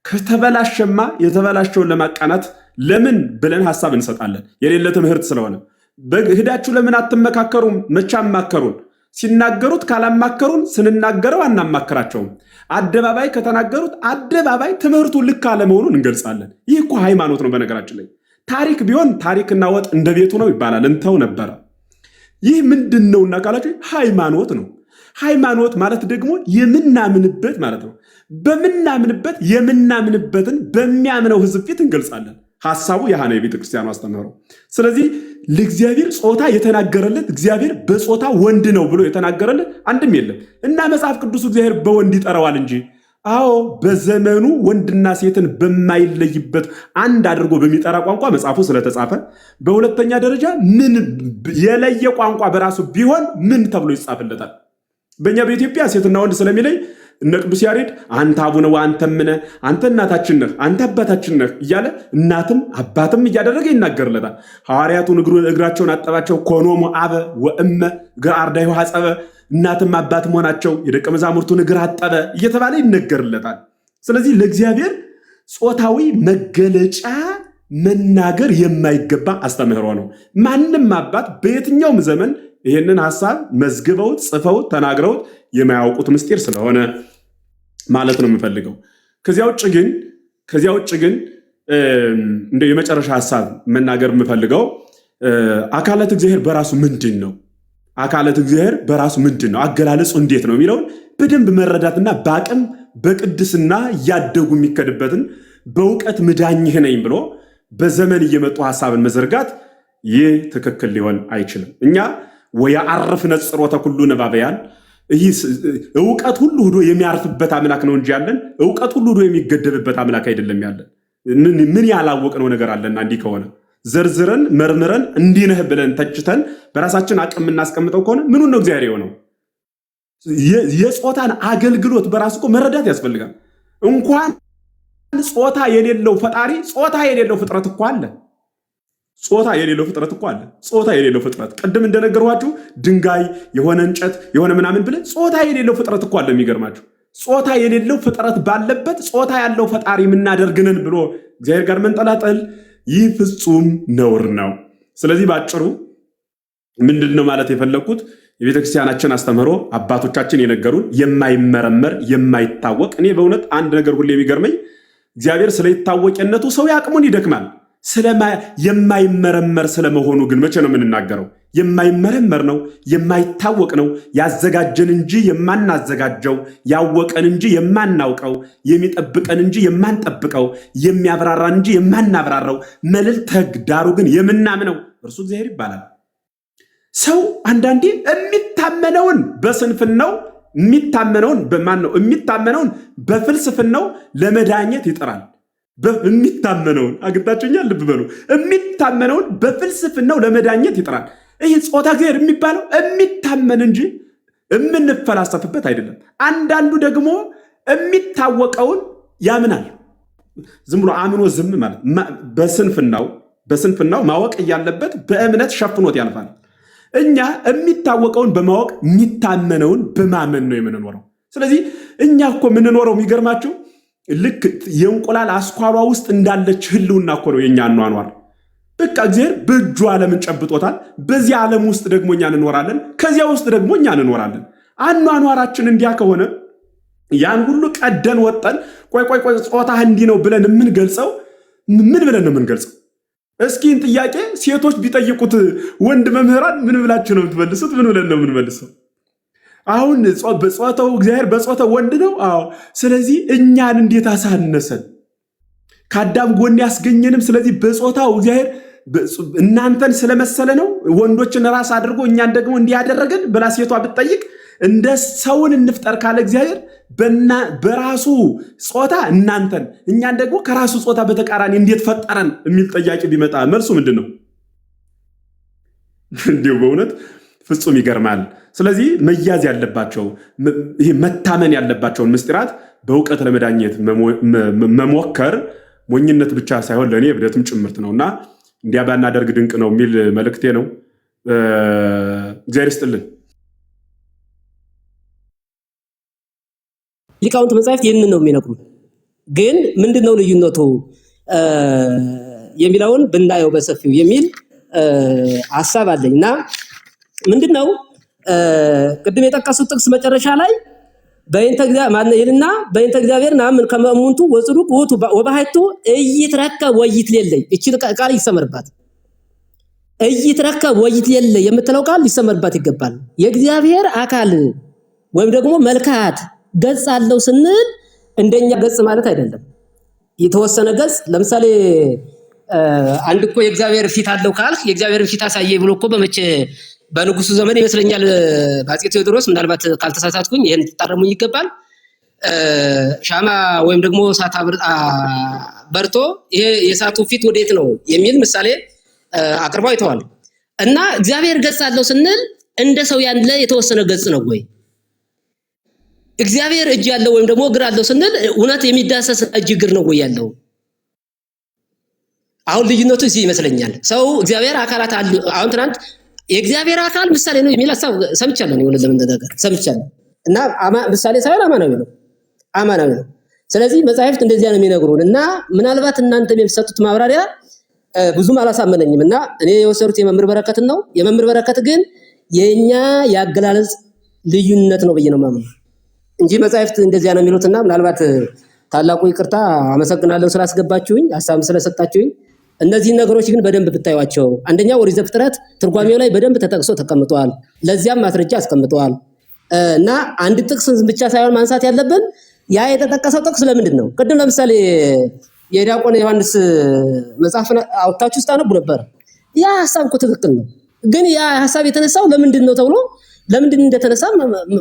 ከተበላሸማ የተበላሸውን ለማቃናት ለምን ብለን ሐሳብ እንሰጣለን። የሌለ ትምህርት ስለሆነ ሂዳችሁ ለምን አትመካከሩም? መቼ አማከሩን? ሲናገሩት ካላማከሩን ስንናገረው አናማከራቸውም። አደባባይ ከተናገሩት አደባባይ ትምህርቱ ልክ አለመሆኑን እንገልጻለን። ይህ እኮ ሃይማኖት ነው። በነገራችን ላይ ታሪክ ቢሆን ታሪክና ወጥ እንደ ቤቱ ነው ይባላል፣ እንተው ነበረ። ይህ ምንድን ነውና ካላችሁ ሃይማኖት ነው። ሃይማኖት ማለት ደግሞ የምናምንበት ማለት ነው። በምናምንበት የምናምንበትን በሚያምነው ሕዝብ ፊት እንገልጻለን። ሐሳቡ ያህ ነው የቤተ ክርስቲያኑ አስተምህሮ። ስለዚህ ለእግዚአብሔር ጾታ የተናገረለት እግዚአብሔር በጾታ ወንድ ነው ብሎ የተናገረለት አንድም የለም እና መጽሐፍ ቅዱስ እግዚአብሔር በወንድ ይጠራዋል እንጂ አዎ በዘመኑ ወንድና ሴትን በማይለይበት አንድ አድርጎ በሚጠራ ቋንቋ መጽሐፉ ስለተጻፈ፣ በሁለተኛ ደረጃ ምን የለየ ቋንቋ በራሱ ቢሆን ምን ተብሎ ይጻፍለታል? በእኛ በኢትዮጵያ ሴትና ወንድ ስለሚለይ እነ ቅዱስ ያሬድ አንተ አቡነ ወአንተምነ አንተ እናታችን ነህ አንተ አባታችን ነህ እያለ እናትም አባትም እያደረገ ይናገርለታል። ሐዋርያቱን እግራቸውን አጠባቸው ኮኖሙ አበ ወእመ እግረ አርዳይሁ ሐጸበ እናትም አባትም ሆናቸው የደቀ መዛሙርቱን እግር አጠበ እየተባለ ይነገርለታል። ስለዚህ ለእግዚአብሔር ጾታዊ መገለጫ መናገር የማይገባ አስተምህሮ ነው። ማንም አባት በየትኛውም ዘመን ይህንን ሐሳብ መዝግበውት ጽፈውት ተናግረውት የማያውቁት ምስጢር ስለሆነ ማለት ነው የምፈልገው። ከዚያ ውጭ ግን እንደ የመጨረሻ ሐሳብ መናገር የምፈልገው አካላት እግዚአብሔር በራሱ ምንድን ነው? አካላት እግዚአብሔር በራሱ ምንድን ነው? አገላለጹ እንዴት ነው የሚለውን በደንብ መረዳትና በአቅም በቅድስና እያደጉ የሚከድበትን በእውቀት ምዳኝህ ነኝ ብሎ በዘመን እየመጡ ሐሳብን መዘርጋት ይህ ትክክል ሊሆን አይችልም። እኛ ወያአርፍ ነጽሮተ ኩሉ ነባበያን እውቀት ሁሉ ሄዶ የሚያርፍበት አምላክ ነው እንጂ ያለን እውቀት ሁሉ ሄዶ የሚገደብበት አምላክ አይደለም ያለን። ምን ያላወቅነው ነገር አለና እንዲህ ከሆነ ዘርዝረን መርምረን እንዲህ ነህ ብለን ተችተን በራሳችን አቅም የምናስቀምጠው ከሆነ ምኑን ነው እግዚአብሔር የሆነው? የጾታን አገልግሎት በራሱ እኮ መረዳት ያስፈልጋል። እንኳን ጾታ የሌለው ፈጣሪ ጾታ የሌለው ፍጥረት እኮ አለ። ጾታ የሌለው ፍጥረት ቅድም እንደነገርኋችሁ ድንጋይ የሆነ እንጨት የሆነ ምናምን ብለን ጾታ የሌለው ፍጥረት እኮ አለ። የሚገርማችሁ ጾታ የሌለው ፍጥረት ባለበት ጾታ ያለው ፈጣሪ የምናደርግንን ብሎ እግዚአብሔር ጋር መንጠላጠል ይህ ፍጹም ነውር ነው። ስለዚህ ባጭሩ ምንድን ነው ማለት የፈለግኩት? የቤተክርስቲያናችን አስተምህሮ አባቶቻችን የነገሩን የማይመረመር የማይታወቅ። እኔ በእውነት አንድ ነገር ሁሌ የሚገርመኝ እግዚአብሔር ስለይታወቅነቱ ሰው ያቅሙን ይደክማል። የማይመረመር ስለመሆኑ ግን መቼ ነው የምንናገረው? የማይመረመር ነው፣ የማይታወቅ ነው፣ ያዘጋጀን እንጂ የማናዘጋጀው፣ ያወቀን እንጂ የማናውቀው፣ የሚጠብቀን እንጂ የማንጠብቀው፣ የሚያብራራን እንጂ የማናብራራው፣ መልዕልተ ዳሩ ግን የምናምነው እርሱ እግዚአብሔር ይባላል። ሰው አንዳንዴ የሚታመነውን በስንፍናው የሚታመነውን በፍልስፍናው ለመዳኘት ይጥራል። የሚታመነውን አግኝታችሁኛል? ልብ በሉ። የሚታመነውን በፍልስፍናው ለመዳኘት ይጥራል። ይህ ጾታ እግዚአብሔር የሚባለው የሚታመን እንጂ የምንፈላሰፍበት አይደለም። አንዳንዱ ደግሞ የሚታወቀውን ያምናል። ዝም ብሎ አምኖ ዝም ማለት በስንፍናው ማወቅ እያለበት በእምነት ሸፍኖት ያልፋል። እኛ የሚታወቀውን በማወቅ የሚታመነውን በማመን ነው የምንኖረው። ስለዚህ እኛ እኮ የምንኖረው የሚገርማችሁ ልክ የእንቁላል አስኳሏ ውስጥ እንዳለች ህልውና እኮ ነው የኛ አኗኗር። በቃ እግዚአብሔር በእጁ ዓለምን ጨብጦታል። በዚህ ዓለም ውስጥ ደግሞ እኛ እንኖራለን፣ ከዚያ ውስጥ ደግሞ እኛ እንኖራለን። አኗኗራችን እንዲያ ከሆነ ያን ሁሉ ቀደን ወጠን ቆይ ጾታህ እንዲህ ነው ብለን የምንገልጸው ምን ብለን ነው የምንገልጸው? እስኪን ጥያቄ ሴቶች ቢጠይቁት ወንድ መምህራን ምን ብላችሁ ነው የምትመልሱት? ምን ብለን ነው የምንመልሰው? አሁን በጾታው እግዚአብሔር በጾታው ወንድ ነው። አዎ። ስለዚህ እኛን እንዴት አሳነሰን? ከአዳም ጎን ያስገኘንም። ስለዚህ በጾታው እግዚአብሔር እናንተን ስለመሰለ ነው ወንዶችን ራስ አድርጎ እኛን ደግሞ እንዲያደረገን ብላ ሴቷ ብትጠይቅ እንደ ሰውን እንፍጠር ካለ እግዚአብሔር በራሱ ጾታ እናንተን እኛን ደግሞ ከራሱ ጾታ በተቃራኒ እንዴት ፈጠረን የሚል ጥያቄ ቢመጣ መልሱ ምንድን ነው? እንዲሁ በእውነት ፍጹም ይገርማል። ስለዚህ መያዝ ያለባቸው ይሄ መታመን ያለባቸውን ምስጢራት በእውቀት ለመዳኘት መሞከር ሞኝነት ብቻ ሳይሆን ለእኔ እብደትም ጭምርት ነውና እንዲያ ባናደርግ ድንቅ ነው የሚል መልእክቴ ነው። እግዚአብሔር ይስጥልን። ሊቃውንት መጻሕፍት ይህንን ነው የሚነግሩ። ግን ምንድነው ልዩነቱ የሚለውን ብናየው በሰፊው የሚል ሐሳብ አለኝ እና ምንድነው ቅድም የጠቀሱት ጥቅስ መጨረሻ ላይ በእንተ እግዚአብሔር ማን ይልና በእንተ እግዚአብሔር ናምን ከመእሙንቱ ወጽዱቅ ውእቱ ወባሕቱ ኢይትረከብ ወኢይትሌለይ። እቺ ቃል ይሰመርባት። ኢይትረከብ ወኢይትሌለይ የምትለው ቃል ሊሰመርባት ይገባል። የእግዚአብሔር አካል ወይም ደግሞ መልካት ገጽ አለው ስንል እንደኛ ገጽ ማለት አይደለም። የተወሰነ ገጽ ለምሳሌ አንድ እኮ የእግዚአብሔር ፊት አለው ካልክ የእግዚአብሔር ፊት አሳየኝ ብሎ እኮ በንጉሱ ዘመን ይመስለኛል በአፄ ቴዎድሮስ ምናልባት ካልተሳሳትኩኝ ይሄን ተጣረሙኝ ይገባል ሻማ ወይም ደግሞ እሳት በርቶ ይሄ የእሳቱ ፊት ወዴት ነው የሚል ምሳሌ አቅርበው አይተዋል። እና እግዚአብሔር ገጽ አለው ስንል እንደ ሰው ያለ የተወሰነ ገጽ ነው ወይ? እግዚአብሔር እጅ ያለው ወይም ደግሞ እግር አለው ስንል እውነት የሚዳሰስ እጅ እግር ነው ወይ ያለው? አሁን ልዩነቱ እዚህ ይመስለኛል። ሰው እግዚአብሔር አካላት አሉ። አሁን ትናንት የእግዚአብሔር አካል ምሳሌ ነው የሚል ሐሳብ ሰምቻለሁ ነው ለምን ነገር ሰምቻለሁ። እና ምሳሌ ሳይሆን አማናዊ ነው። ስለዚህ መጻሕፍት እንደዚያ ነው የሚነግሩን እና ምናልባት እናንተ የምትሰጡት ማብራሪያ ብዙም አላሳመነኝም እና እኔ የወሰዱት የመምህር በረከትን ነው። የመምህር በረከት ግን የኛ ያገላለጽ ልዩነት ነው ብዬ ነው ማምነው እንጂ መጻሕፍት እንደዚያ ነው የሚሉትና ምናልባት ታላቁ ይቅርታ አመሰግናለሁ ስላስገባችሁኝ ሐሳብ ስለሰጣችሁኝ። እነዚህ ነገሮች ግን በደንብ ብታዩዋቸው አንደኛ ኦሪት ዘፍጥረት ትርጓሜው ላይ በደንብ ተጠቅሶ ተቀምጧል። ለዚያም ማስረጃ አስቀምጧል እና አንድ ጥቅስ ብቻ ሳይሆን ማንሳት ያለብን ያ የተጠቀሰው ጥቅስ ለምንድን ነው? ቅድም ለምሳሌ የዲያቆን ዮሐንስ መጽሐፍ አውጥታችሁ ስታነቡ ነበር። ያ ሐሳብ እኮ ትክክል ነው፣ ግን ያ ሐሳብ የተነሳው ለምንድን ነው ተብሎ ለምንድን እንደተነሳ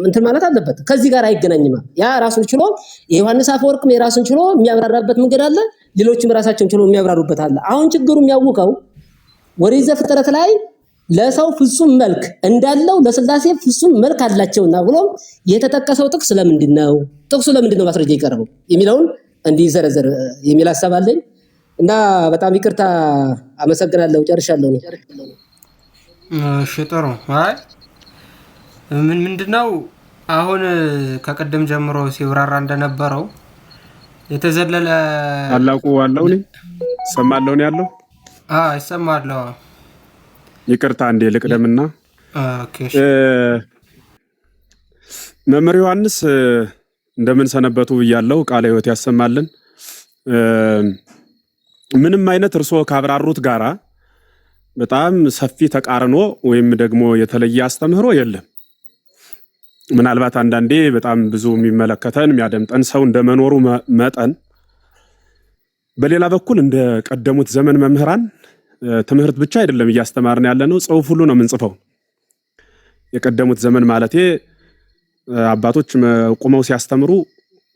እንትን ማለት አለበት። ከዚህ ጋር አይገናኝም። ያ ራሱን ችሎ የዮሐንስ አፈወርቅም የራሱን ችሎ የሚያብራራበት መንገድ አለ፣ ሌሎችም ራሳቸውን ችሎ የሚያብራሩበት አለ። አሁን ችግሩ የሚያውቀው ኦሪት ዘፍጥረት ላይ ለሰው ፍጹም መልክ እንዳለው ለሥላሴ ፍጹም መልክ አላቸውና ብሎ የተጠቀሰው ጥቅስ ለምንድን ነው? ጥቅሱ ለምንድን ነው ማስረጃ ይቀርበው የሚለውን እንዲዘረዘር የሚል ሐሳብ አለኝ እና በጣም ይቅርታ አመሰግናለሁ። ጨርሻለሁ። እሺ ጥሩ። አይ ምንድነው አሁን ከቀደም ጀምሮ ሲብራራ እንደነበረው የተዘለለ ታላቁ ዋለው ነኝ ሰማለው ነው ያለው። ይሰማለሁ። ይቅርታ እንዴ ልቅደምና መምህር ዮሐንስ እንደምን ሰነበቱ ብያለሁ። ቃለ ሕይወት ያሰማልን። ምንም አይነት እርሶ ካብራሩት ጋራ በጣም ሰፊ ተቃርኖ ወይም ደግሞ የተለየ አስተምህሮ የለም። ምናልባት አንዳንዴ በጣም ብዙ የሚመለከተን የሚያደምጠን ሰው እንደመኖሩ መጠን በሌላ በኩል እንደ ቀደሙት ዘመን መምህራን ትምህርት ብቻ አይደለም እያስተማርን ያለነው፣ ጽሑፍ ሁሉ ነው የምንጽፈው። የቀደሙት ዘመን ማለቴ አባቶች ቆመው ሲያስተምሩ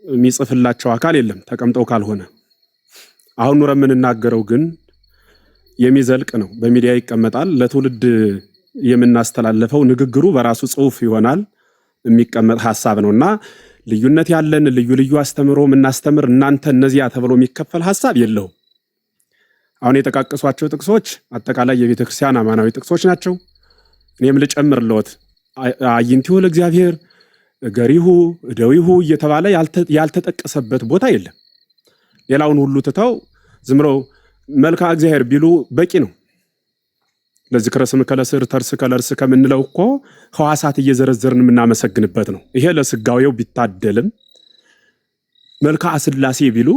የሚጽፍላቸው አካል የለም ተቀምጠው ካልሆነ። አሁን ኑረ የምንናገረው ግን የሚዘልቅ ነው። በሚዲያ ይቀመጣል። ለትውልድ የምናስተላልፈው ንግግሩ በራሱ ጽሑፍ ይሆናል፣ የሚቀመጥ ሐሳብ ነውና ልዩነት ያለን ልዩ አስተምሮ የምናስተምር እናንተ እነዚያ ተብሎ የሚከፈል ሐሳብ የለውም። አሁን የጠቃቀሷቸው ጥቅሶች አጠቃላይ የቤተ ክርስቲያን አማናዊ ጥቅሶች ናቸው። እኔም ልጨምርልዎት አዕይንቲሁ ለእግዚአብሔር ገሪሁ እደዊሁ እየተባለ ያልተጠቀሰበት ቦታ የለም። ሌላውን ሁሉ ትተው ዝም ብለው መልክዓ እግዚአብሔር ቢሉ በቂ ነው። ለዝክረ ስምከ ለስዕር ተርስከ ለርስከ ከምንለው እኮ ሕዋሳት እየዘረዘርን የምናመሰግንበት ነው። ይሄ ለስጋዌው ቢታደልም መልክዓ ሥላሴ ቢሉ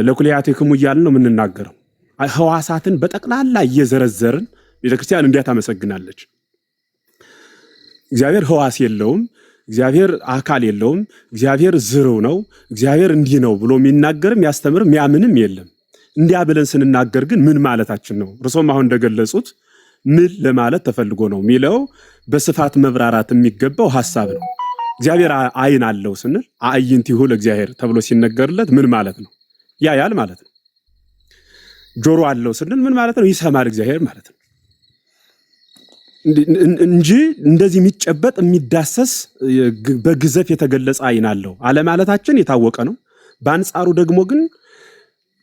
ለኩልያቲክሙ እያልን ነው የምንናገረው። ሕዋሳትን በጠቅላላ እየዘረዘርን ቤተክርስቲያን እንዲያ ታመሰግናለች። እግዚአብሔር ሕዋስ የለውም፣ እግዚአብሔር አካል የለውም፣ እግዚአብሔር ዝርው ነው፣ እግዚአብሔር እንዲህ ነው ብሎ የሚናገርም ያስተምርም ያምንም የለም። እንዲያ ብለን ስንናገር ግን ምን ማለታችን ነው? እርሶም አሁን እንደገለጹት ምን ለማለት ተፈልጎ ነው የሚለው በስፋት መብራራት የሚገባው ሐሳብ ነው። እግዚአብሔር ዓይን አለው ስንል አዕይንቲሁ ለእግዚአብሔር ተብሎ ሲነገርለት ምን ማለት ነው? ያያል ማለት ነው። ጆሮ አለው ስንል ምን ማለት ነው? ይሰማል እግዚአብሔር ማለት ነው እንጂ እንደዚህ የሚጨበጥ የሚዳሰስ በግዘፍ የተገለጸ ዓይን አለው አለማለታችን የታወቀ ነው። በአንጻሩ ደግሞ ግን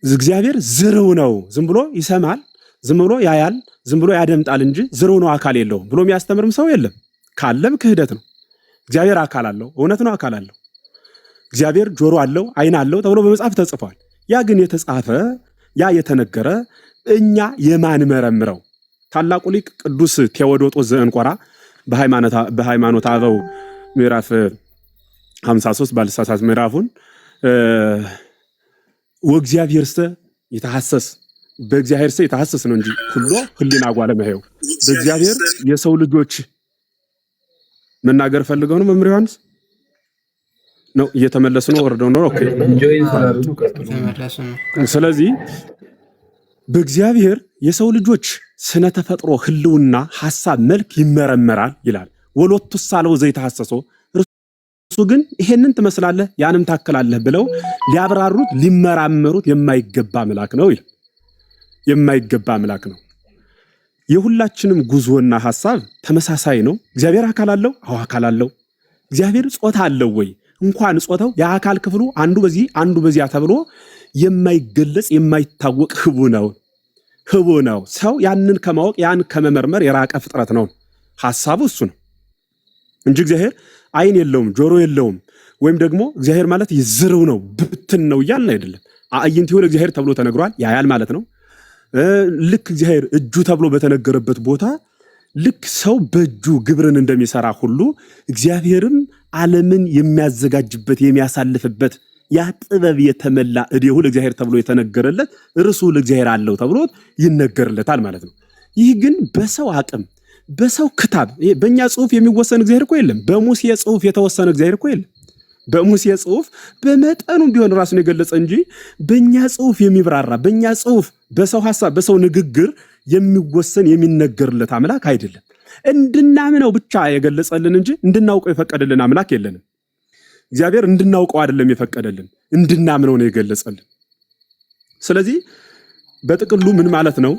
እግዚአብሔር ዝርው ነው፣ ዝም ብሎ ይሰማል፣ ዝም ብሎ ያያል፣ ዝም ብሎ ያደምጣል እንጂ ዝርው ነው አካል የለውም ብሎ የሚያስተምርም ሰው የለም። ካለም ክህደት ነው። እግዚአብሔር አካል አለው፣ እውነት ነው፣ አካል አለው። እግዚአብሔር ጆሮ አለው፣ ዓይን አለው ተብሎ በመጽሐፍ ተጽፏል። ያ ግን የተጻፈ ያ የተነገረ እኛ የማንመረምረው ታላቁ ሊቅ ቅዱስ ቴዎዶጦስ ዘእንቆራ በሃይማኖተ አበው ምዕራፍ 53 ባልሳሳት ምዕራፉን ወእግዚአብሔርሰ ይተሐሰስ በእግዚአብሔርሰ ይተሐሰስ ነው እንጂ ሁሉ ህሊና ጓለመሄው በእግዚአብሔር የሰው ልጆች መናገር ፈልገው ነው መምህር ዮሐንስ ነው እየተመለሱ ነው ወርደው ነው። ኦኬ ስለዚህ በእግዚአብሔር የሰው ልጆች ስነ ተፈጥሮ ህልውና ሐሳብ መልክ ይመረመራል ይላል። ወሎቱ ሳለው ዘይተሐሰሶ እርሱ ግን ይሄንን ትመስላለህ ያንም ታከላለህ ብለው ሊያብራሩት ሊመራመሩት የማይገባ አምላክ ነው ይላል። የማይገባ አምላክ ነው። የሁላችንም ጉዞና ሐሳብ ተመሳሳይ ነው። እግዚአብሔር አካል አለው፣ አዎ አካል አለው። እግዚአብሔር ጾታ አለው ወይ? እንኳን ጾታው የአካል ክፍሉ አንዱ በዚህ አንዱ በዚያ ተብሎ የማይገለጽ የማይታወቅ ህቡ ነው። ሰው ያንን ከማወቅ ያን ከመመርመር የራቀ ፍጥረት ነው። ሐሳቡ እሱ ነው እንጂ እግዚአብሔር አይን የለውም ጆሮ የለውም ወይም ደግሞ እግዚአብሔር ማለት ይዝርው ነው ብትን ነው እያልን አይደለም። አዕይንቲሁ ለእግዚአብሔር ተብሎ ተነግሯል፣ ያያል ማለት ነው። ልክ እግዚአብሔር እጁ ተብሎ በተነገረበት ቦታ ልክ ሰው በእጁ ግብርን እንደሚሰራ ሁሉ እግዚአብሔርም ዓለምን የሚያዘጋጅበት የሚያሳልፍበት ያ ጥበብ የተመላ እዴሁ ለእግዚአብሔር ተብሎ የተነገረለት እርሱ ለእግዚአብሔር አለው ተብሎ ይነገርለታል ማለት ነው። ይህ ግን በሰው አቅም በሰው ክታብ በእኛ ጽሑፍ የሚወሰን እግዚአብሔር እኮ የለም። በሙሴ ጽሑፍ የተወሰነ እግዚአብሔር እኮ የለም። በሙሴ ጽሑፍ በመጠኑም ቢሆን ራሱን የገለጸ እንጂ በእኛ ጽሑፍ የሚብራራ በእኛ ጽሑፍ በሰው ሐሳብ በሰው ንግግር የሚወሰን የሚነገርለት አምላክ አይደለም። እንድናምነው ብቻ የገለጸልን እንጂ እንድናውቀው የፈቀደልን አምላክ የለንም። እግዚአብሔር እንድናውቀው አይደለም የፈቀደልን፣ እንድናምነው ነው የገለጸልን። ስለዚህ በጥቅሉ ምን ማለት ነው?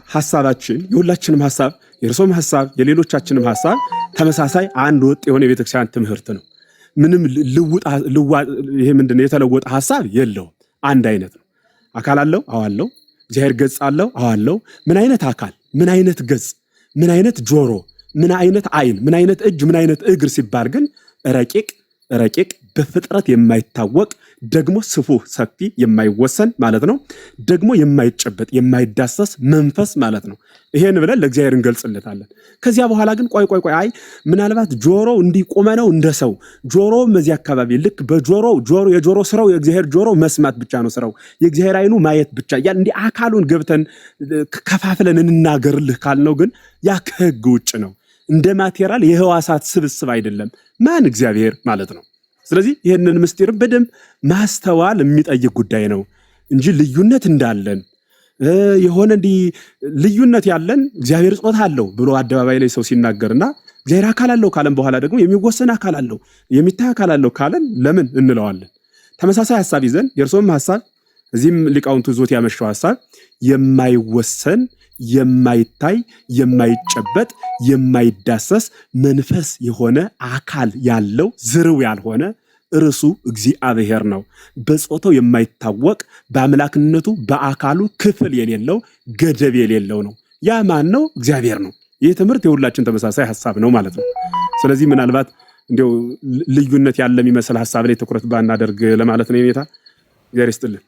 ሐሳባችን የሁላችንም ሐሳብ የእርሶም ሐሳብ የሌሎቻችንም ሐሳብ ተመሳሳይ አንድ ወጥ የሆነ የቤተክርስቲያን ትምህርት ነው። ምንም ይሄ ምንድነው የተለወጠ ሐሳብ የለውም። አንድ አይነት ነው። አካል አለው፣ አዎ አለው። እግዚአብሔር ገጽ አለው፣ አዎ አለው። ምን አይነት አካል፣ ምን አይነት ገጽ፣ ምን አይነት ጆሮ፣ ምን አይነት አይን፣ ምን አይነት እጅ፣ ምን አይነት እግር ሲባል ግን ረቂቅ በፍጥረት የማይታወቅ ደግሞ ስፉህ ሰፊ የማይወሰን ማለት ነው። ደግሞ የማይጨበጥ የማይዳሰስ መንፈስ ማለት ነው። ይሄን ብለን ለእግዚአብሔር እንገልጽለታለን። ከዚያ በኋላ ግን ቆይ አይ ምናልባት ጆሮ እንዲቆመ ነው እንደ ሰው ጆሮም እዚህ አካባቢ ልክ የጆሮ ስራው የእግዚአብሔር ጆሮ መስማት ብቻ ነው ስራው፣ የእግዚአብሔር አይኑ ማየት ብቻ ያ እንዲህ አካሉን ገብተን ከፋፍለን እንናገርልህ ካልነው ግን ያ ከህግ ውጭ ነው። እንደ ማቴሪያል የህዋሳት ስብስብ አይደለም። ማን? እግዚአብሔር ማለት ነው። ስለዚህ ይህንን ምስጢር በደንብ ማስተዋል የሚጠይቅ ጉዳይ ነው እንጂ ልዩነት እንዳለን የሆነ ልዩነት ያለን እግዚአብሔር ጾታ አለው ብሎ አደባባይ ላይ ሰው ሲናገርና እግዚአብሔር አካል አለው ካለን በኋላ ደግሞ የሚወሰን አካል አለው የሚታይ አካል አለው ካለን ለምን እንለዋለን? ተመሳሳይ ሐሳብ ይዘን የእርሶም ሐሳብ እዚህም ሊቃውንቱ ዞት ያመሸው ሐሳብ የማይወሰን የማይታይ የማይጨበጥ የማይዳሰስ መንፈስ የሆነ አካል ያለው ዝርው ያልሆነ እርሱ እግዚአብሔር ነው። በጾታው የማይታወቅ በአምላክነቱ በአካሉ ክፍል የሌለው ገደብ የሌለው ነው። ያ ማን ነው? እግዚአብሔር ነው። ይህ ትምህርት የሁላችን ተመሳሳይ ሐሳብ ነው ማለት ነው። ስለዚህ ምናልባት እንዲያው ልዩነት ያለ የሚመስል ሐሳብ ላይ ትኩረት ባናደርግ ለማለት ነው። የኔታ እግዚአብሔር ይስጥልን።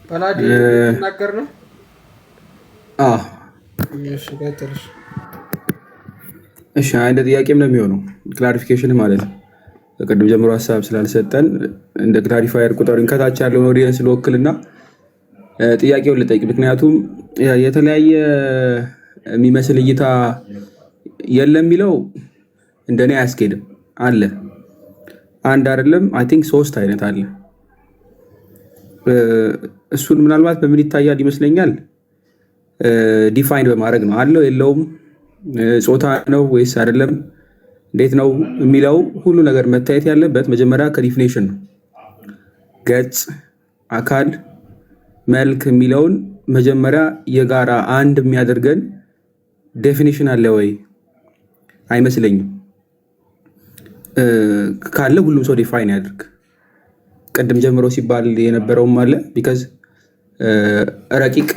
ፓላዲ ተናገር ነው። እሺ አንድ ጥያቄም ነው የሚሆነው ክላሪፊኬሽን ማለት ነው። ከቅድም ጀምሮ ሐሳብ ስላልሰጠን እንደ ክላሪፋየር ቁጥሩን ከታች ያለውን ኦዲየንስ ልወክልና ጥያቄውን ልጠይቅ። ምክንያቱም የተለያየ የሚመስል እይታ የለም የሚለው እንደኔ አያስኬድም። አለ አንድ አይደለም አይ ቲንክ 3 አይነት አለ። እሱን ምናልባት በምን ይታያል ይመስለኛል ዲፋይን በማድረግ ነው። አለው የለውም፣ ጾታ ነው ወይስ አይደለም፣ እንዴት ነው የሚለው ሁሉ ነገር መታየት ያለበት መጀመሪያ ከዲፊኔሽን ነው። ገጽ፣ አካል፣ መልክ የሚለውን መጀመሪያ የጋራ አንድ የሚያደርገን ዴፊኒሽን አለ ወይ? አይመስለኝም። ካለ ሁሉም ሰው ዲፋይን ያድርግ። ቅድም ጀምሮ ሲባል የነበረውም አለ ቢካዝ ረቂቅ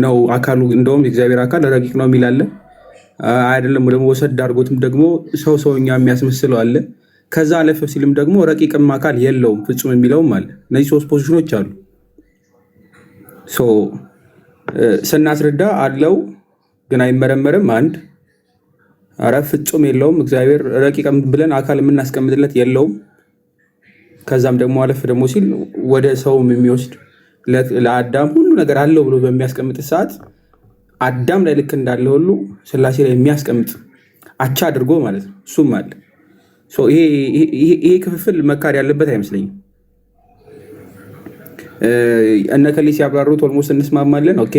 ነው አካሉ፣ እንደውም የእግዚአብሔር አካል ረቂቅ ነው የሚል አለ። አይደለም ደግሞ ወሰድ አድርጎትም ደግሞ ሰውኛ የሚያስመስለው አለ። ከዛ አለፈ ሲልም ደግሞ ረቂቅም አካል የለውም ፍጹም የሚለውም አለ። እነዚህ 3 ፖዚሽኖች አሉ። ስናስረዳ አለው ግን አይመረመርም አንድ፣ አረ ፍጹም የለውም እግዚአብሔር ረቂቅም ብለን አካል የምናስቀምጥለት የለውም። ከዛም ደግሞ አለፍ ደግሞ ሲል ወደ ሰውም የሚወስድ ለአዳም ሁሉ ነገር አለው ብሎ በሚያስቀምጥ ሰዓት አዳም ላይ ልክ እንዳለ ሁሉ ስላሴ ላይ የሚያስቀምጥ አቻ አድርጎ ማለት ነው። እሱም አለ። ይሄ ክፍፍል መካድ ያለበት አይመስለኝም። እነከሌ ሲያብራሩት ኦልሞስት እንስማማለን። ኦኬ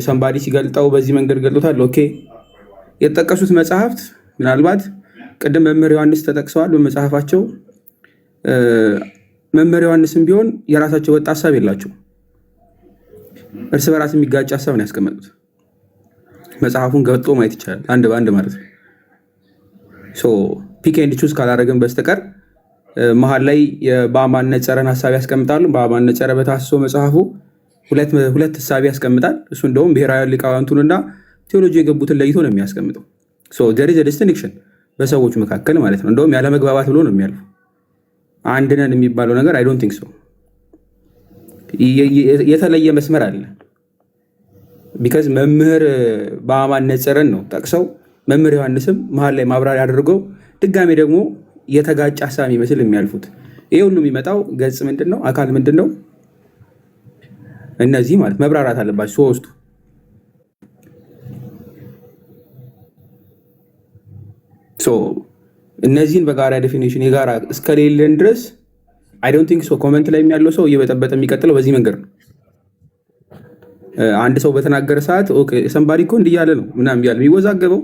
ሰንባዲ ሲገልጠው በዚህ መንገድ ገልጦታል። ኦኬ የተጠቀሱት መጽሐፍት ምናልባት ቅድም መምህር ዮሐንስ ተጠቅሰዋል በመጽሐፋቸው። መምህር ዮሐንስም ቢሆን የራሳቸው ወጥ ሐሳብ የላቸው፣ እርስ በራስ የሚጋጭ ሐሳብ ነው ያስቀመጡት። መጽሐፉን ገብጦ ማየት ይቻላል አንድ በአንድ ማለት ነው። ሶ ፒክ ኤንድ ቹዝ ካላደረግን በስተቀር መሀል ላይ በአማን ነጸረን ሀሳብ ያስቀምጣሉ። በአማን ነጸረ በታስሶ መጽሐፉ ሁለት ሀሳብ ያስቀምጣል። እሱ እንደውም ብሔራዊ ሊቃውንቱንና ቴዎሎጂ የገቡትን ለይቶ ነው የሚያስቀምጠው። ሶ ዜር ኢዝ አ ዲስቲንክሽን በሰዎች መካከል ማለት ነው። እንደውም ያለ መግባባት ብሎ ነው የሚያልፉ። አንድ ነን የሚባለው ነገር አይ ዶንት ቲንክ ሶ። የተለየ መስመር አለ። ቢካዝ መምህር በአማን ነጸረን ነው ጠቅሰው መምህር ዮሐንስም መሀል ላይ ማብራሪያ አድርገው ድጋሜ ደግሞ የተጋጨ ሀሳብ ይመስል የሚያልፉት። ይሄ ሁሉ የሚመጣው ገጽ ምንድን ነው? አካል ምንድን ነው? እነዚህ ማለት መብራራት አለባቸው ሶስቱ። እነዚህን በጋራ ዴፊኒሽን የጋራ እስከሌለን ድረስ አይ ዶንት ቲንክ ሶ። ኮመንት ላይ ያለው ሰው እየበጠበጠ የሚቀጥለው በዚህ መንገድ ነው። አንድ ሰው በተናገረ ሰዓት ኦኬ ሰንባዲ እኮ እንዲህ እያለ ነው ምናምን እያለ የሚወዛገበው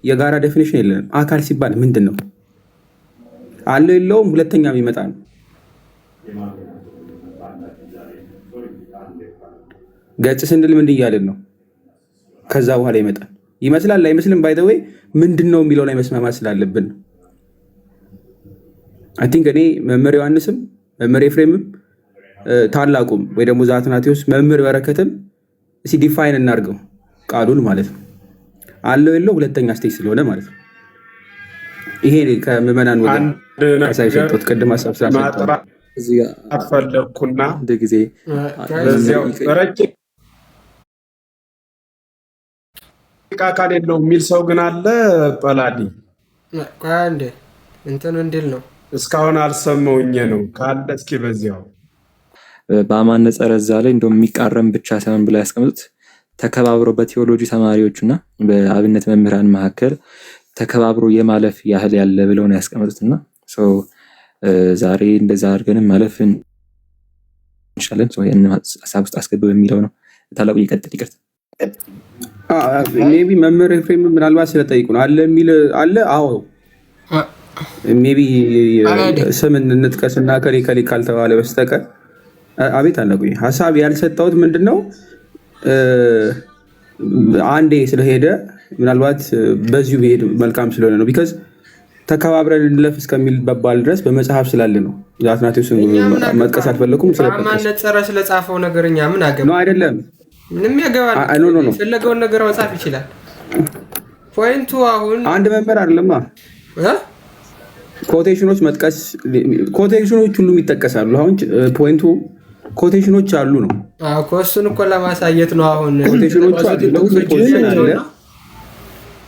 የጋራ ዴፊኒሽን የለንም። አካል ሲባል ምንድን ነው? አለ የለውም ሁለተኛ የሚመጣ ነው። ገጽ ስንል ምንድን እያልን ነው? ከዛ በኋላ ይመጣል። ይመስላል አይመስልም? ባይ ዘ ዌይ ምንድን ነው የሚለው ላይ መስማማት ስላለብን ነው። አይ ቲንክ እኔ መምህር ዮሐንስም መምህር ኤፍሬምም ታላቁም ወይ ደግሞ ዘአትናቴዎስ መምህር በረከትም እስኪ ዲፋይን እናድርገው ቃሉን ማለት ነው። አለው የለው ሁለተኛ ስቴጅ ስለሆነ ማለት ነው። ይሄ ከምዕመናን ወገን ሳይሰጡት ቅድም ሀሳብ አፈለኩና አንድ ጊዜ ረቂቅ አካል የለው የሚል ሰው ግን አለ። ጳላዲ አንዴ እንትን እንዲል ነው እስካሁን አልሰማውኝ ነው ካለ እስኪ በዚያው በአማን ነጸረ እዛ ላይ እንደውም የሚቃረም ብቻ ሳይሆን ብላ ያስቀምጡት ተከባብሮ በቴዎሎጂ ተማሪዎችና በአብነት መምህራን መካከል ተከባብሮ የማለፍ ያህል ያለ ብለው ነው ያስቀምጡትና ዛሬ እንደዛ አድርገንም ማለፍ እንችላለን። ይህንን ሀሳብ ውስጥ አስገባው የሚለው ነው። ታላቁ ይቀጥል። ይቅርታ ሜይ ቢ መምህር ኤፍሬም ምናልባት ስለጠይቁ ነው አለ የሚል አለ። አዎ ሜይ ቢ ስም እንጥቀስና ከሌ ካልተባለ በስተቀር አቤት አለቁ ሀሳብ ያልሰጠሁት ምንድን ነው አንዴ ስለሄደ ምናልባት በዚሁ ብሄድ መልካም ስለሆነ ነው። ቢካዝ ተከባብረን እንለፍ እስከሚል በባል ድረስ በመጽሐፍ ስላለ ነው። ዘአትናቴዎስ መጥቀስ አልፈለኩም። ስለተቀረ ስለጻፈው ነገር እኛ ምን አገባ ነው አይደለም። ምንም ያገባል። ፈለገውን ነገር መጻፍ ይችላል። ፖይንቱ አሁን አንድ መንበር አይደለማ ኮቴሽኖች መጥቀስ ኮቴሽኖች ሁሉም ይጠቀሳሉ። አሁን ፖይንቱ ኮቴሽኖች አሉ ነው። እሱን እኮ ለማሳየት ነው። አሁን ኮቴሽኖቹ አሉ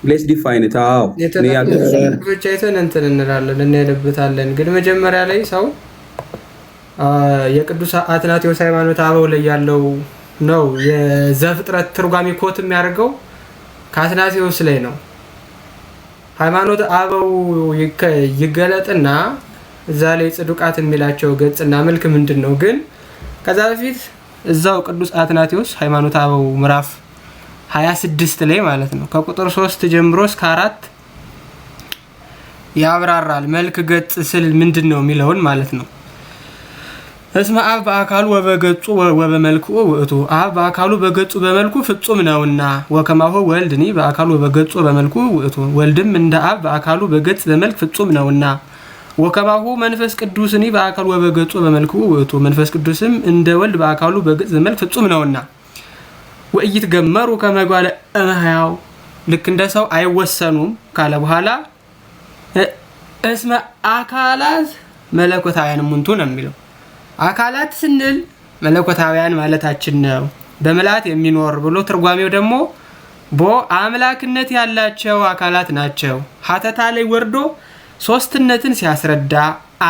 ሌስ ዲፋይን ኢት ብቻ አይተን እንትን እንላለን እንሄድበታለን። ግን መጀመሪያ ላይ ሰው የቅዱስ አትናቴዎስ ሃይማኖተ አበው ላይ ያለው ነው የዘፍጥረት ትርጓሜ ኮት የሚያደርገው ከአትናቴዎስ ላይ ነው። ሃይማኖተ አበው ይገለጥና እዛ ላይ ጽዱቃት የሚላቸው ገጽና መልክ ምንድን ነው? ግን ከዛ በፊት እዛው ቅዱስ አትናቴዎስ ሃይማኖተ አበው ምዕራፍ 26 ላይ ማለት ነው ከቁጥር 3 ጀምሮ እስከ 4 ያብራራል። መልክ ገጽ ስል ምንድነው የሚለውን ማለት ነው። እስመ አብ በአካሉ ወበገጹ ወበመልኩ ውእቱ አብ በአካሉ በገጹ በመልኩ ፍጹም ነውና ወከማሁ ወልድኒ በአካሉ ወበገጹ በመልኩ ውእቱ ወልድም እንደ አብ በአካሉ በገጽ በመልክ ፍጹም ነውና ወከማሁ መንፈስ ቅዱስኒ በአካሉ ወበገጹ በመልኩ ውእቱ መንፈስ ቅዱስም እንደ ወልድ በአካሉ በገጽ በመልክ ፍጹም ነውና ወኢይትገመሩ ከመጓለ እመሕያው ልክ እንደ ሰው አይወሰኑም ካለ በኋላ እስመ አካላት መለኮታውያን ሙንቱ ነው የሚለው። አካላት ስንል መለኮታውያን ማለታችን ነው። በመላት የሚኖር ብሎ ትርጓሜው ደግሞ አምላክነት ያላቸው አካላት ናቸው። ሀተታ ላይ ወርዶ ሶስትነትን ሲያስረዳ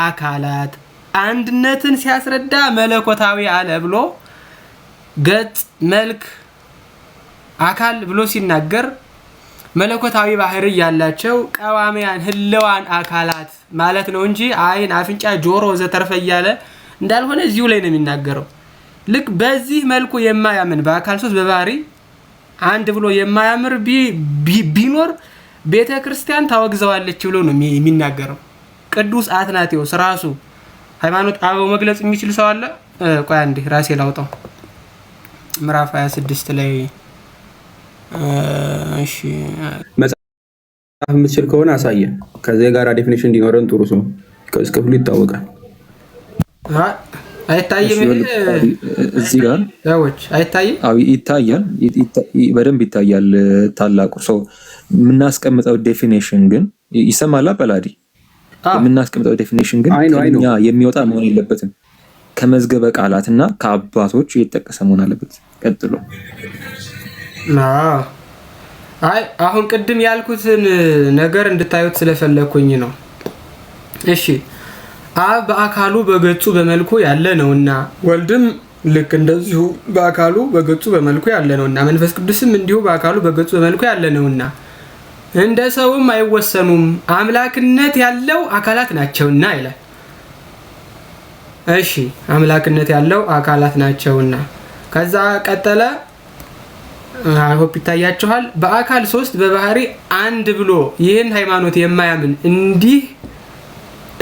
አካላት፣ አንድነትን ሲያስረዳ መለኮታዊ አለ ብሎ ገጽ መልክ አካል ብሎ ሲናገር መለኮታዊ ባህሪ ያላቸው ቀዋሚያን ህልዋን አካላት ማለት ነው እንጂ አይን፣ አፍንጫ፣ ጆሮ ዘተርፈ እያለ እንዳልሆነ እዚሁ ላይ ነው የሚናገረው። ልክ በዚህ መልኩ የማያምን በአካል ሶስት በባህሪ አንድ ብሎ የማያምር ቢኖር ቤተ ክርስቲያን ታወግዘዋለች ብሎ ነው የሚናገረው ቅዱስ አትናቴዎስ ራሱ። ሃይማኖተ አበው መግለጽ የሚችል ሰው አለ? ቆይ አንዴ ራሴ ላውጣው። ምዕራፍ 26 ላይ እሺ መጽሐፍ የምትችል ከሆነ አሳየን። ከዚህ ጋር ዴፊኒሽን እንዲኖረን ጥሩ ሰው ክፍሉ ይታወቃል። አይታይም እዚህ ጋር ሰዎች አይታይም። ይታያል፣ በደንብ ይታያል። ታላቁ ሰው የምናስቀምጠው ዴፊኒሽን ግን ይሰማላ በላዲ የምናስቀምጠው ዴፊኒሽን ግን ከኛ የሚወጣ መሆን የለበትም። ከመዝገበ ቃላትና ከአባቶች እየተጠቀሰ መሆን አለበት። ቀጥሎ አይ አሁን ቅድም ያልኩትን ነገር እንድታዩት ስለፈለኩኝ ነው። እሺ አብ በአካሉ በገጹ በመልኩ ያለ ነውና ወልድም ልክ እንደዚሁ በአካሉ በገጹ በመልኩ ያለ ነውና መንፈስ ቅዱስም እንዲሁ በአካሉ በገጹ በመልኩ ያለ ነውና እንደ ሰውም አይወሰኑም፣ አምላክነት ያለው አካላት ናቸውና ይላል። እሺ አምላክነት ያለው አካላት ናቸውና ከዛ ቀጠለ። አይሆፕ ይታያችኋል። በአካል 3 በባህሪ አንድ ብሎ ይህን ሃይማኖት የማያምን እንዲህ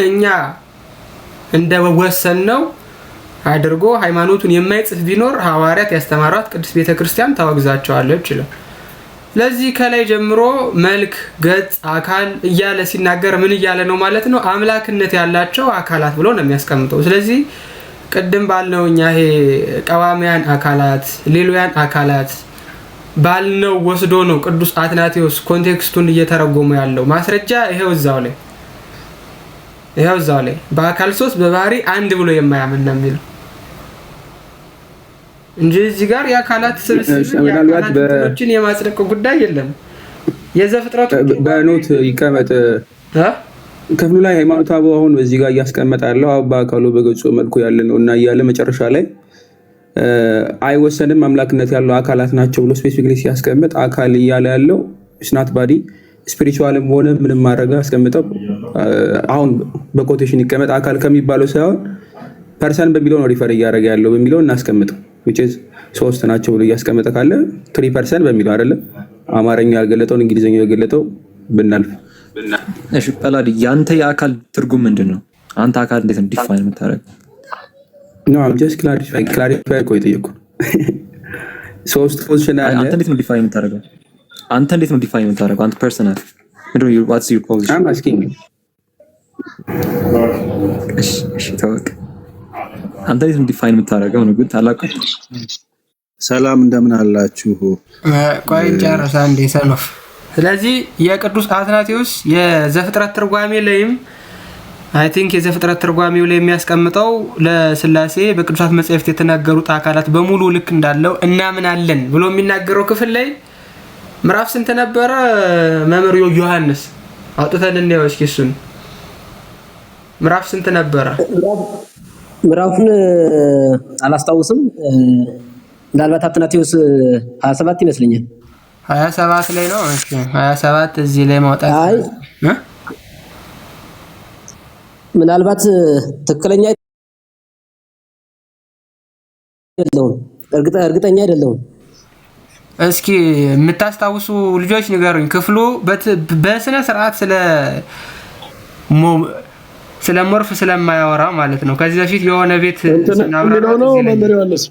እኛ እንደወሰንነው አድርጎ ሃይማኖቱን የማይጽፍ ቢኖር ሐዋርያት ያስተማሯት ቅድስት ቤተክርስቲያን ታወግዛቸዋለች ይላል። ለዚህ ከላይ ጀምሮ መልክ፣ ገጽ፣ አካል እያለ ሲናገር ምን እያለ ነው ማለት ነው? አምላክነት ያላቸው አካላት ብሎ ነው የሚያስቀምጠው። ስለዚህ ቅድም ባልነው እኛ ይሄ ቀዋሚያን አካላት፣ ሌሎያን አካላት ባልነው ወስዶ ነው ቅዱስ አትናቴዎስ ኮንቴክስቱን እየተረጎመ ያለው። ማስረጃ ይሄው እዛው ላይ በአካል 3 በባህሪ አንድ ብሎ የማያምን ነው የሚለው እንጂ እዚህ ጋር የአካላት ስብስብን የማጽደቅ ጉዳይ የለም። የዘፍጥረቱ በኖት ይቀመጥ ክፍሉ ላይ ሃይማኖተ አበው አሁን በዚህ ጋር እያስቀመጠ ያለው አብ በአካሉ በገጹ መልኩ ያለ ነው እና እያለ መጨረሻ ላይ አይወሰንም አምላክነት ያለው አካላት ናቸው ብሎ ስፔሲፊክሊ ሲያስቀምጥ አካል እያለ ያለው ስናት ባዲ ስፒሪቹዋልም ሆነ ምንም ማድረግ አስቀምጠው አሁን በኮቴሽን ይቀመጥ አካል ከሚባለው ሳይሆን ፐርሰን በሚለው ነው ሪፈር እያደረገ ያለው በሚለው እናስቀምጠው። which is 3 ናቸው ብሎ እያስቀመጠ ካለ 3% በሚለው አይደለም አማርኛ ያልገለጠውን እንግሊዝኛ ያልገለጠው ብናልፍ። እሺ ጳላዲ ያንተ የአካል ትርጉም ምንድነው? አንተ አካል እንዴት ነው ዲፋይን የምታደርገው? No, I'm just clarify ቆይ ጠየቁ። ሶስት ፖዚሽን አለ። አንተ እንዴት ነው ዲፋይን የምታደርገው? አንተ ፐርሰናል ምንድነው? what's your position? I'm asking. እሺ ተወቅ። አንተ እንዴት ነው ዲፋይን የምታደርገው ነው? ግን ታላቁ ሰላም እንደምን አላችሁ? ቆይ ጨርሳ እንደ ሰኖፍ። ስለዚህ የቅዱስ አትናቴዎስ የዘፍጥረት ትርጓሜ ላይም አይ ቲንክ የዘፍጥረት ትርጓሜው ላይ የሚያስቀምጠው ለስላሴ በቅዱሳት መጻሕፍት የተናገሩት አካላት በሙሉ ልክ እንዳለው እናምናለን ብሎ የሚናገረው ክፍል ላይ ምዕራፍ ስንት ነበረ? መምህር ዮሐንስ አውጥተን እንየው እስኪ እሱን ምዕራፍ ስንት ነበረ? ምዕራፉን አላስታውስም። ምናልባት አትናቴዎስ 27 ይመስለኛል። 27 ላይ ነው። እሺ 27 እዚህ ላይ ማውጣት አይ ምናልባት ትክክለኛ አይደለም፣ እርግጠኛ አይደለም። እስኪ የምታስታውሱ ልጆች ንገሩኝ። ክፍሉ በስነ ስርዓት ስለ ሞርፍ ስለማያወራ ማለት ነው። ከዚህ በፊት የሆነ ቤት ስናብራራ ነው መምህር ዮሐንስ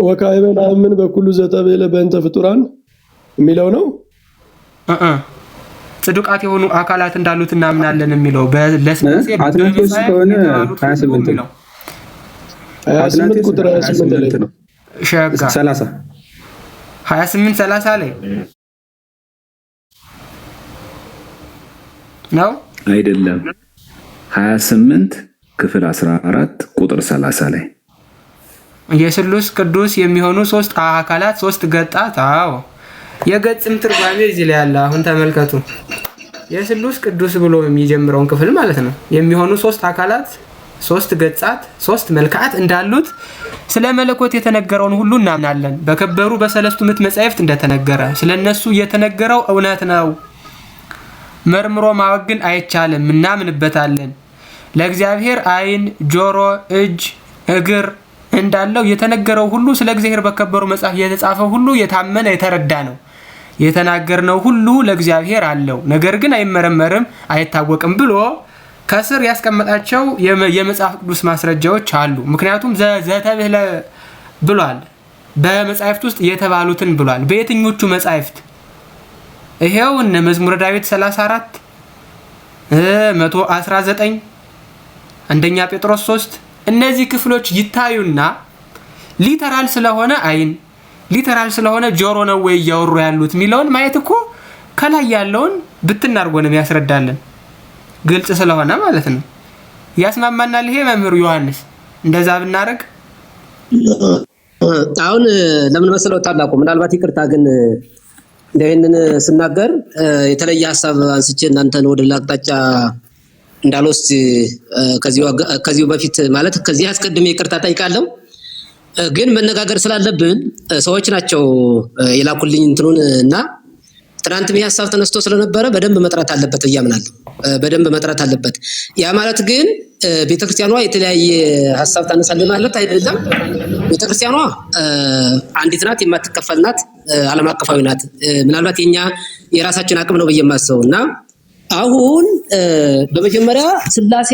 ወካይበን አምን በኩሉ ዘተበለ በእንተ ፍጡራን የሚለው ነው። ጽዱቃት የሆኑ አካላት እንዳሉት እናምናለን የሚለው ለስላሴ አትናቴዎስ ከሆነ 28 ነው። 28 ቁጥር 28 ነው። ሸጋ 30 28 30 ላይ ነው አይደለም 28 ክፍል 14 ቁጥር 30 ላይ የስሉስ ቅዱስ የሚሆኑ 3 አካላት 3 ገጣት። አዎ የገጽም ትርጓሜ እዚህ ላይ አለ። አሁን ተመልከቱ። የስሉስ ቅዱስ ብሎ የሚጀምረውን ክፍል ማለት ነው። የሚሆኑ 3 አካላት 3 ገጻት 3 መልክዓት እንዳሉት ስለ መለኮት የተነገረውን ሁሉ እናምናለን። በከበሩ በሰለስቱ ምዕት መጻሕፍት እንደተነገረ ስለነሱ የተነገረው እውነት ነው። መርምሮ ማወቅ ግን አይቻልም፣ እናምንበታለን። ለእግዚአብሔር ዓይን፣ ጆሮ፣ እጅ፣ እግር እንዳለው የተነገረው ሁሉ ስለ እግዚአብሔር በከበሩ መጽሐፍ የተጻፈው ሁሉ የታመነ የተረዳ ነው። የተናገርነው ሁሉ ለእግዚአብሔር አለው፣ ነገር ግን አይመረመርም፣ አይታወቅም ብሎ ከስር ያስቀመጣቸው የመጽሐፍ ቅዱስ ማስረጃዎች አሉ። ምክንያቱም ዘተብህለ ብሏል። በመጻሕፍት ውስጥ የተባሉትን ብሏል። በየትኞቹ መጻሕፍት? ይሄው እነ መዝሙረ ዳዊት 34 119 አንደኛ ጴጥሮስ 3 እነዚህ ክፍሎች ይታዩና ሊተራል ስለሆነ አይን ሊተራል ስለሆነ ጆሮ ነው ወይ እያወሩ ያሉት የሚለውን ማየት እኮ ከላይ ያለውን ብትናርጎ ነው ያስረዳልን። ግልጽ ስለሆነ ማለት ነው። ያስማማናል። ይሄ መምህር ዮሐንስ እንደዛ ብናረግ አሁን ለምን መሰለው ታላቁ ምናልባት ይቅርታ ግን እንደምን ስናገር የተለየ ሐሳብ አንስቼ እናንተን ወደ ላቅጣጫ እንዳልወስድ ከዚሁ በፊት ማለት ከዚህ አስቀድሜ ይቅርታ ጠይቃለሁ። ግን መነጋገር ስላለብን ሰዎች ናቸው የላኩልኝ እንትኑን እና ትናንትም ሐሳብ ተነስቶ ስለነበረ በደንብ መጥራት አለበት እያምናለሁ። በደንብ መጥራት አለበት። ያ ማለት ግን ቤተክርስቲያኗ የተለያየ ሐሳብ ታነሳለች ማለት አይደለም። ቤተክርስቲያኗ አንዲት ናት፣ የማትከፈል ናት፣ ዓለም አቀፋዊ ናት። ምናልባት የራሳችን አቅም ነው በየማሰውና አሁን በመጀመሪያ ሥላሴ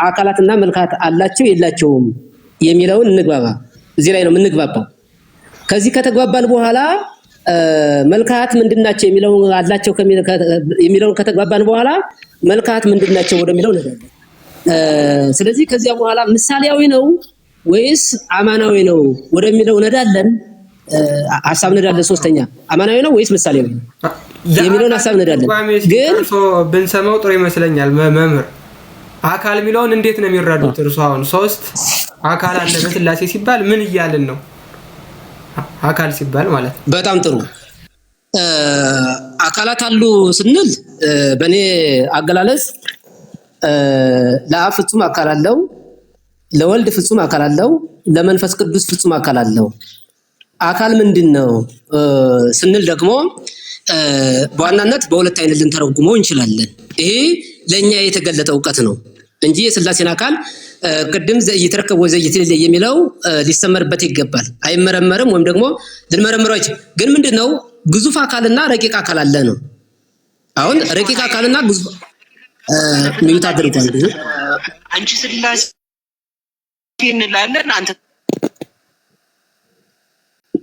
አካላትና መልካት አላቸው የላቸውም የሚለውን እንግባባ። እዚህ ላይ ነው የምንግባባው። ከዚህ ከተግባባን በኋላ መልካት ምንድናቸው የሚለውን አላቸው የሚለውን ከተግባባን በኋላ መልካት ምንድናቸው ወደሚለው ነገር ስለዚህ ከዚያ በኋላ ምሳሌያዊ ነው ወይስ አማናዊ ነው ወደሚለው ነዳለን ሐሳብ ነዳለን። ሶስተኛ አማናዊ ነው ወይስ ምሳሌያዊ ነው የሚለውን ሐሳብ ነዳለን። ግን ብንሰማው ጥሩ ይመስለኛል። መምህር አካል የሚለውን እንዴት ነው የሚረዱት? እርሱ አሁን ሶስት አካል አለ በሥላሴ ሲባል ምን እያልን ነው? አካል ሲባል ማለት በጣም ጥሩ አካላት አሉ ስንል በኔ አገላለጽ ለአብ ፍጹም አካል አለው፣ ለወልድ ፍጹም አካል አለው፣ ለመንፈስ ቅዱስ ፍጹም አካል አለው። አካል ምንድነው ስንል ደግሞ በዋናነት በሁለት አይነት ልንተረጉመው እንችላለን። ይሄ ለኛ የተገለጠ ዕውቀት ነው እንጂ የሥላሴን አካል ቅድም ዘይተረከብ ወዘይትል የሚለው ሊሰመርበት ይገባል። አይመረመርም ወይም ደግሞ ልንመረምረው አይችል። ግን ምንድነው ግዙፍ አካልና ረቂቅ አካል አለ ነው። አሁን ረቂቅ አካልና ግዙፍ ሚዩት አድርጓል። አንቺ ሥላሴ እንላለን አንተ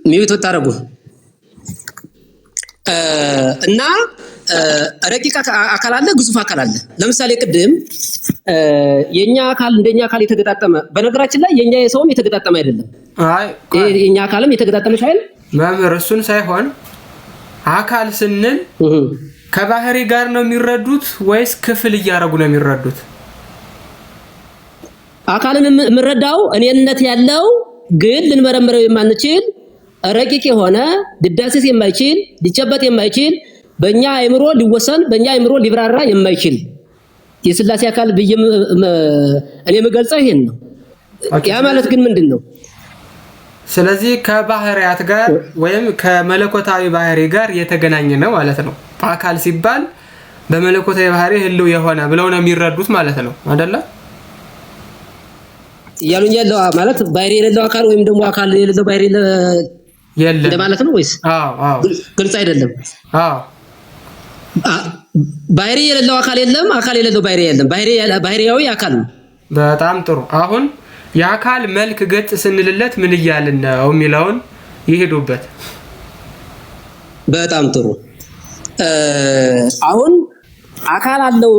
ሚዩት ወጣረጉ እና ረቂቅ አካል አለ፣ ግዙፍ አካል አለ። ለምሳሌ ቅድም የኛ አካል እንደኛ አካል የተገጣጠመ በነገራችን ላይ የኛ የሰውም የተገጣጠመ አይደለም። አይ የኛ አካልም የተገጣጠመ አይደል? መምህር እሱን ሳይሆን አካል ስንል ከባህሪ ጋር ነው የሚረዱት ወይስ ክፍል እያደረጉ ነው የሚረዱት? አካልን የምንረዳው እኔነት ያለው ግን ልንመረምረው የማንችል ረቂቅ የሆነ ሊዳሰስ የማይችል ሊጨበጥ የማይችል በእኛ አእምሮ ሊወሰን በእኛ አእምሮ ሊብራራ የማይችል የሥላሴ አካል እኔ የምገልጸው ይሄን ነው። ያ ማለት ግን ምንድነው? ስለዚህ ከባህሪያት ጋር ወይም ከመለኮታዊ ባህሪ ጋር የተገናኘ ነው ማለት ነው። አካል ሲባል በመለኮታዊ ባህሪ ህልው የሆነ ብለው ነው የሚረዱት ማለት ነው አይደለ? ያሉኝ ያለው ማለት ባህሪ የሌለው አካል ወይም ደግሞ አካል የሌለው ባህሪ የለም እንደማለት ነው ወይስ? አዎ ግልጽ አይደለም። ባህሪ የሌለው አካል የለም፣ አካል የሌለው ባህሪ የለም። ባህሪያዊ አካል ነው። በጣም ጥሩ። አሁን የአካል መልክ ገጽ ስንልለት ምን እያልን ነው የሚለውን ይሄዱበት። በጣም ጥሩ። አሁን አካል አለው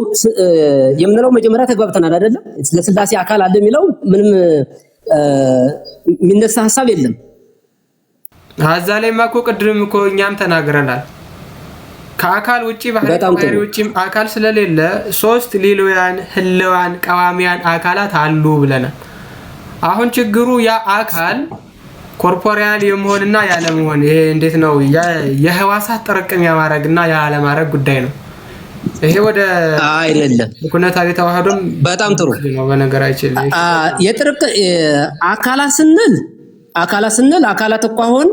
የምንለው መጀመሪያ ተግባብተናል አይደለም? ለሥላሴ አካል አለ የሚለው ምንም የሚነሳ ሐሳብ የለም። አዛ ላይ ማኮ ቅድም እኮ እኛም ተናግረናል። ከአካል ውጪ ባህሪ ውጪም አካል ስለሌለ ሶስት ሌሎያን ህልዋን ቀዋሚያን አካላት አሉ ብለናል። አሁን ችግሩ ያ አካል ኮርፖሪያል የመሆንና ያለመሆን ይሄ እንዴት ነው የህዋሳት ጥርቅም ያማረግና ያለማረግ ጉዳይ ነው። ይሄ ወደ አይደለም ኩነታዊ ተዋህዶም በጣም ጥሩ ነው። በነገራችን የጥርቅ አካላት ስንል አካላት እኮ አሁን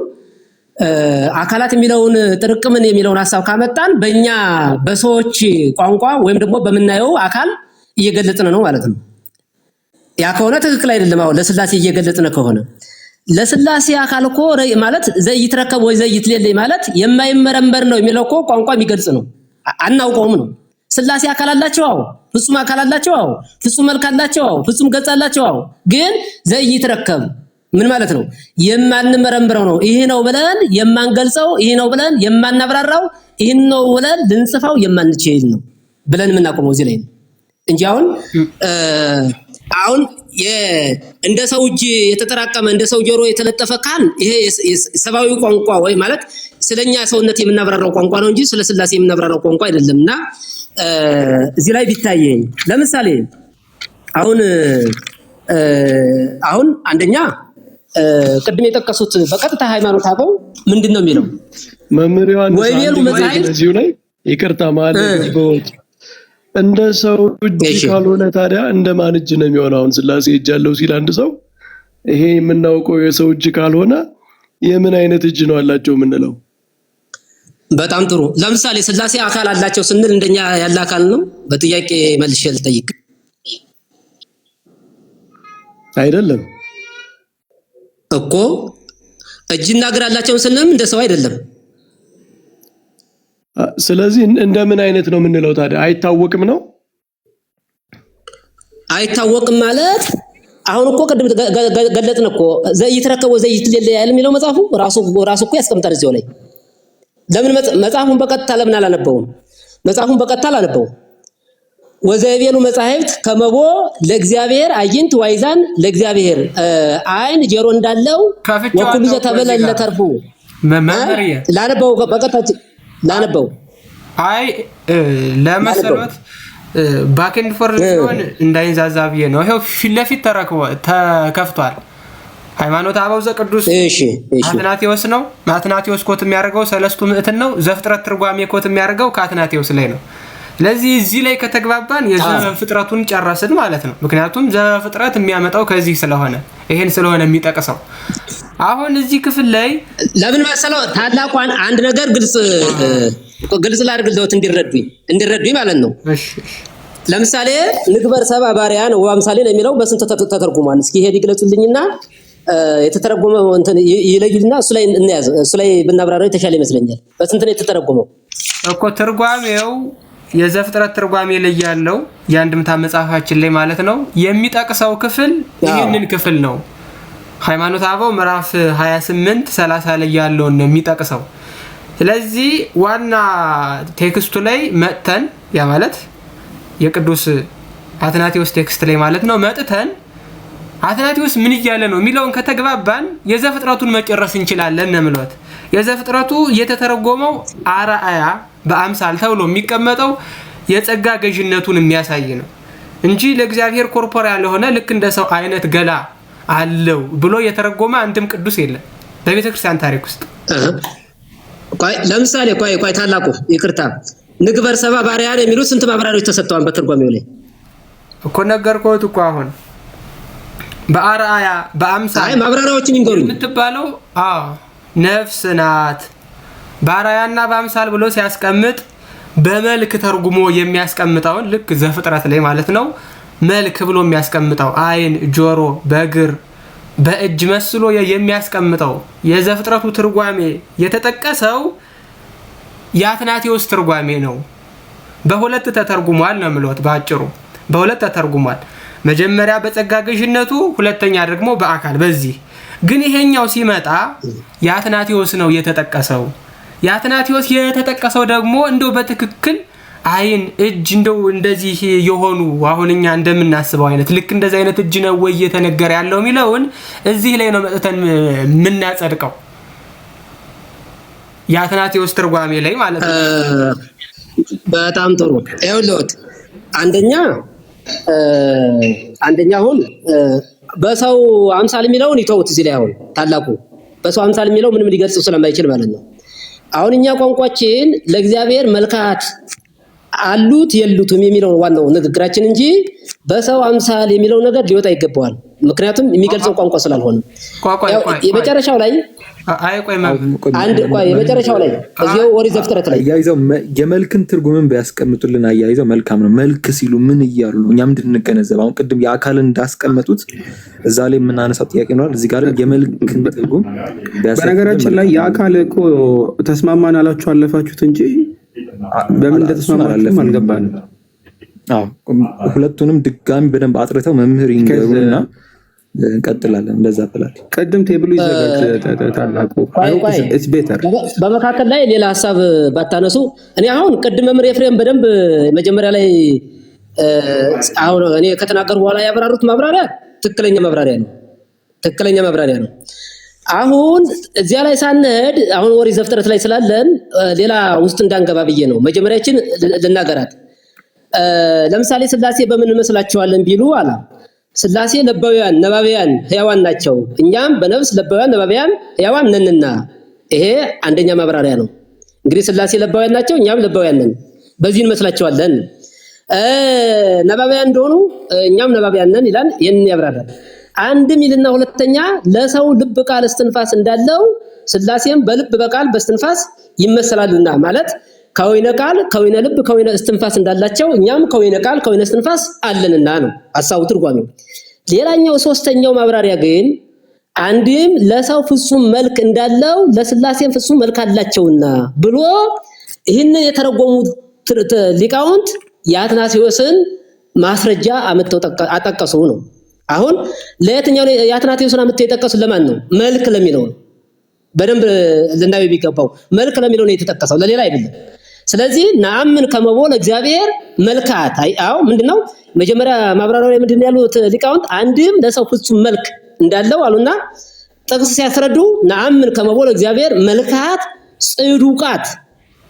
አካላት የሚለውን ጥርቅምን የሚለውን ሐሳብ ካመጣን በእኛ በሰዎች ቋንቋ ወይም ደግሞ በምናየው አካል እየገለጽን ነው ማለት ነው። ያ ከሆነ ትክክል አይደለም። አሁን ለሥላሴ እየገለጽን ከሆነ ለሥላሴ አካል እኮ ማለት ዘይትረከብ ወይ ዘይትሌለይ ማለት የማይመረመር ነው የሚለው እኮ ቋንቋ የሚገልጽ ነው። አናውቀውም ነው። ሥላሴ አካል አላቸው። አዎ ፍጹም አካል አላቸው። አዎ ፍጹም መልክ አላቸው። አዎ ፍጹም ገጽ አላቸው። አዎ ግን ዘይትረከብ ምን ማለት ነው? የማንመረምረው ነው። ይሄ ነው ብለን የማንገልጸው፣ ይሄ ነው ብለን የማናብራራው፣ ይሄን ነው ብለን ልንጽፋው የማንችል ነው ብለን የምናቆመው እዚህ ላይ ነው እንጂ አሁን እንደ ሰው እጅ የተጠራቀመ እንደ ሰው ጆሮ የተለጠፈ ካል ይሄ ሰብአዊ ቋንቋ ወይ ማለት ስለኛ ሰውነት የምናብራራው ቋንቋ ነው እንጂ ስለ ሥላሴ የምናብራራው ቋንቋ አይደለምና እዚህ ላይ ቢታየኝ ለምሳሌ አሁን አንደኛ ቅድም የጠቀሱት በቀጥታ ሃይማኖት አበው ምንድነው የሚለው መምህራን እዚሁ ላይ ይቅርታ ማለት በወጥ እንደ ሰው እጅ ካልሆነ ታዲያ እንደ ማን እጅ ነው የሚሆነው? አሁን ሥላሴ እጅ አለው ሲል አንድ ሰው ይሄ የምናውቀው የሰው እጅ ካልሆነ የምን አይነት እጅ ነው አላቸው የምንለው? በጣም ጥሩ። ለምሳሌ ሥላሴ አካል አላቸው ስንል እንደኛ ያለ አካል ነው? በጥያቄ መልሼ ልጠይቅ። አይደለም እኮ እጅና እግር አላቸው ስንልም እንደ ሰው አይደለም። ስለዚህ እንደምን አይነት ነው የምንለው ታዲያ? አይታወቅም ነው? አይታወቅም ማለት አሁን እኮ ቅድም ገለጽን እኮ ዘይትረከብ ወዘይትለለ ያለ የሚለው መጽሐፉ ራሱ እኮ ያስቀምጣል እዚያው ላይ። ለምን መጽሐፉን በቀጥታ ለምን አላነበውም? መጽሐፉን በቀጥታ አላነበውም። ወዘይቤሉ መጻሕፍት ከመቦ ለእግዚአብሔር አይንት ዋይዛን ለእግዚአብሔር አይን ጆሮ እንዳለው ወኩሉ ዘተበለ ለተርፉ መመሪያ ላነበው በቀጥታ ላነበው አይ ለመሰረት ባክንድ ፎር ሲሆን እንዳይንዛዛ ብዬ ነው። ይሄው ፊት ለፊት ተከፍቷል። ሃይማኖት አበው ዘቅዱስ አትናቴዎስ ነው። አትናቴዎስ ኮት የሚያደርገው ሰለስቱ ምዕትን ነው። ዘፍጥረት ትርጓሜ ኮት የሚያደርገው ከአትናቴዎስ ላይ ነው። ስለዚህ እዚህ ላይ ከተግባባን የዘፍጥረቱን ጨረስን ማለት ነው። ምክንያቱም ዘፍጥረት የሚያመጣው ከዚህ ስለሆነ ይሄን ስለሆነ የሚጠቅሰው አሁን እዚህ ክፍል ላይ ለምን መሰለው ታላቋን አንድ ነገር ግልጽ ላድርግልዎት እንዲረዱኝ ማለት ነው። እሺ ለምሳሌ ንግበር ሰባ ባሪያን ወአምሳሌ ነው የሚለው በስንት ተተርጉሟል? እስኪ ሄድ ይግለጹልኝና የተተረጎመው እንትን ይለዩልና እሱ ላይ እንያዝ። እሱ ላይ ብናብራራው የተሻለ ይመስለኛል። በስንት ነው የተተረጎመው እኮ ትርጓሜው የዘፍጥረት ትርጓሜ ላይ ያለው የአንድምታ መጽሐፋችን ላይ ማለት ነው የሚጠቅሰው ክፍል ይሄንን ክፍል ነው። ሃይማኖት አበው ምዕራፍ 28 30 ላይ ያለውን ነው የሚጠቅሰው። ስለዚህ ዋና ቴክስቱ ላይ መጥተን ያ ማለት የቅዱስ አትናቴዎስ ቴክስት ላይ ማለት ነው መጥተን አትናቴዎስ ምን ይያለ ነው የሚለውን ከተግባባን የዘፍጥረቱን መጨረስ እንችላለን ነው ማለት። የዘፍጥረቱ የተተረጎመው አርአያ በአምሳል ተብሎ የሚቀመጠው የጸጋ ገዥነቱን የሚያሳይ ነው እንጂ ለእግዚአብሔር ኮርፖራል የሆነ ልክ እንደ ሰው አይነት ገላ አለው ብሎ የተረጎመ አንድም ቅዱስ የለም በቤተ ክርስቲያን ታሪክ ውስጥ። ለምሳሌ ቆይ ታላቁ ይቅርታ ንግበር ሰባ ባሪያን የሚሉት ስንት ማብራሪያዎች ተሰጥተዋል በትርጓሜው ላይ እኮ ነገርኩት እኮ አሁን በአርአያ በአምሳል ማብራሪያዎችን ይንገሩኝ የምትባለው ነፍስ ናት። በአርአያና በአምሳል ብሎ ሲያስቀምጥ በመልክ ተርጉሞ የሚያስቀምጠውን ልክ ዘፍጥረት ላይ ማለት ነው መልክ ብሎ የሚያስቀምጠው አይን፣ ጆሮ፣ በእግር በእጅ መስሎ የሚያስቀምጠው የዘፍጥረቱ ትርጓሜ የተጠቀሰው የአትናቴዎስ ትርጓሜ ነው። በሁለት ተተርጉሟል ነው የምልዎት ባጭሩ በሁለት ተተርጉሟል። መጀመሪያ በጸጋ ገዥነቱ፣ ሁለተኛ ደግሞ በአካል በዚህ ግን ይሄኛው ሲመጣ የአትናቴዎስ ነው የተጠቀሰው። የአትናቴዎስ የተጠቀሰው ደግሞ እንደው በትክክል አይን፣ እጅ እንደው እንደዚህ የሆኑ አሁንኛ እንደምናስበው አይነት ልክ እንደዚህ አይነት እጅ ነው ወይ እየተነገረ ያለው የሚለውን እዚህ ላይ ነው መጥተን የምናጸድቀው የአትናቴዎስ ትርጓሜ ላይ ማለት ነው። በጣም ጥሩ። ይኸውልዎት አንደኛ አሁን በሰው አምሳል የሚለውን ይተውት እዚህ ላይ አሁን ታላቁ በሰው አምሳል የሚለው ምንም ሊገልጽ ስለማይችል ማለት ነው። አሁን እኛ ቋንቋችን ለእግዚአብሔር መልካት አሉት የሉትም የሚለው ዋናው ንግግራችን እንጂ በሰው አምሳል የሚለው ነገር ሊወጣ ይገባዋል። ምክንያቱም የሚገልጸው ቋንቋ ስላልሆነ የመጨረሻው ላይ የመጨረሻው ላይ እዚያው ወሪት ዘፍጥረት ላይ አያይዘው የመልክን ትርጉምን ቢያስቀምጡልን አያይዘው መልካም ነው። መልክ ሲሉ ምን እያሉ ነው? እኛም እንድንገነዘብ አሁን ቅድም የአካልን እንዳስቀመጡት እዛ ላይ የምናነሳው ጥያቄ ነው። እዚህ ጋር የመልክን ትርጉም በነገራችን ላይ የአካል እኮ ተስማማን አላችሁ አለፋችሁት እንጂ በምን እንደተስማማችሁ አልገባንም። ሁለቱንም ድጋሚ በደንብ አጥርተው መምህር ይንገሩና እንቀጥላለን። እንደዛ ብላል። ቀድም ቴብሉ ይዘጋጅ ታላቁ ኢትስ ቤተር። በመካከል ላይ ሌላ ሀሳብ ባታነሱ እኔ አሁን ቅድም መምህር ኤፍሬም በደንብ መጀመሪያ ላይ አሁን እኔ ከተናገሩ በኋላ ያብራሩት ማብራሪያ ትክክለኛ ማብራሪያ ነው። አሁን እዚያ ላይ ሳንሄድ አሁን ኦሪት ዘፍጥረት ላይ ስላለን ሌላ ውስጥ እንዳንገባ ብዬ ነው መጀመሪያችን ልናገራት። ለምሳሌ ስላሴ በምን እንመስላችኋለን ቢሉ አላ ስላሴ ለባውያን ነባቢያን ሕያዋን ናቸው፣ እኛም በነፍስ ለባውያን ነባቢያን ሕያዋን ነንና። ይሄ አንደኛ ማብራሪያ ነው። እንግዲህ ስላሴ ለባውያን ናቸው፣ እኛም ለባውያን ነን፣ በዚህ እንመስላችኋለን። ነባቢያን እንደሆኑ እኛም ነባቢያን ነን ይላል። ይሄንን ያብራራል። አንድም ይልና ሁለተኛ ለሰው ልብ ቃል እስትንፋስ እንዳለው ስላሴም በልብ በቃል በእስትንፋስ ይመሰላሉና ማለት ከወይነ ቃል ከወይነ ልብ ከወይነ እስትንፋስ እንዳላቸው እኛም ከወይነ ቃል ከወይነ እስትንፋስ አለንና ነው ሐሳቡ ትርጓሜው። ሌላኛው ሶስተኛው ማብራሪያ ግን አንድም ለሰው ፍጹም መልክ እንዳለው ለስላሴም ፍጹም መልክ አላቸውና ብሎ ይህንን የተረጎሙ ሊቃውንት የአትናቴዎስን ማስረጃ አመጣው አጠቀሱ ነው። አሁን ለየትኛው የአትናቴዎስን አመጣው የጠቀሱ ለማን ነው? መልክ ለሚለው ነው። በደንብ ልናየው ቢገባው መልክ ለሚለው ነው የተጠቀሰው፣ ለሌላ አይደለም። ስለዚህ ነአምን ከመቦ ለእግዚአብሔር መልካት አው ምንድነው መጀመሪያ ማብራሪያው ምንድነው ያሉት ሊቃውንት? አንድም ለሰው ፍጹም መልክ እንዳለው አሉና ጥቅስ ሲያስረዱ ነአምን ከመቦ ለእግዚአብሔር መልካት ጽዱቃት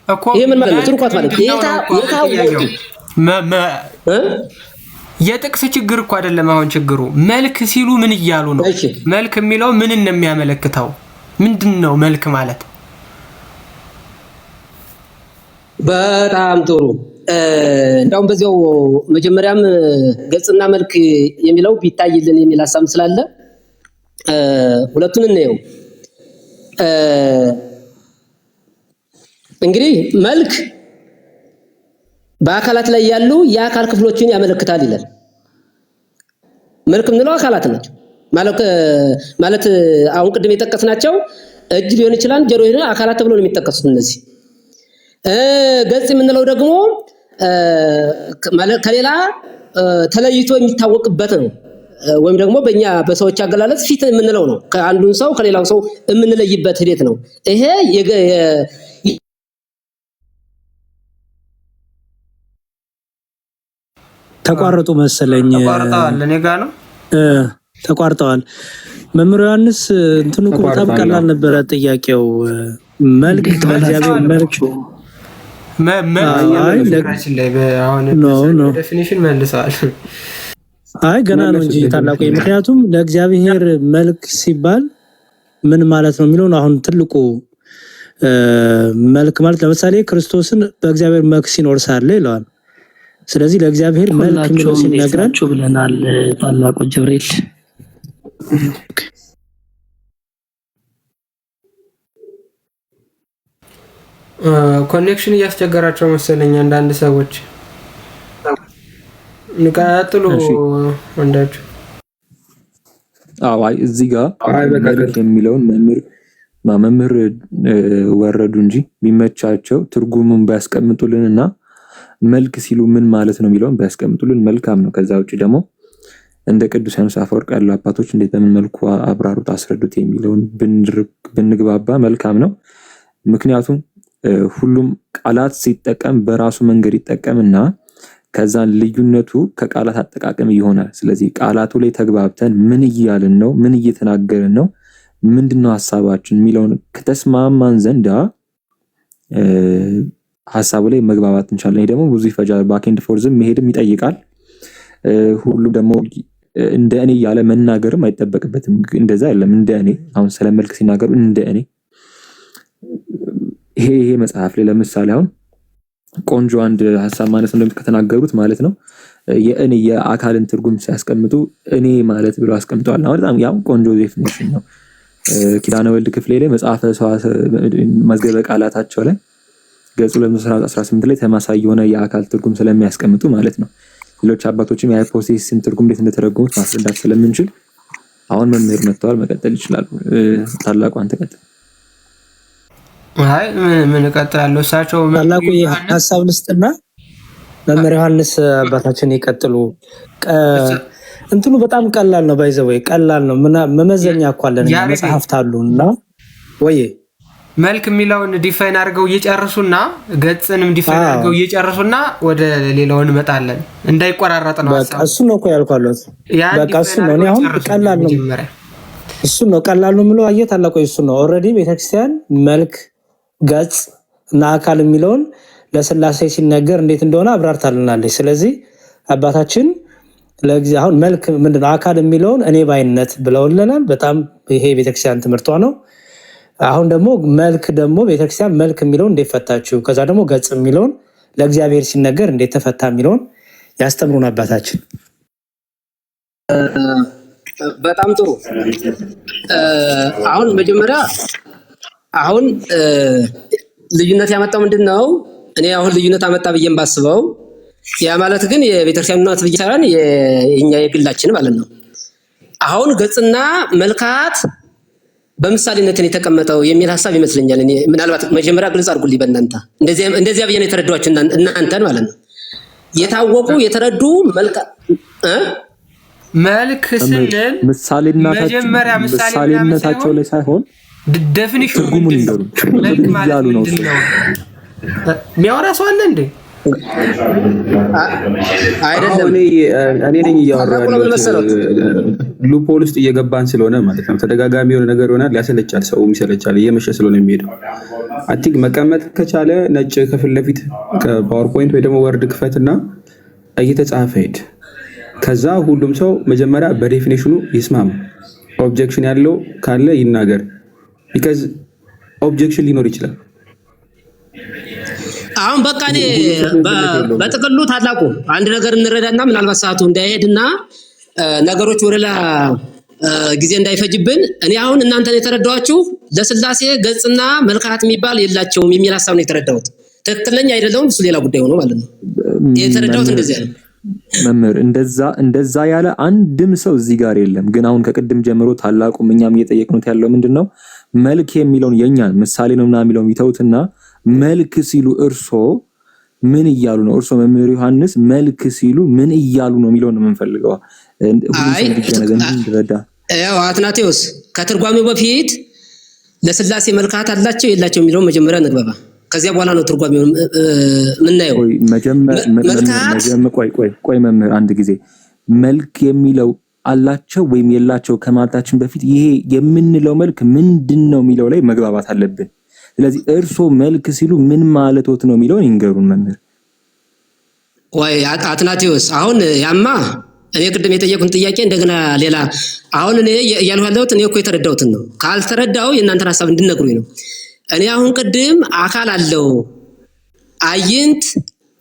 እኮ ይሄ ምን ማለት ነው? ጽዱቃት ማለት የጥቅስ ችግር እኮ አይደለም። አሁን ችግሩ መልክ ሲሉ ምን እያሉ ነው? መልክ የሚለው ምን እንደሚያመለክተው ምንድነው? መልክ ማለት በጣም ጥሩ። እንዳውም በዚያው መጀመሪያም ገጽና መልክ የሚለው ቢታይልን የሚል ሐሳብ ስላለ ሁለቱን እንየው። እንግዲህ መልክ በአካላት ላይ ያሉ የአካል ክፍሎችን ያመለክታል ይላል። መልክ ምንለው አካላት ናቸው ማለት አሁን ቅድም የጠቀስናቸው እጅ ሊሆን ይችላል፣ ጆሮ ሊሆን አካላት ተብሎ ነው የሚጠቀሱት እነዚህ። ገጽ የምንለው ደግሞ ከሌላ ተለይቶ የሚታወቅበት ነው። ወይም ደግሞ በእኛ በሰዎች አገላለጽ ፊት የምንለው ነው። ከአንዱን ሰው ከሌላው ሰው የምንለይበት ሂደት ነው። ይሄ ተቋርጡ መሰለኝ። ተቋርጠዋል። እኔ ጋር ነው ተቋርጠዋል። መምህር ዮሐንስ እንትኑ እኮ በጣም ቀላል ነበረ ጥያቄው። መልክ በእግዚአብሔር መልክ ዴፊኒሽን መልሰዋል። አይ ገና ነው እንጂ ታላቁ። ምክንያቱም ለእግዚአብሔር መልክ ሲባል ምን ማለት ነው የሚለውን አሁን ትልቁ መልክ ማለት ለምሳሌ ክርስቶስን በእግዚአብሔር መልክ ሲኖር ሳለ ይለዋል። ስለዚህ ለእግዚአብሔር መልክ የሚለው ሲነግረን ብለናል። ታላቁ ጅብሪል ኮኔክሽን እያስቸገራቸው መሰለኝ አንዳንድ ሰዎች። ንቃጥሉ ወንዳችሁ። አይ እዚህ ጋር መልክ የሚለውን መምህር ወረዱ እንጂ ቢመቻቸው ትርጉሙን ባያስቀምጡልንና መልክ ሲሉ ምን ማለት ነው የሚለውን ባያስቀምጡልን መልካም ነው። ከዛ ውጪ ደግሞ እንደ ቅዱስ ዮሐንስ አፈወርቅ ያሉ አባቶች እንዴት በምን መልኩ አብራሩት አስረዱት የሚለውን ብንግባባ መልካም ነው። ምክንያቱም ሁሉም ቃላት ሲጠቀም በራሱ መንገድ ይጠቀምና ከዛ ልዩነቱ ከቃላት አጠቃቀም ይሆናል። ስለዚህ ቃላቱ ላይ ተግባብተን ምን እያልን ነው፣ ምን እየተናገርን ነው፣ ምንድነው ሐሳባችን የሚለውን ከተስማማን ዘንዳ ሐሳቡ ላይ መግባባት እንችላለን። ይሄ ደግሞ ብዙ ይፈጃል። ባክ ኤንድ ፎርዝም መሄድም ይጠይቃል። ሁሉ ደግሞ እንደ እኔ ያለ መናገርም አይጠበቅበትም። እንደዛ አይደለም። እንደ እኔ አሁን ስለመልክ ሲናገሩ እንደ እኔ ይሄ መጽሐፍ ላይ ለምሳሌ አሁን ቆንጆ አንድ ሐሳብ ማለት ነው ከተናገሩት ማለት ነው የእኔ የአካልን ትርጉም ሲያስቀምጡ እኔ ማለት ብለው አስቀምጠዋል። አሁን በጣም ያው ቆንጆ ዴፊኒሽን ነው። ኪዳነ ወልድ ክፍሌ ላይ መጽሐፈ ሰዋስው መዝገበ ቃላታቸው ላይ ገጽ 218 ላይ ተማሳይ የሆነ የአካል ትርጉም ስለሚያስቀምጡ ማለት ነው። ሌሎች አባቶችም የሃይፖቴሲስን ትርጉም እንዴት እንደተረጎሙት ማስረዳት ስለምንችል አሁን መምህር መጥተዋል፣ መቀጠል ይችላሉ። ታላቁ አንተ ቀጥል። አይ ምን እቀጥላለሁ? እሳቸው ታላቁ ሐሳብ ልስጥና መምህር ዮሐንስ አባታችን ይቀጥሉ። እንትኑ በጣም ቀላል ነው። ባይዘው ቀላል ነው። መመዘኛ እኮ አለን መጽሐፍት አሉና ወይ መልክ የሚለውን ዲፋይን አድርገው እየጨርሱና ገጽንም ዲፋይን አድርገው እየጨርሱና ወደ ሌላው እንመጣለን እንዳይቆራረጥ ነው። በቃ እሱ ነው እኮ ያልኳለው። በቃ እሱ ነው። እኔ አሁን ቀላል ነው እሱ ነው ቀላል ነው የምለው አየት አላቆ እሱ ነው። ኦሬዲ ቤተክርስቲያን መልክ ገጽ እና አካል የሚለውን ለስላሴ ሲነገር እንዴት እንደሆነ አብራርታልናለች። ስለዚህ አባታችን ለጊዜ አሁን መልክ ምንድነው አካል የሚለውን እኔ ባይነት ብለውልናል። በጣም ይሄ ቤተክርስቲያን ትምህርቷ ነው። አሁን ደግሞ መልክ ደግሞ ቤተክርስቲያን መልክ የሚለውን እንዴት ፈታችሁ፣ ከዛ ደግሞ ገጽ የሚለውን ለእግዚአብሔር ሲነገር እንዴት ተፈታ የሚለውን ያስተምሩን አባታችን። በጣም ጥሩ። አሁን መጀመሪያ አሁን ልዩነት ያመጣው ምንድነው? እኔ አሁን ልዩነት አመጣ ብዬም ባስበው ያ ማለት ግን የቤተክርስቲያን እናት ብዬ ሳይሆን የኛ የግላችን ማለት ነው። አሁን ገጽና መልካት በምሳሌነት የተቀመጠው የሚል ሐሳብ ይመስለኛል። እኔ ምናልባት መጀመሪያ ግልጽ አድርጉልኝ በእናንተ እንደዚያ ብዬ ነው የተረዳኋችሁ እናንተን ማለት ነው። የታወቁ የተረዱ መልክ ስንል መጀመሪያ ምሳሌነታቸው ላይ ሳይሆን ዴፊኒሽኑ መልክ ማለት ነው። የሚያወራ ሰው አለ እንዴ? አይደለም እኔ ነኝ እያወራሁ ሉፖል ውስጥ እየገባን ስለሆነ ማለት ነው። ተደጋጋሚ የሆነ ነገር ይሆናል፣ ያሰለቻል፣ ሰውም ይሰለቻል እየመሸ ስለሆነ የሚሄደው። አይ ቲንክ መቀመጥ ከቻለ ነጭ ከፊት ለፊት ከፓወርፖይንት ወይ ደግሞ ወርድ ክፈትና እየተጻፈ ሄድ። ከዛ ሁሉም ሰው መጀመሪያ በዴፊኒሽኑ ይስማም። ኦብጀክሽን ያለው ካለ ይናገር። ቢካዝ ኦብጀክሽን ሊኖር ይችላል። አሁን በቃ እኔ በጥቅሉ ታላቁ አንድ ነገር እንረዳና ምናልባት ሰዓቱ እንዳይሄድና ነገሮች ወደላ ጊዜ እንዳይፈጅብን እኔ አሁን እናንተን የተረዳኋችሁ ለስላሴ ገጽና መልካት የሚባል የላቸውም የሚል ሐሳብ ነው የተረዳሁት። ትክክል ነኝ አይደለም? እሱ ሌላ ጉዳይ ሆኖ ማለት ነው የተረዳሁት እንደዚህ አይደለም። መምህር እንደዛ ያለ አንድም ሰው እዚህ ጋር የለም። ግን አሁን ከቅድም ጀምሮ ታላቁ እኛም እየጠየቅነው ያለው ምንድነው መልክ የሚለውን የኛን ምሳሌ ነው እና የሚለውን ይተውትና መልክ ሲሉ እርሶ ምን እያሉ ነው? እርሶ መምህር ዮሐንስ መልክ ሲሉ ምን እያሉ ነው የሚለውን ነው የምንፈልገው። ያው አትናቴዎስ ከትርጓሜው በፊት ለስላሴ መልካት አላቸው የላቸው የሚለውን መጀመሪያ እንግባባ። ከዚያ በኋላ ነው ትርጓሜው ምናየው። ቆይ መምህር አንድ ጊዜ መልክ የሚለው አላቸው ወይም የላቸው ከማለታችን በፊት ይሄ የምንለው መልክ ምንድነው የሚለው ላይ መግባባት አለብን። ስለዚህ እርሶ መልክ ሲሉ ምን ማለቶት ነው የሚለውን ይንገሩን መምህር። ወይ አትናቴዎስ አሁን ያማ እኔ ቅድም የጠየቁን ጥያቄ እንደገና ሌላ አሁን እኔ ያልኋለሁት እኔ እኮ የተረዳሁትን ነው። ካልተረዳው የእናንተን ሐሳብ እንድነግሩኝ ነው። እኔ አሁን ቅድም አካል አለው አይንት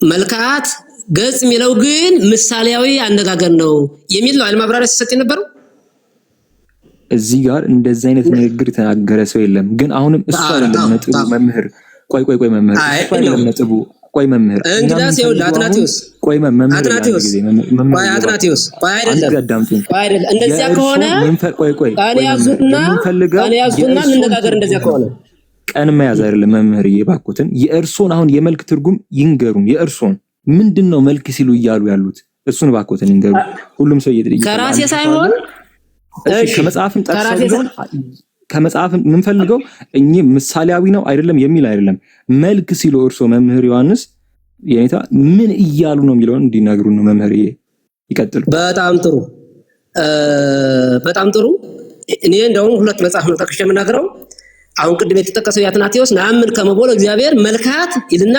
መልካት ገጽ የሚለው ግን ምሳሌያዊ አነጋገር ነው የሚል ነው ማብራሪያ ሲሰጥ የነበረው። እዚህ ጋር እንደዚህ አይነት ንግግር የተናገረ ሰው የለም። ግን አሁንም እሱ አይደለም ነጥቡ መምህር። ቆይ መምህር እሱ አይደለም ነጥቡ። ቆይ መምህር እንግዳስ ይኸውልህ አትናቴዎስ ቆይ አትናቴዎስ አይደለም እንደዚያ ከሆነ እኔ ያዙና እንነጋገር። እንደዚያ ከሆነ ቀን መያዝ አይደለም መምህር እየባኩትን የእርሶን አሁን የመልክ ትርጉም ይንገሩን። የእርሶን ምንድነው መልክ ሲሉ እያሉ ያሉት እሱን ባኩትን ይንገሩ። ሁሉም ሰው እየጠየቀ ከራሴ ሳይሆን ከመጽሐፍም ጠቅሰው ከመጽሐፍም የምንፈልገው እኚህ ምሳሌያዊ ነው አይደለም የሚል አይደለም። መልክ ሲሉ እርሶ መምህር ዮሐንስ የኔታ ምን እያሉ ነው የሚለውን እንዲነግሩን ነው መምህር። ይቀጥሉ። በጣም ጥሩ። እኔ እንደውም ሁለት መጽሐፍ ነው ጠቅሼ የምናገረው። አሁን ቅድም የተጠቀሰው ያትናቴዎስ ናምን ከመቦለ እግዚአብሔር መልካት ይልና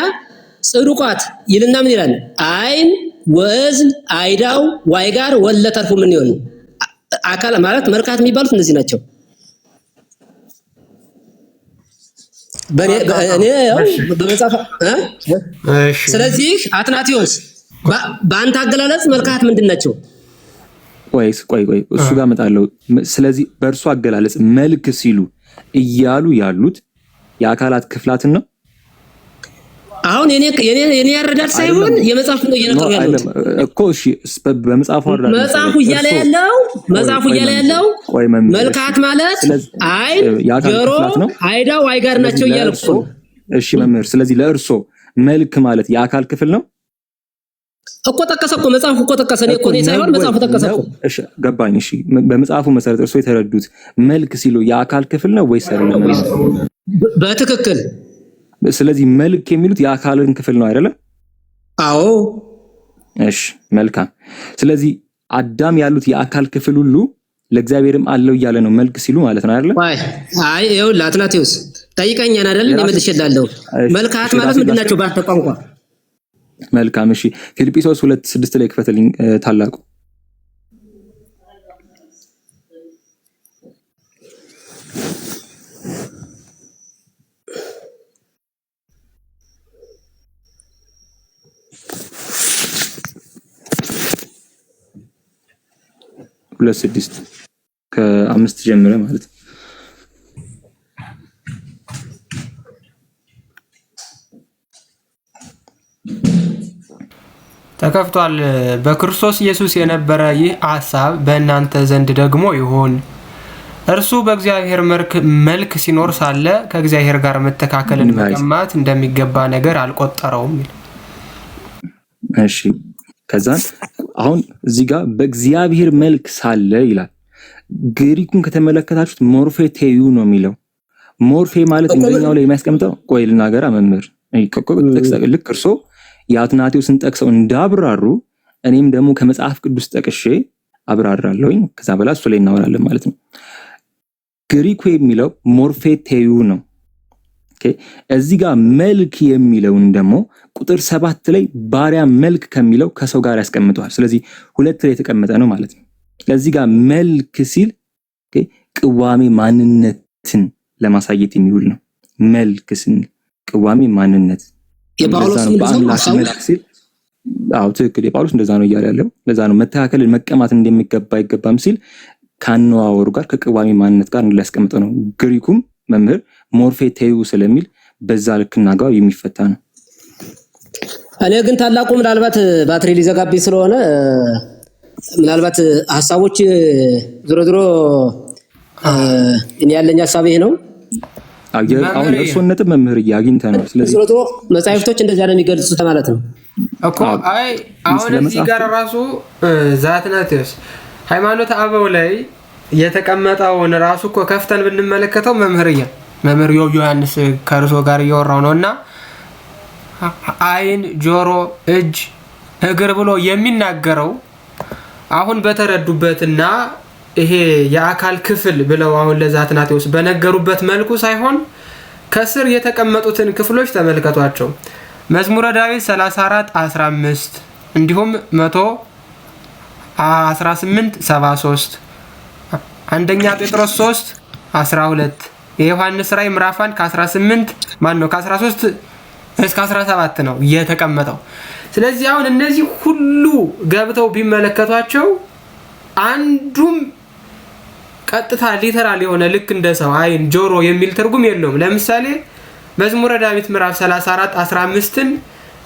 ጽዱቋት ይልና ምን ይላል? አይን ወእዝን አይዳው ዋይጋር ወለተርፉ ምን ይሆን አካል ማለት መልካት የሚባሉት እነዚህ ናቸው። በእኔ በመጽሐፍ ስለዚህ አትናቴዎስ በአንተ አገላለጽ መልካት ምንድን ናቸው? ቆይ እሱ ጋር መጣለው። ስለዚህ በእርሱ አገላለጽ መልክ ሲሉ እያሉ ያሉት የአካላት ክፍላትን ነው። አሁን የኔ ያረዳድ ሳይሆን የመጽሐፍ ነው እየነገሩ ያሉት እኮ። እሺ በመጽሐፉ አረዳድ መጽሐፉ እያለ ያለው መልካት ማለት አይን ጆሮ አይዳው አይጋር ናቸው እያልኩ። እሺ መምህር፣ ስለዚህ ለእርሶ መልክ ማለት የአካል ክፍል ነው እኮ ጠቀሰ እኮ መጽሐፉ እኮ ጠቀሰ። እኔ እኮ ሳይሆን መጽሐፉ ጠቀሰ እኮ። እሺ ገባኝ። እሺ በመጽሐፉ መሰረት እርሶ የተረዱት መልክ ሲሉ የአካል ክፍል ነው ወይስ አይደለም? በትክክል። ስለዚህ መልክ የሚሉት የአካልን ክፍል ነው አይደለ? አዎ። እሺ መልካም። ስለዚህ አዳም ያሉት የአካል ክፍል ሁሉ ለእግዚአብሔርም አለው እያለ ነው መልክ ሲሉ ማለት ነው አይደለ? አይ ይኸውልህ አትናቴዎስ ጠይቀኛን አይደል? እኔ መልሼልሃለሁ። መልካት ማለት ምንድናቸው ባንተ ቋንቋ? መልካም እሺ ፊልጵስዩስ 2:6 ላይ ክፈትልኝ ታላቁ። ሁለት 6 ከ5 ጀምረ ማለት ነው። ተከፍቷል። በክርስቶስ ኢየሱስ የነበረ ይህ ሐሳብ በእናንተ ዘንድ ደግሞ ይሁን። እርሱ በእግዚአብሔር መልክ ሲኖር ሳለ ከእግዚአብሔር ጋር መተካከልን መቀማት እንደሚገባ ነገር አልቆጠረውም። እሺ ከዛ አሁን እዚህ ጋር በእግዚአብሔር መልክ ሳለ ይላል። ግሪኩን ከተመለከታችሁት ሞርፌቴዩ ነው የሚለው። ሞርፌ ማለት እንግሊዝኛው ላይ የሚያስቀምጠው ቆይ ልናገር መምህር ልክ እርሶ የአትናቴዎስን ጠቅሰው እንዳብራሩ እኔም ደግሞ ከመጽሐፍ ቅዱስ ጠቅሼ አብራራለሁኝ። ከዛ በኋላ እሱ ላይ እናወራለን ማለት ነው። ግሪኩ የሚለው ሞርፌቴዩ ነው። ኦኬ እዚህ ጋር መልክ የሚለውን ደግሞ ቁጥር 7 ላይ ባሪያ መልክ ከሚለው ከሰው ጋር ያስቀምጠዋል። ስለዚህ ሁለት ላይ የተቀመጠ ነው ማለት ነው። ለዚህ ጋር መልክ ሲል ቅዋሜ ማንነትን ለማሳየት የሚውል ነው። መልክ ስንል ቅዋሜ ማንነት የጳውሎስ መልክ ሲል ትክክል የጳውሎስ እንደዛ ነው እያለ ያለው። ለዛ ነው መተካከልን መቀማት እንደሚገባ አይገባም ሲል ከአነዋወሩ ጋር ከቅዋሜ ማንነት ጋር ሊያስቀምጠው ነው። ግሪኩም መምህር ሞርፌቴዩ ስለሚል በዛ ልክና ጋር የሚፈታ ነው። እኔ ግን ታላቁ ምናልባት ባትሪ ሊዘጋብኝ ስለሆነ ምናልባት ሐሳቦች ዝሮ እኔ ያለኝ ሐሳብ ይሄ ነው። አሁን እርሶን ነጥብ መምህር አግኝተን ነው። ስለዚህ ዝሮ መጻሕፍቶች እንደዛ ነው የሚገልጹት ማለት ነው እኮ። አይ አሁን እዚህ ጋር ራሱ ዛትናቴዎስ ሃይማኖተ አበው ላይ የተቀመጠውን ራሱ እኮ ከፍተን ብንመለከተው መምህር ዮሐንስ ከርሶ ጋር እያወራው ነውና አይን፣ ጆሮ፣ እጅ፣ እግር ብሎ የሚናገረው አሁን በተረዱበትና ይሄ የአካል ክፍል ብለው አሁን ለዛትናቴዎስ በነገሩበት መልኩ ሳይሆን ከስር የተቀመጡትን ክፍሎች ተመልከቷቸው። መዝሙረ ዳዊት 34:15 እንዲሁም 118:73 አንደኛ ጴጥሮስ 3:12 የዮሐንስ ራዕይ ምዕራፍ 1 ከ18 ከ13 እስከ 17 ነው የተቀመጠው። ስለዚህ አሁን እነዚህ ሁሉ ገብተው ቢመለከቷቸው አንዱም ቀጥታ ሊተራል የሆነ ልክ እንደ ሰው አይን፣ ጆሮ የሚል ትርጉም የለውም። ለምሳሌ መዝሙረ ዳዊት ምዕራፍ 34:15ን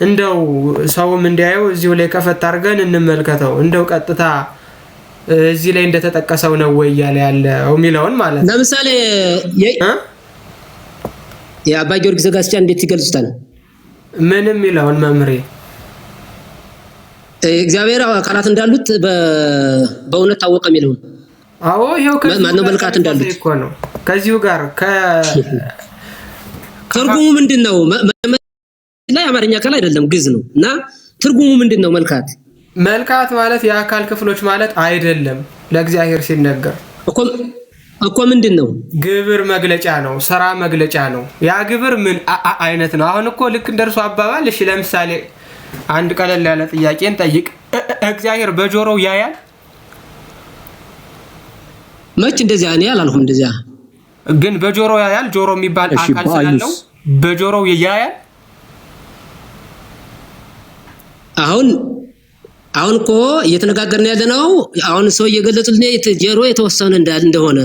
እንደው ሰውም እንዲያየው እዚሁ ላይ ከፈት አድርገን እንመልከተው። እንደው ቀጥታ እዚህ ላይ እንደተጠቀሰው ነው ወይ ያለ የሚለውን ማለት ነው። ለምሳሌ የአባ ጊዮርጊስ ዘጋስጫ እንዴት ይገልጹታል? ምንም ይላውን መምሬ እግዚአብሔር አካላት እንዳሉት በእውነት ታወቀ የሚለውን። አዎ ይሄው ማነው መልካት እንዳሉት እኮ ነው። ከዚሁ ጋር ትርጉሙ ምንድነው? ላይ አማርኛ ቃል አይደለም ግዕዝ ነው እና ትርጉሙ ምንድነው? መልካት ማለት የአካል ክፍሎች ማለት አይደለም። ለእግዚአብሔር ሲነገር እኮ ምንድነው? ግብር መግለጫ ነው፣ ስራ መግለጫ ነው። ያ ግብር ምን አይነት ነው? አሁን እኮ ልክ እንደርሱ አባባል እሺ፣ ለምሳሌ አንድ ቀለል ያለ ጥያቄን ጠይቅ። እግዚአብሔር በጆሮው ያያል? መች እንደዚያ እኔ አላልኩም። እንደዚያ ግን በጆሮው ያያል። ጆሮ የሚባል አካል ስላለው በጆሮው ያያል። አሁን እኮ እየተነጋገርን ያለነው አሁን ሰው እየገለጹልኝ ጆሮ የተወሰነ እንደሆነ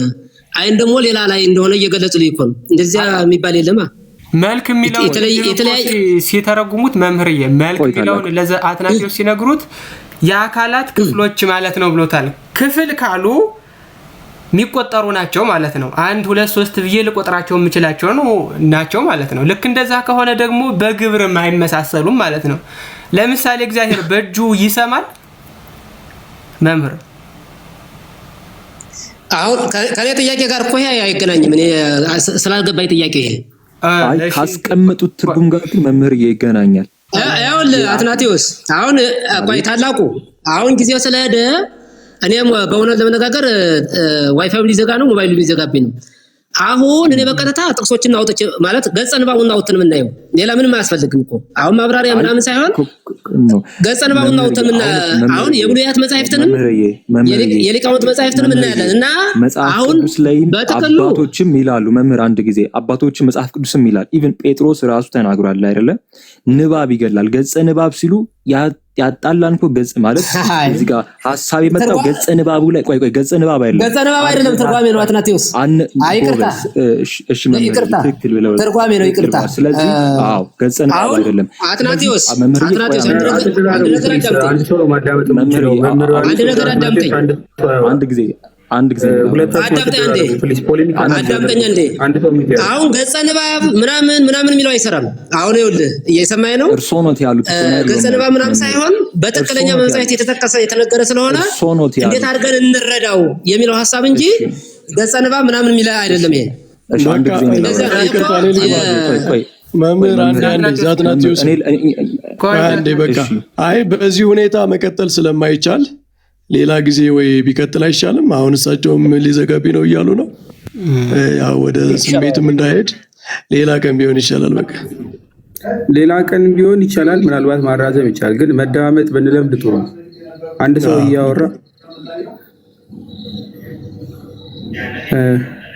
አይን ደግሞ ሌላ ላይ እንደሆነ እየገለጹልኝ እኮ ነው። እንደዚያ የሚባል የለማ። መልክ የሚለው ሲተረጉሙት መምህርዬ መልክ የሚለውን ለአትናቴዎስ ሲነግሩት የአካላት ክፍሎች ማለት ነው ብሎታል። ክፍል ካሉ የሚቆጠሩ ናቸው ማለት ነው። 1 2 3 ብዬ ልቆጥራቸው የምችላቸው ናቸው ማለት ነው። ልክ እንደዛ ከሆነ ደግሞ በግብርም አይመሳሰሉም ማለት ነው። ለምሳሌ እግዚአብሔር በእጁ ይሰማል መምህር። አሁን ከኔ ጥያቄ ጋር እኮ አይገናኝም። እኔ ስላልገባኝ ጥያቄ ይሄ ካስቀመጡት ትርጉም ጋር ግን መምህር ይገናኛል። ይኸውልህ አትናቴዎስ አሁን ቆይ ታላቁ አሁን ጊዜው ስለሄደ እኔም በእውነት ለመነጋገር ዋይፋይ ሊዘጋ ነው፣ ሞባይሉ ሊዘጋብኝ ነው። አሁን እኔ በቀጥታ ጥቅሶችን አውጥቼ ማለት ገጸ ንባቡን አውጥተን የምናየው ሌላ ምንም አያስፈልግም እኮ አሁን ማብራሪያ ምናምን ሳይሆን ገጸ ንባቡን አውጥተን አሁን የብሉያት መጻሕፍትንም የሊቃውንት መጻሕፍትንም እናያለን እና አሁን በጥቅሉ አባቶችም ይላሉ መምህር አንድ ጊዜ አባቶችም መጽሐፍ ቅዱስም ይላል ኢቭን ጴጥሮስ ራሱ ተናግሯል አይደለ? ንባብ ይገላል። ገጸ ንባብ ሲሉ ያጣላን እኮ ገጽ ማለት እዚህ ጋር ሐሳብ የመጣው ገጸ ንባቡ ላይ ቆይ ገጸ ንባብ አይደለም፣ ገጸ ንባብ አይደለም፣ ትርጓሜ ነው። አትናቴዎስ ይቅርታ፣ እሺ መምህር ትክክል ብለው ትርጓሜ ነው። ይቅርታ። ስለዚህ አዎ ገጸ ንባብ አይደለም። አትናቴዎስ አንድ ነገር አዳምጠኝ። አንድ ጊዜ አዳምጠኝ እንዴ። አሁን ገጸ ንባብ ምናምን የሚለው አይሰራም። አሁን ይኸውልህ እየሰማኸኝ ነው። እርሶ ነው ያሉት ገጸ ንባብ ምናምን ሳይሆን በትክክለኛ መጻሕፍት የተጠቀሰ የተነገረ ስለሆነ እንዴት አድርገን እንረዳው የሚለው ሐሳብ እንጂ ገጸ ንባብ ምናምን የሚለው አይደለም። ይሄ መምህር አንዴ ዛትናቴዎስ አንዴ በቃ በዚህ ሁኔታ መቀጠል ስለማይቻል ሌላ ጊዜ ወይ ቢቀጥል አይሻልም? አሁን እሳቸውም ሊዘጋቢ ነው እያሉ ነው። ያው ወደ ስሜትም እንዳይሄድ ሌላ ቀን ቢሆን ይሻላል። በቃ ሌላ ቀን ቢሆን ይቻላል። ምናልባት ማራዘም ይቻላል። ግን መደማመጥ ብንለምድ ጥሩ ነው። አንድ ሰው እያወራ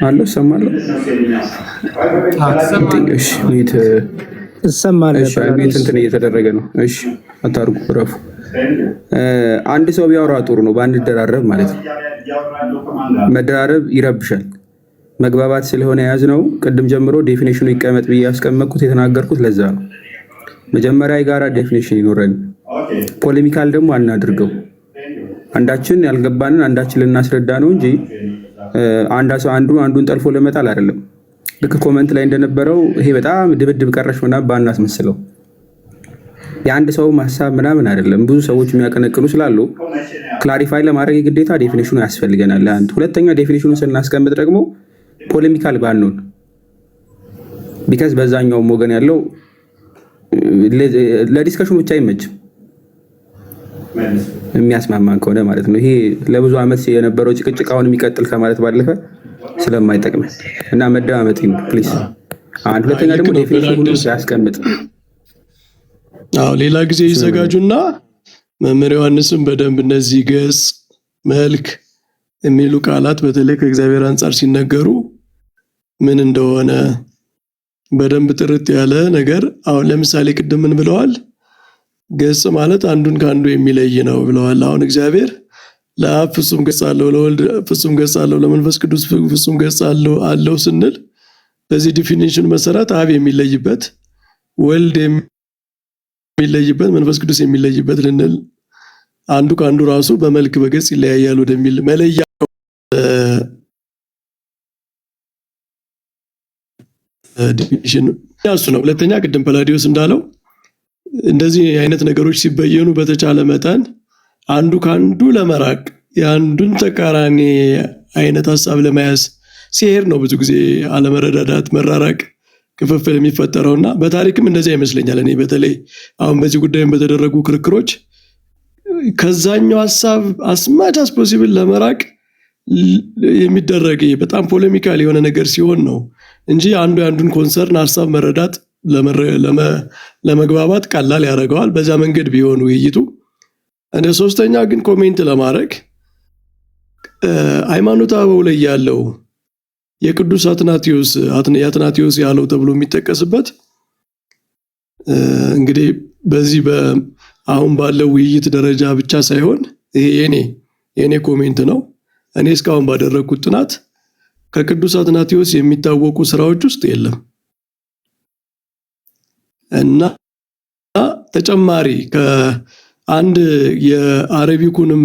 አለው ሰማለሁ። እሺ ቤት እሰማለሁ። እሺ ቤት እንትን እየተደረገ ነው። እሺ አታርጉ ረፉ። አንድ ሰው ቢያወራ ጥሩ ነው። ባንደራረብ ማለት ነው። መደራረብ ይረብሻል። መግባባት ስለሆነ የያዝነው ቅድም ጀምሮ ዴፊኒሽኑ ይቀመጥ ብዬ ያስቀመጥኩት የተናገርኩት ለዛ ነው። መጀመሪያ የጋራ ዴፊኒሽን ይኖረን፣ ፖሌሚካል ደግሞ አናድርገው። አንዳችን ያልገባንን አንዳችን ልናስረዳ ነው እንጂ አንዱን ጠልፎ ለመጣል አይደለም። ልክ ኮመንት ላይ እንደነበረው ይሄ በጣም ድብድብ ቀረሽ ምናምን ባናስመስለው። የአንድ ሰው ሐሳብ ምናምን አይደለም። ብዙ ሰዎች የሚያቀነቅኑ ስላሉ ክላሪፋይ ለማድረግ የግዴታ ዴፊኒሽኑ ያስፈልገናል። አንድ ሁለተኛ ዴፊኒሽኑን ስናስቀምጥ ደግሞ ፖሌሚካል ባንሆን፣ ቢካዝ በዛኛውም ወገን ያለው ለዲስከሽኑ ብቻ አይመችም የሚያስማማን ከሆነ ማለት ነው። ይሄ ለብዙ ዓመት የነበረው ጭቅጭቅ አሁን የሚቀጥል ከማለት ባለፈ ስለማይጠቅም እና መደማመጥ ይሁን ፕሊዝ። አንድ ሁለተኛ ደግሞ ዴፊኒሽኑን ያስቀምጥ። ሌላ ጊዜ ይዘጋጁና መምህር ዮሐንስም በደንብ እነዚህ ገጽ፣ መልክ የሚሉ ቃላት በተለይ ከእግዚአብሔር አንጻር ሲነገሩ ምን እንደሆነ በደንብ ጥርት ያለ ነገር። አሁን ለምሳሌ ቅድም ምን ብለዋል? ገጽ ማለት አንዱን ከአንዱ የሚለይ ነው ብለዋል። አሁን እግዚአብሔር ለአብ ፍጹም ገጽ አለው፣ ለወልድ ፍጹም ገጽ አለው፣ ለመንፈስ ቅዱስ ፍጹም ገጽ አለው ስንል በዚህ ዲፊኒሽን መሰረት አብ የሚለይበት፣ ወልድ የሚለይበት፣ መንፈስ ቅዱስ የሚለይበት ልንል አንዱ ከአንዱ ራሱ በመልክ በገጽ ይለያያል ወደሚል መለያ ዲፊኒሽን ያሱ ነው። ሁለተኛ ቅድም ፓላዲዮስ እንዳለው እንደዚህ አይነት ነገሮች ሲበየኑ በተቻለ መጠን አንዱ ከአንዱ ለመራቅ የአንዱን ተቃራኒ አይነት ሐሳብ ለመያዝ ሲሄድ ነው ብዙ ጊዜ አለመረዳዳት፣ መራራቅ፣ ክፍፍል የሚፈጠረውና በታሪክም እንደዚያ ይመስለኛል። እኔ በተለይ አሁን በዚህ ጉዳይም በተደረጉ ክርክሮች ከዛኛው ሐሳብ አስማች አስ ፖሲብል ለመራቅ የሚደረግ በጣም ፖለሚካል የሆነ ነገር ሲሆን ነው እንጂ አንዱ የአንዱን ኮንሰርን ሐሳብ መረዳት ለመግባባት ቀላል ያደርገዋል። በዛ መንገድ ቢሆን ውይይቱ። እንደ ሶስተኛ ግን ኮሜንት ለማድረግ ሃይማኖተ አበው ላይ ያለው የቅዱስ አትናቴዎስ ያለው ተብሎ የሚጠቀስበት እንግዲህ በዚህ አሁን ባለው ውይይት ደረጃ ብቻ ሳይሆን ይሄ የኔ ኮሜንት ነው። እኔ እስካሁን ባደረኩት ጥናት ከቅዱስ አትናቴዎስ የሚታወቁ ስራዎች ውስጥ የለም እና ተጨማሪ ከአንድ የአረቢኩንም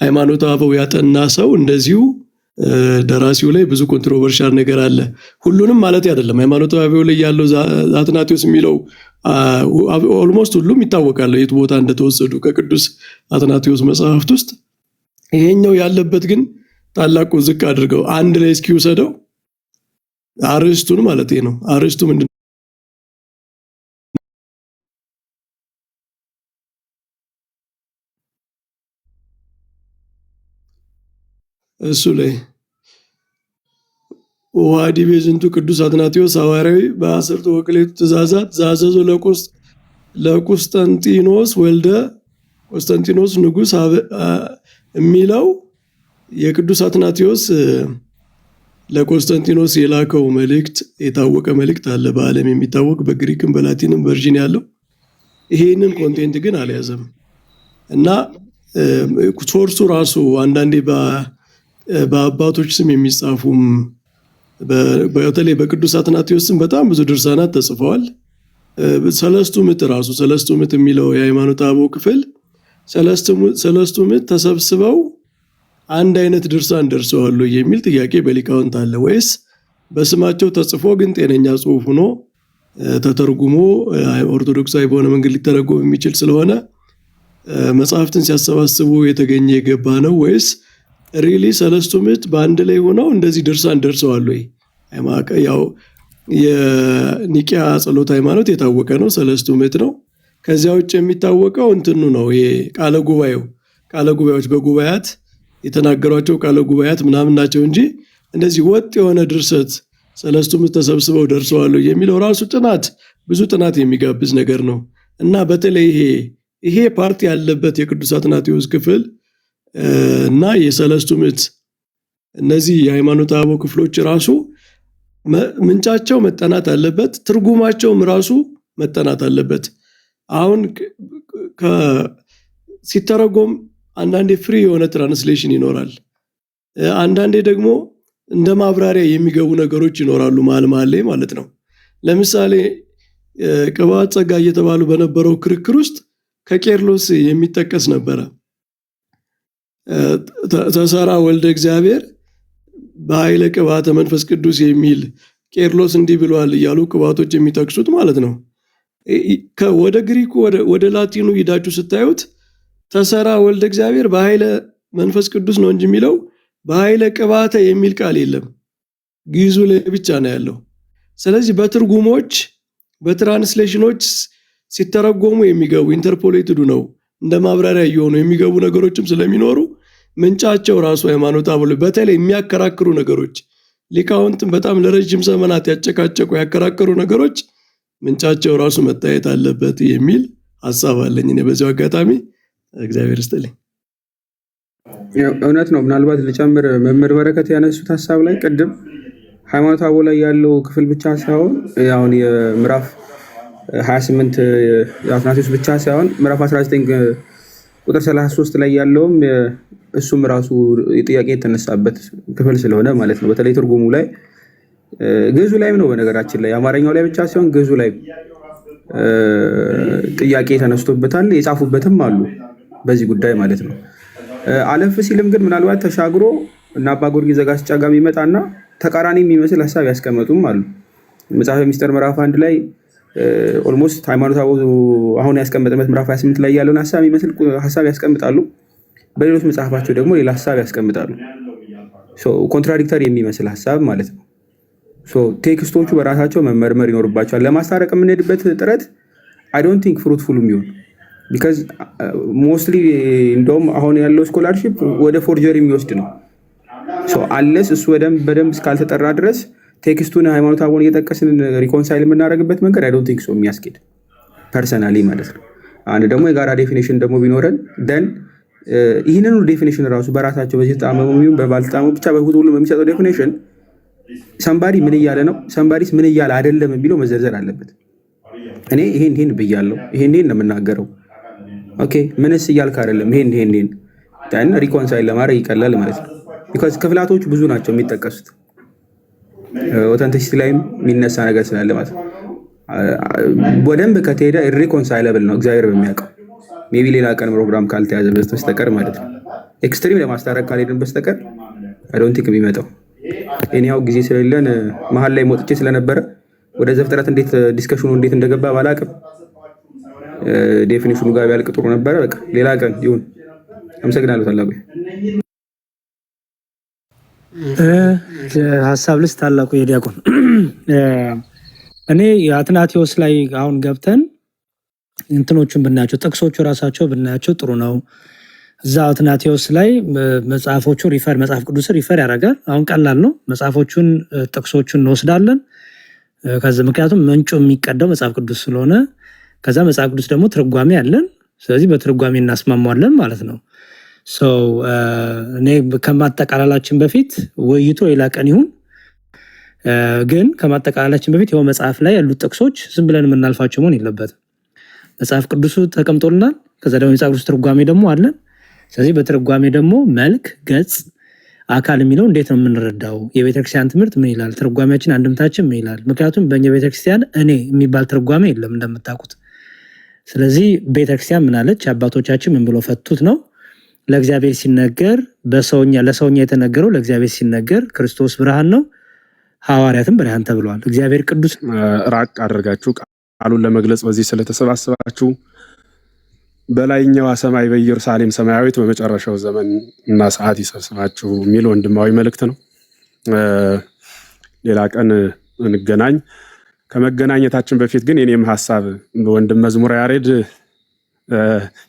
ሃይማኖተ አበው ያጠና ሰው እንደዚሁ ደራሲው ላይ ብዙ ኮንትሮቨርሻል ነገር አለ። ሁሉንም ማለት አይደለም። ሃይማኖተ አበው ላይ ያለው አትናቴዎስ የሚለው ኦልሞስት ሁሉም ይታወቃል የት ቦታ እንደተወሰዱ ከቅዱስ አትናቴዎስ መጽሐፍት ውስጥ። ይሄኛው ያለበት ግን ታላቁ ዝቅ አድርገው አንድ ላይ እስኪ ወሰደው አርዕስቱን ማለት ነው። አርዕስቱ ምንድነው? እሱ ላይ ወአዲ ቤዝንቱ ቅዱስ አትናቴዎስ ሐዋርያዊ በአስርቱ ወክሌቱ ትእዛዛት ዘአዘዞ ለቁስጠንጢኖስ ወልደ ቆስጠንጢኖስ ንጉስ የሚለው የቅዱስ አትናቴዎስ ለቆስጠንጢኖስ የላከው መልእክት የታወቀ መልእክት አለ። በዓለም የሚታወቅ በግሪክም በላቲንም ቨርዥን ያለው ይሄንን ኮንቴንት ግን አልያዘም እና ሶርሱ ራሱ አንዳንዴ በአባቶች ስም የሚጻፉም በተለይ በቅዱስ አትናቴዎስ ስም በጣም ብዙ ድርሳናት ተጽፈዋል። ሰለስቱ ምዕት የሚለው የሃይማኖተ አበው ክፍል ሰለስቱ ምዕት ተሰብስበው አንድ አይነት ድርሳን ደርሰዋል የሚል ጥያቄ በሊቃውንት አለ ወይስ በስማቸው ተጽፎ ግን ጤነኛ ጽሑፍ ሆኖ ተተርጉሞ ኦርቶዶክሳዊ በሆነ መንገድ ሊተረጎም የሚችል ስለሆነ መጽሐፍትን ሲያሰባስቡ የተገኘ የገባ ነው ወይስ ሪሊ ሰለስቱ ምዕት በአንድ ላይ ሆነው እንደዚህ ድርሳን ደርሰዋል ወይ? ያው የኒቂያ ጸሎት ሃይማኖት የታወቀ ነው፣ ሰለስቱ ምዕት ነው። ከዚያ ውጭ የሚታወቀው እንትኑ ነው ይሄ ቃለ ጉባኤዎች በጉባኤያት የተናገሯቸው ቃለ ጉባኤያት ምናምን ናቸው እንጂ እንደዚህ ወጥ የሆነ ድርሰት ሰለስቱ ምዕት ተሰብስበው ደርሰዋል የሚለው ራሱ ብዙ ጥናት የሚጋብዝ ነገር ነው እና በተለይ ይሄ ፓርቲ ያለበት የቅዱስ አትናቴዎስ ክፍል እና የሰለስቱ ምዕት እነዚህ የሃይማኖተ አበው ክፍሎች ራሱ ምንጫቸው መጠናት አለበት፣ ትርጉማቸውም ራሱ መጠናት አለበት። አሁን ሲተረጎም አንዳንዴ ፍሪ የሆነ ትራንስሌሽን ይኖራል፣ አንዳንዴ ደግሞ እንደ ማብራሪያ የሚገቡ ነገሮች ይኖራሉ መሀል ላይ ማለት ነው። ለምሳሌ ቅባት ጸጋ እየተባሉ በነበረው ክርክር ውስጥ ከቄርሎስ የሚጠቀስ ነበረ። ተሰራ ወልደ እግዚአብሔር በኃይለ ቅባተ መንፈስ ቅዱስ የሚል ቄርሎስ እንዲህ ብሏል እያሉ ቅባቶች የሚጠቅሱት ማለት ነው። ወደ ግሪኩ ወደ ላቲኑ ሂዳችሁ ስታዩት ተሰራ ወልደ እግዚአብሔር በኃይለ መንፈስ ቅዱስ ነው እንጂ የሚለው በኃይለ ቅባተ የሚል ቃል የለም። ግዕዙ ላይ ብቻ ነው ያለው። ስለዚህ በትርጉሞች በትራንስሌሽኖች ሲተረጎሙ የሚገቡ ኢንተርፖሌትዱ ነው እንደ ማብራሪያ እየሆኑ የሚገቡ ነገሮችም ስለሚኖሩ ምንጫቸው ራሱ ሃይማኖተ አበው በተለይ የሚያከራክሩ ነገሮች ሊቃውንትም በጣም ለረጅም ዘመናት ያከራከሩ ነገሮች ምንጫቸው ራሱ መታየት አለበት የሚል ሐሳብ አለኝ። እኔ በዚያው አጋጣሚ እግዚአብሔር ይስጥልኝ። እውነት ነው። ምናልባት ልጨምር መምህር በረከት ያነሱት ሐሳብ ላይ ቅድም ሃይማኖተ አበው ላይ ያለው ክፍል ብቻ ሳይሆን አሁን የምዕራፍ 28 የአትናቴዎስ ብቻ ሳይሆን ምዕራፍ 19 ቁጥር 33 ላይ ያለውም እሱም ራሱ ጥያቄ የተነሳበት ክፍል ስለሆነ ማለት ነው። በተለይ ትርጉሙ ላይ ግዕዙ ላይም ነው በነገራችን ላይ አማርኛው ላይ ብቻ ሳይሆን ግዕዙ ላይ ጥያቄ ተነስቶበታል፣ የጻፉበትም አሉ በዚህ ጉዳይ ማለት ነው። አለፍ ሲልም ግን ምናልባት ተሻግሮ እና አባ ጊዮርጊስ ዘጋስጫ ጋር የሚመጣና ተቃራኒ የሚመስል ሀሳብ ያስቀመጡም አሉ። መጽሐፈ ሚስጥር ምዕራፍ 1 ላይ ኦልሞስት ሃይማኖተ አበው አሁን ያስቀመጠበት ምዕራፍ 28 ላይ ያለውን ሀሳብ የሚመስል ሀሳብ ያስቀምጣሉ። በሌሎች መጽሐፋቸው ደግሞ ሌላ ሀሳብ ያስቀምጣሉ። ኮንትራዲክተሪ የሚመስል ሀሳብ ማለት ነው። ቴክስቶቹ በራሳቸው መመርመር ይኖርባቸዋል። ለማስታረቅ የምንሄድበት ጥረት አይ ዶንት ቲንክ ፍሩትፉል የሚሆን ቢካዝ ሞስትሊ እንደውም አሁን ያለው ስኮላርሺፕ ወደ ፎርጀሪ የሚወስድ ነው። አለስ እሱ በደንብ እስካልተጠራ ድረስ ቴክስቱን ሃይማኖተ አበውን እየጠቀስን ሪኮንሳይል የምናደርግበት መንገድ አይ ዶንት ቲንክ ሶ የሚያስኬድ ፐርሰናሊ ማለት ነው። አንድ ደግሞ የጋራ ዴፊኒሽን ደግሞ ቢኖረን ደን ይህንኑ ዴፊኒሽን ራሱ በራሳቸው በተጣመሙ ይሁን በባልጣሙ ብቻ በሁሉም የሚሰጠው ዴፊኒሽን ሰምባዲ ምን እያለ ነው ሰምባዲስ ምን እያለ አይደለም የሚለው መዘርዘር አለበት። እኔ ይሄን ብያለሁ ይሄን ነው የምናገረው፣ ኦኬ ምንስ እያልክ አይደለም ይሄን ደን ሪኮንሳይል ለማድረግ ይቀላል ማለት ነው። ቢኮዝ ክፍላቶች ብዙ ናቸው የሚጠቀሱት ኦተንቲሲቲ ላይም የሚነሳ ነገር ስላለ ማለት ነው። በደንብ ከተሄደ ኢሪኮንሳይለብል ነው እግዚአብሔር በሚያውቀው ሜቢ ሌላ ቀን ፕሮግራም ካልተያዘ በስተቀር ማለት ነው። ኤክስትሪም ለማስታረቅ ካልሄድን በስተቀር ዶንት ቲንክ የሚመጣው እኔው ጊዜ ስለሌለን መሀል ላይ ሞጥቼ ስለነበረ ወደ ዘፍጥረት እንዴት ዲስከሽኑ እንዴት እንደገባ ባላቅም ዴፊኒሽኑ ጋር ቢያልቅ ጥሩ ነበረ። በቃ ሌላ ቀን ይሁን። አመሰግናለሁ። ታላቁ ሀሳብ ልስጥ። ታላቁ የዲያቆን እኔ የአትናቴዎስ ላይ አሁን ገብተን እንትኖቹን ብናያቸው ጥቅሶቹ ራሳቸው ብናያቸው ጥሩ ነው። እዛ አትናቴዎስ ላይ መጽሐፎቹ መጽሐፍ ቅዱስ ሪፈር ያደርጋል። አሁን ቀላል ነው። መጽሐፎቹን ጥቅሶቹን እንወስዳለን። ከዚህ ምክንያቱም ምንጩ የሚቀዳው መጽሐፍ ቅዱስ ስለሆነ ከዛ መጽሐፍ ቅዱስ ደግሞ ትርጓሜ አለን። ስለዚህ በትርጓሜ እናስማማዋለን ማለት ነው። እኔ ከማጠቃላላችን በፊት ውይይቱ ሌላ ቀን ይሁን፣ ግን ከማጠቃላላችን በፊት ይኸው መጽሐፍ ላይ ያሉት ጥቅሶች ዝም ብለን የምናልፋቸው መሆን የለበትም። መጽሐፍ ቅዱሱ ተቀምጦልናል። ከዛ ደግሞ የመጽሐፍ ቅዱስ ትርጓሜ ደግሞ አለን። ስለዚህ በትርጓሜ ደግሞ መልክ፣ ገጽ፣ አካል የሚለው እንዴት ነው የምንረዳው? የቤተክርስቲያን ትምህርት ምን ይላል? ትርጓሜያችን አንድምታችን ምን ይላል? ምክንያቱም በእኛ ቤተክርስቲያን እኔ የሚባል ትርጓሜ የለም እንደምታውቁት። ስለዚህ ቤተክርስቲያን ምን አለች? አባቶቻችን ምን ብሎ ፈቱት ነው። ለእግዚአብሔር ሲነገር ለሰውኛ የተነገረው ለእግዚአብሔር ሲነገር ክርስቶስ ብርሃን ነው፣ ሐዋርያትም ብርሃን ተብለዋል። እግዚአብሔር ቅዱስ ራቅ አድርጋችሁ ቃሉን ለመግለጽ በዚህ ስለተሰባሰባችሁ በላይኛዋ ሰማይ በኢየሩሳሌም ሰማያዊት በመጨረሻው ዘመን እና ሰዓት ይሰብስባችሁ የሚል ወንድማዊ መልእክት ነው። ሌላ ቀን እንገናኝ። ከመገናኘታችን በፊት ግን የኔም ሐሳብ ወንድም መዝሙረ ያሬድ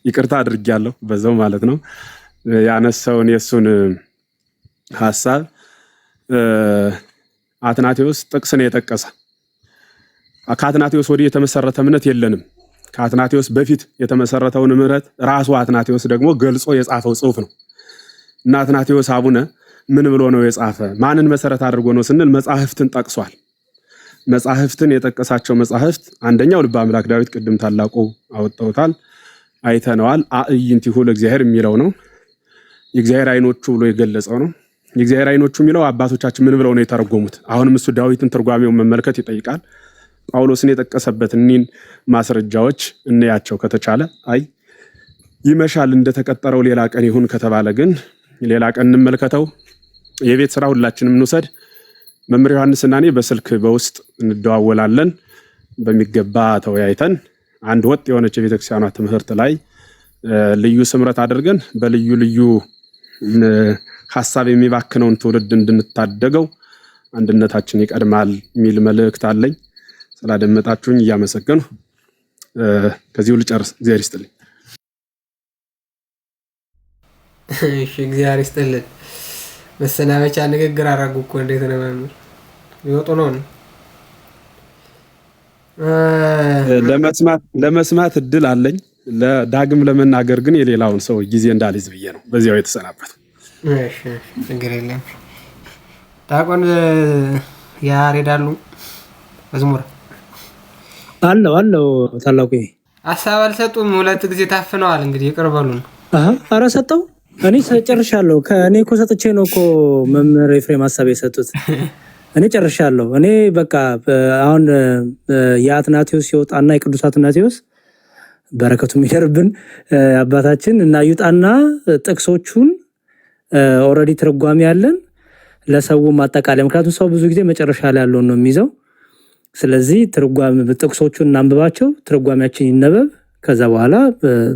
ይቅርታ አድርጌያለሁ በዛው ማለት ነው ያነሳውን የሱን ሐሳብ አትናቴዎስ ጥቅስ ነው የጠቀሰ። ከአትናቴዎስ ወዲህ የተመሰረተ እምነት የለንም። ከአትናቴዎስ በፊት የተመሰረተውን እምነት ራሱ አትናቴዎስ ደግሞ ገልጾ የጻፈው ጽሑፍ ነው እና አትናቴዎስ አቡነ ምን ብሎ ነው የጻፈ? ማንን መሰረት አድርጎ ነው ስንል መጻሕፍትን ጠቅሷል። መጻሕፍትን የጠቀሳቸው መጻሕፍት አንደኛው ልበ አምላክ ዳዊት ቅድም ታላቁ አወጣውታል፣ አይተነዋል። አዕይንቲሁ ለእግዚአብሔር የሚለው ነው። የእግዚአብሔር አይኖቹ ብሎ የገለጸው ነው። የእግዚአብሔር አይኖቹ የሚለው አባቶቻችን ምን ብለው ነው የተረጎሙት? አሁንም እሱ ዳዊትን ትርጓሜውን መመልከት ይጠይቃል። ጳውሎስን የጠቀሰበት እኒን ማስረጃዎች እንያቸው ከተቻለ። አይ ይመሻል እንደተቀጠረው ሌላ ቀን ይሁን ከተባለ ግን ሌላ ቀን እንመልከተው። የቤት ስራ ሁላችንም እንውሰድ። መምህር ዮሐንስና እኔ በስልክ በውስጥ እንደዋወላለን። በሚገባ ተወያይተን አንድ ወጥ የሆነች የቤተክርስቲያኗ ትምህርት ላይ ልዩ ስምረት አድርገን በልዩ ልዩ ሐሳብ የሚባክነውን ትውልድ እንድንታደገው አንድነታችን ይቀድማል የሚል መልእክት አለኝ። ስላደመጣችሁኝ እያመሰገኑ ከዚሁ ልጨርስ። እግዚአብሔር ይስጥልኝ። እሺ፣ እግዚአብሔር ይስጥልን። መሰናበቻ ንግግር አደረጉ እኮ እንዴት ነው መምህር? ይወጡ ነው ለመስማት እድል አለኝ። ለዳግም ለመናገር ግን የሌላውን ሰው ጊዜ እንዳልይዝ ብዬ ነው በዚያው የተሰናበት። እሺ፣ ችግር የለም። ዳቆን ያሬዳሉ መዝሙር አለው ታላቁ ሀሳብ አልሰጡም። ሁለት ጊዜ ታፍነዋል። እንግዲህ ይቅር በሉን። ኧረ ሰጠው። እኔ ጨርሻለሁ። ከእኔ እኮ ሰጥቼ ነው እኮ መምህር ኤፍሬም ሀሳብ የሰጡት። እኔ ጨርሻለሁ። እኔ በቃ አሁን የአትናቴዎስ ሲወጣና የቅዱስ አትናቴዎስ በረከቱ የሚደርብን አባታችን እና ይውጣና ጥቅሶቹን ኦልሬዲ ትርጓሜ ያለን ለሰው ማጠቃለያ። ምክንያቱም ሰው ብዙ ጊዜ መጨረሻ ላይ ያለውን ነው የሚይዘው። ስለዚህ ጥቅሶቹን እናንብባቸው፣ ትርጓሜያችን ይነበብ። ከዛ በኋላ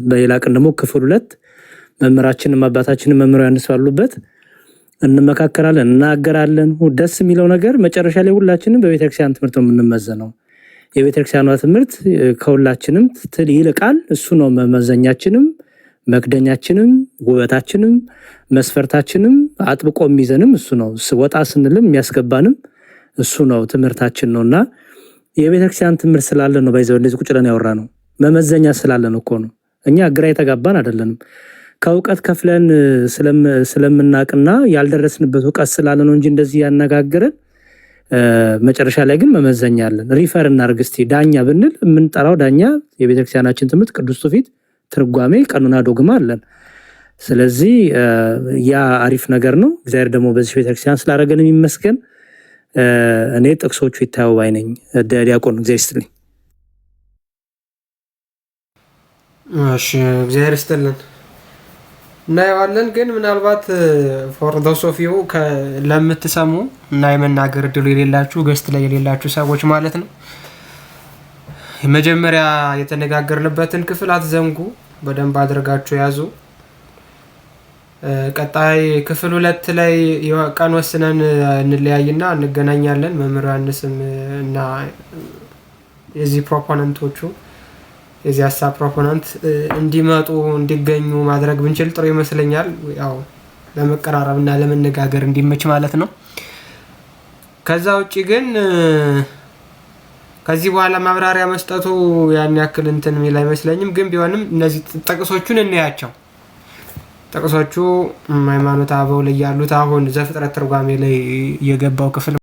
በሌላ ቀን ደግሞ ክፍል 2 መምህራችንም አባታችንም መምህር ዮሐንስ ባሉበት እንመካከራለን፣ እናገራለን። ደስ የሚለው ነገር መጨረሻ ላይ ሁላችንም በቤተክርስቲያን ትምህርት ነው የምንመዘነው። የቤተክርስቲያኗ ትምህርት ከሁላችንም ይልቃል። እሱ ነው መመዘኛችንም፣ መክደኛችንም፣ ውበታችንም፣ መስፈርታችንም አጥብቆ የሚይዘንም እሱ ነው። ወጣ ስንልም የሚያስገባንም እሱ ነው። ትምህርታችን ነውና የቤተክርስቲያን ትምህርት ስላለ ነው ባይዘው እንደዚህ ቁጭ ብለን ያወራ ነው። መመዘኛ ስላለን እኮ ነው። እኛ ግራ የተጋባን አይደለንም። ከእውቀት ከፍለን ስለምናቅና ያልደረስንበት እውቀት ስላለ ነው እንጂ እንደዚህ ያነጋግረን። መጨረሻ ላይ ግን መመዘኛ አለን። ሪፈር እናድርግ እስቲ። ዳኛ ብንል የምንጠራው ዳኛ የቤተክርስቲያናችን ትምህርት ቅዱስ ትውፊት፣ ትርጓሜ፣ ቀኑና ዶግማ አለን። ስለዚህ ያ አሪፍ ነገር ነው። እግዚአብሔር ደግሞ በዚህ ቤተክርስቲያን ስላደረገን የሚመስገን። እኔ ጥቅሶቹ ይታዩ ባይ ነኝ። ዲያቆን እግዚአብሔር ይስጥልኝ። እሺ፣ እግዚአብሔር ይስጥልን። እናየዋለን። ግን ምናልባት ፎር ዶስ ኦፍ ዩ ለምትሰሙ እና የመናገር እድሉ የሌላችሁ ገስት ላይ የሌላችሁ ሰዎች ማለት ነው መጀመሪያ የተነጋገርንበትን ክፍል አትዘንጉ፣ በደንብ አድርጋችሁ ያዙ። ቀጣይ ክፍል 2 ላይ ቀን ወስነን እንለያይና እንገናኛለን። መምህር ዮሐንስም እና የዚህ ፕሮፖነንቶቹ የዚህ ሀሳብ ፕሮፖነንት እንዲመጡ እንዲገኙ ማድረግ ብንችል ጥሩ ይመስለኛል። ያው ለመቀራረብ እና ለመነጋገር እንዲመች ማለት ነው። ከዛ ውጪ ግን ከዚህ በኋላ ማብራሪያ መስጠቱ ያን ያክል እንትን የሚል አይመስለኝም። ግን ቢሆንም እነዚህ ጥቅሶቹን እንያቸው። ጥቅሶቹ ሃይማኖተ አበው ላይ ያሉት አሁን ዘፍጥረት ትርጓሜ ላይ የገባው ክፍል